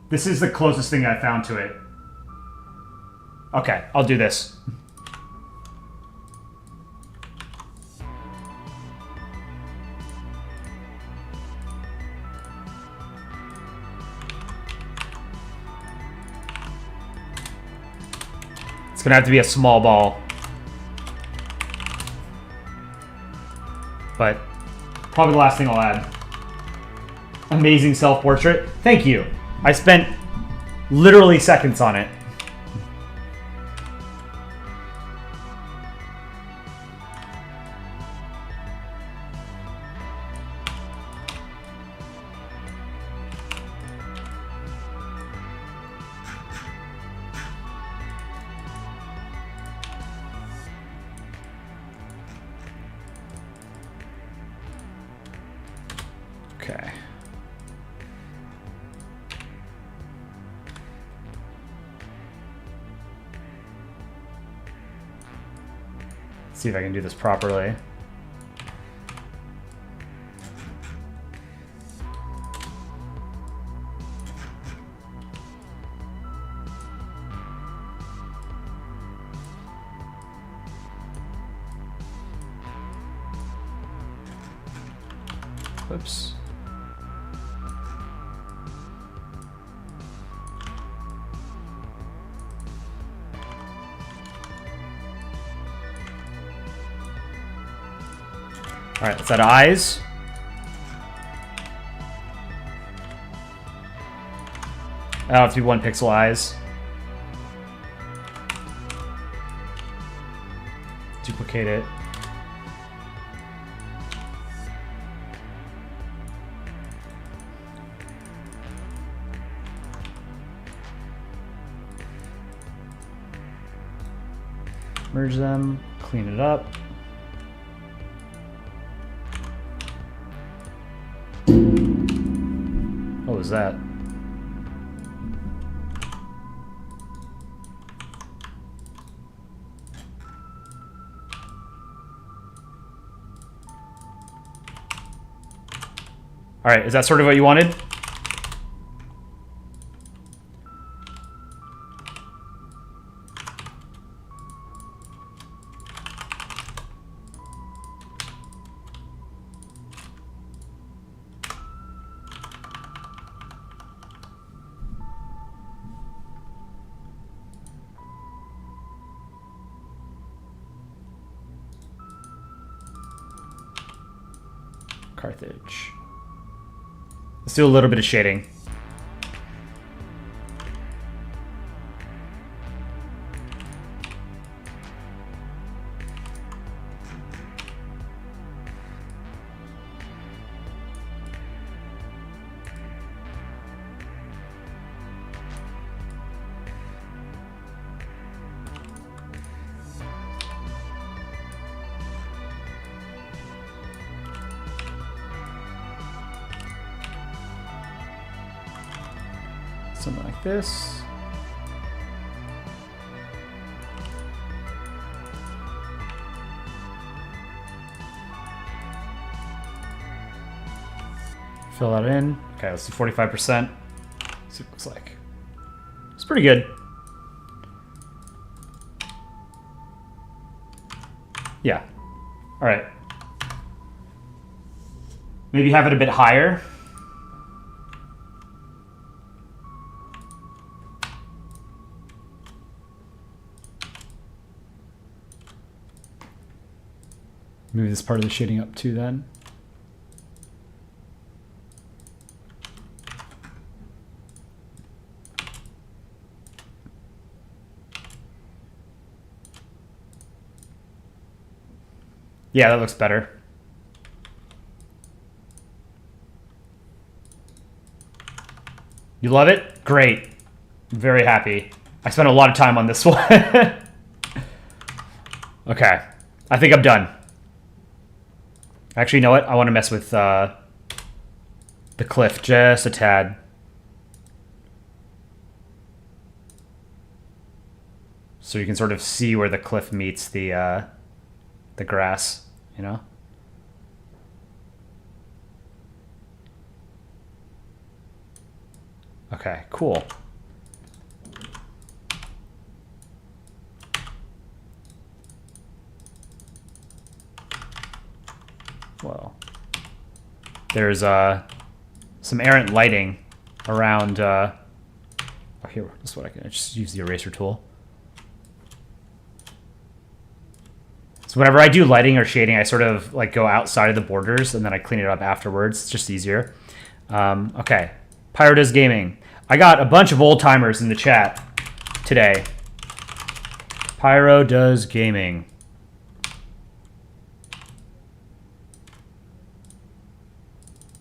[SPEAKER 1] This is the closest thing I found to it. Okay, I'll do this. It's gonna have to be a small ball. But probably the last thing I'll add. Amazing self-portrait. Thank you. I spent literally seconds on it. Okay. See if I can do this properly. Oops. All right, let's add eyes. That'll have to be 1 pixel eyes. Duplicate it. Merge them, clean it up. What was that? All right, is that sort of what you wanted? Carthage. Let's do a little bit of shading. Something like this. Fill that in. Okay, let's do 45%. See what it looks like. It's pretty good. Yeah. All right. Maybe have it a bit higher. Move this part of the shading up too then. Yeah, that looks better. You love it? Great. I'm very happy. I spent a lot of time on this one. Okay. I think I'm done. Actually, you know what? I want to mess with the cliff just a tad. So you can sort of see where the cliff meets the grass, you know? Okay, cool. Well, there's some errant lighting around. Oh, here, this is what I can just use the eraser tool. So whenever I do lighting or shading, I sort of like go outside of the borders and then I clean it up afterwards. It's just easier. Okay, Pyro does gaming. I got a bunch of old timers in the chat today. Pyro does gaming.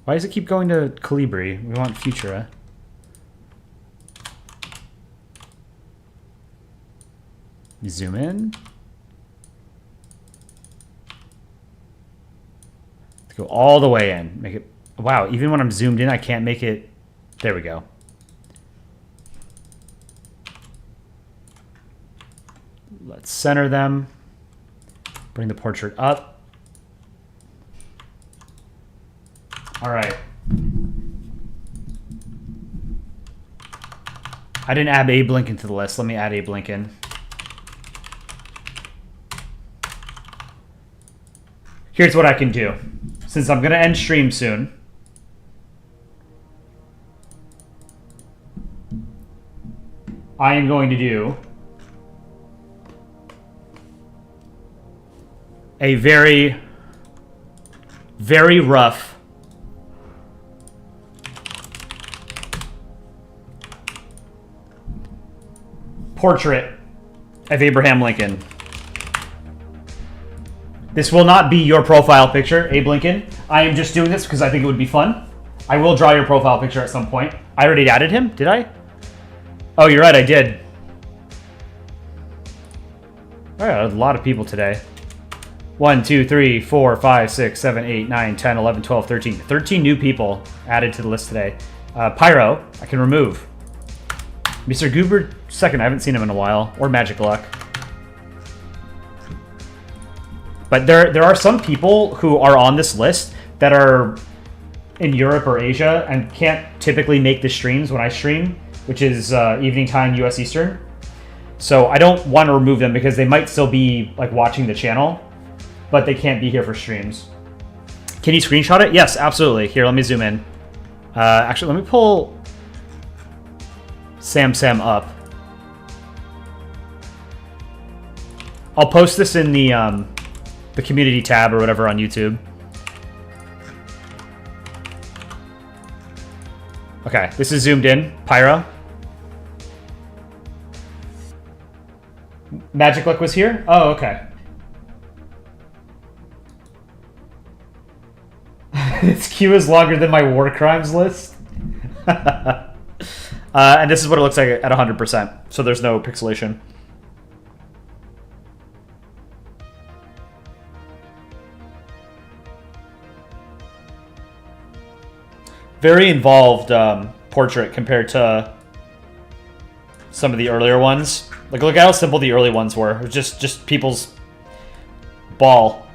[SPEAKER 1] Why does it keep going to Calibri? We want Futura. Zoom in. Go all the way in. Make it. Wow, even when I'm zoomed in, I can't make it. There we go. Let's center them. Bring the portrait up. All right. I didn't add Abe Lincoln to the list. Let me add Abe Lincoln. Here's what I can do. Since I'm going to end stream soon. I am going to do a very, very rough portrait of Abraham Lincoln. This will not be your profile picture, Abe Lincoln. I am just doing this because I think it would be fun. I will draw your profile picture at some point. I already added him, did I? Oh, you're right, I did. All right, a lot of people today. 1, 2, 3, 4, 5, 6, 7, 8, 9, 10, 11, 12, 13. 13 new people added to the list today. Pyro, I can remove. Mr. Goober, second. I haven't seen him in a while. Or Magic Luck. But there are some people who are on this list that are in Europe or Asia and can't typically make the streams when I stream, which is evening time US Eastern. So I don't want to remove them because they might still be like watching the channel, but they can't be here for streams. Can you screenshot it? Yes, absolutely. Here, let me zoom in. Actually, let me pull Sam up. I'll post this in the community tab or whatever on YouTube. Okay, this is zoomed in. Pyro. Magic Luck was here? Oh, okay. Its queue is longer than my war crimes list. And this is what it looks like at 100%. So there's no pixelation. Very involved portrait compared to some of the earlier ones. Like, look at how simple the early ones were. It was just people's ball.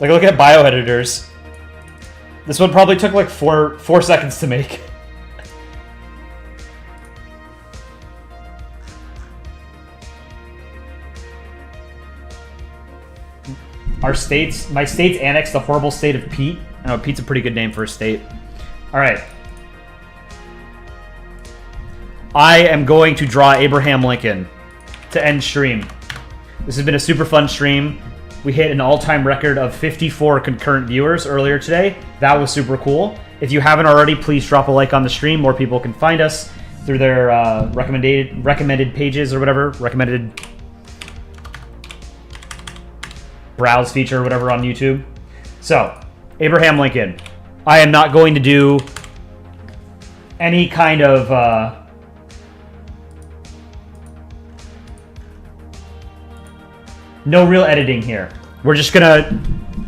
[SPEAKER 1] Like, look at bio editors. This one probably took like four seconds to make. My state's annexed the horrible state of Pete. I know Pete's a pretty good name for a state. All right. I am going to draw Abraham Lincoln to end stream. This has been a super fun stream. We hit an all-time record of 54 concurrent viewers earlier today. That was super cool. If you haven't already, please drop a like on the stream. More people can find us through their recommended pages or whatever. Recommended browse feature or whatever on YouTube. So, Abraham Lincoln. I am not going to do any kind of no real editing here. We're just gonna,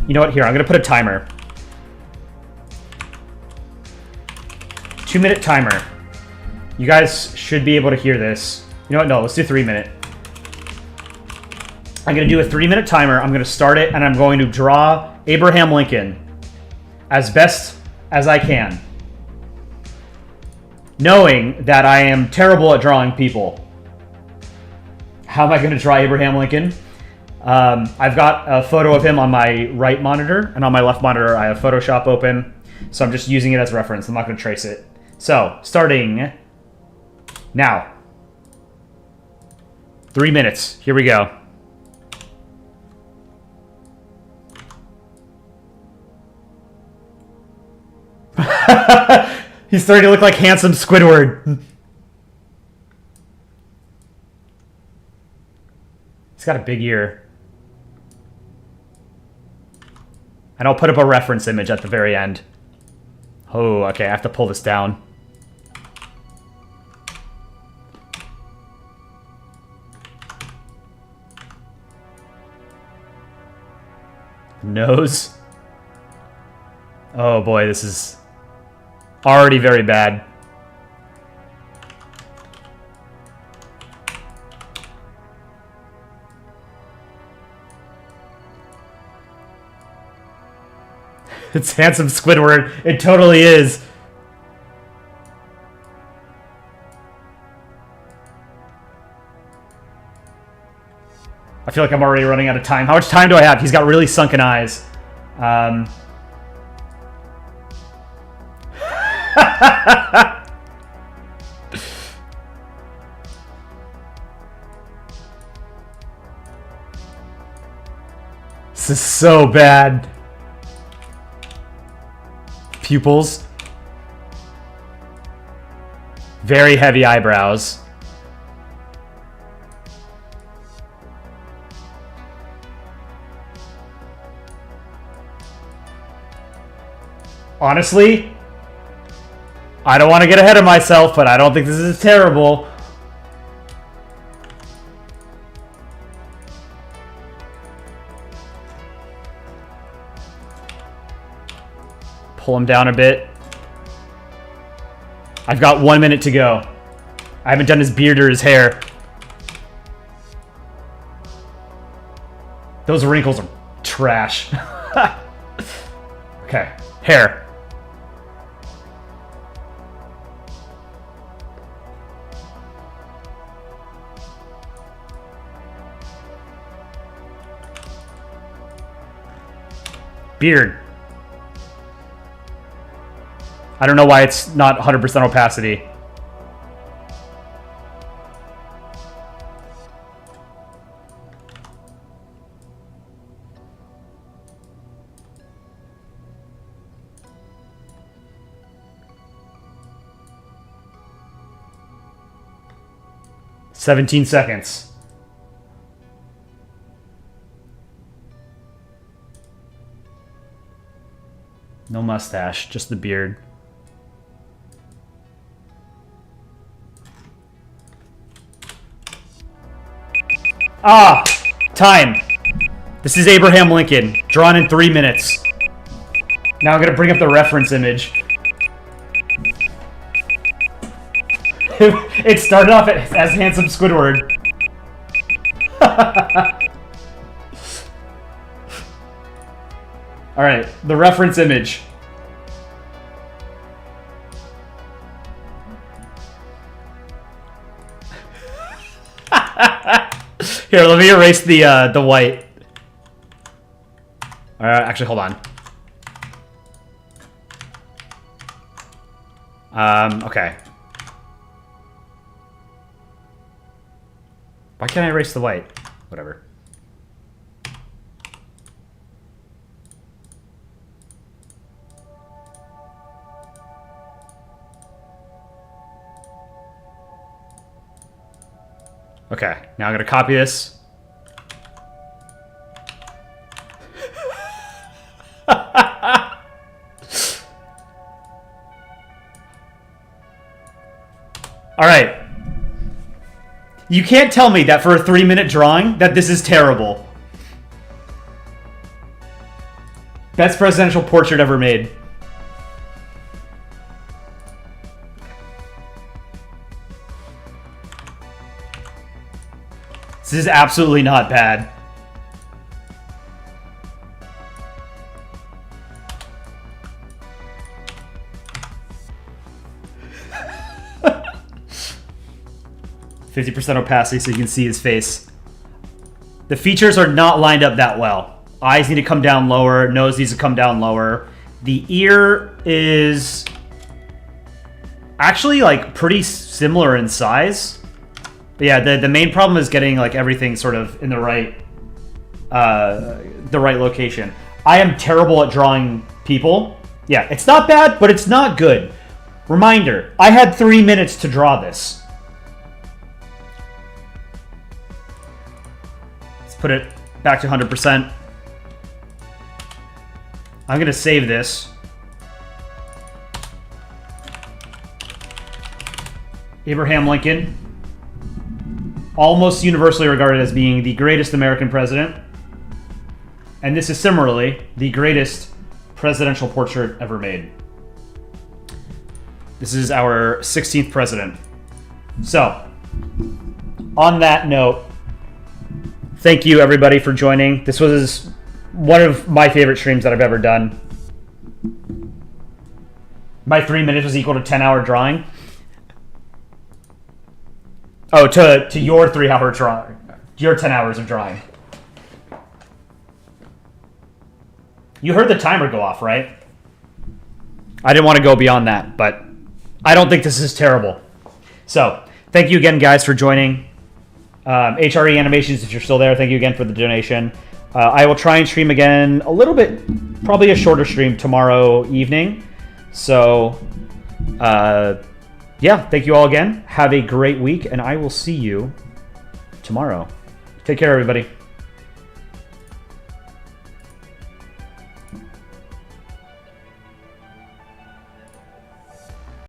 [SPEAKER 1] you know what, here, I'm gonna put a timer. 2-minute timer. You guys should be able to hear this. You know what, no, let's do 3-minute. I'm gonna do a 3-minute timer. I'm gonna start it and I'm going to draw Abraham Lincoln as best as I can. Knowing that I am terrible at drawing people. How am I gonna draw Abraham Lincoln? I've got a photo of him on my right monitor, and on my left monitor I have Photoshop open, so I'm just using it as reference. I'm not going to trace it. So, starting now. 3 minutes. Here we go. He's starting to look like handsome Squidward. He's got a big ear. And I'll put up a reference image at the very end. Oh, okay, I have to pull this down. Nose. Oh boy, this is already very bad. It's handsome Squidward. It totally is. I feel like I'm already running out of time. How much time do I have? He's got really sunken eyes. This is so bad. Pupils. Very heavy eyebrows. Honestly, I don't want to get ahead of myself, but I don't think this is terrible. pull him down a bit. I've got 1 minute to go. I haven't done his beard or his hair. Those wrinkles are trash. Okay, hair. Beard. I don't know why it's not 100% opacity. "17 seconds. No mustache, just the beard. Ah! Time! This is Abraham Lincoln, drawn in 3 minutes. Now I'm gonna bring up the reference image. It started off as Handsome Squidward. Alright, the reference image. Here, let me erase the white. Alright, actually, hold on. Okay. Why can't I erase the white? Whatever. Okay, now I'm gonna copy this. Alright. You can't tell me that for a 3-minute drawing that this is terrible. Best presidential portrait ever made. This is absolutely not bad. "50% opacity so you can see his face." The features are not lined up that well. Eyes need to come down lower. Nose needs to come down lower. The ear is actually like pretty similar in size. But yeah, the main problem is getting like everything sort of in the right location. I am terrible at drawing people. Yeah, it's not bad, but it's not good. Reminder, I had 3 minutes to draw this. Let's put it back to 100%. I'm gonna save this. Abraham Lincoln. Almost universally regarded as being the greatest American president. And this is similarly the greatest presidential portrait ever made. This is our 16th president. So, on that note, thank you everybody for joining. This was one of my favorite streams that I've ever done. My 3 minutes was equal to 10-hour drawing. Oh, to your 3-hour drawing. Your 10 hours of drawing. You heard the timer go off, right? I didn't want to go beyond that, but I don't think this is terrible. So, thank you again, guys, for joining. HRE Animations, if you're still there, thank you again for the donation. I will try and stream again a little bit, probably a shorter stream tomorrow evening. So, yeah, thank you all again. Have a great week, and I will see you tomorrow. Take care, everybody.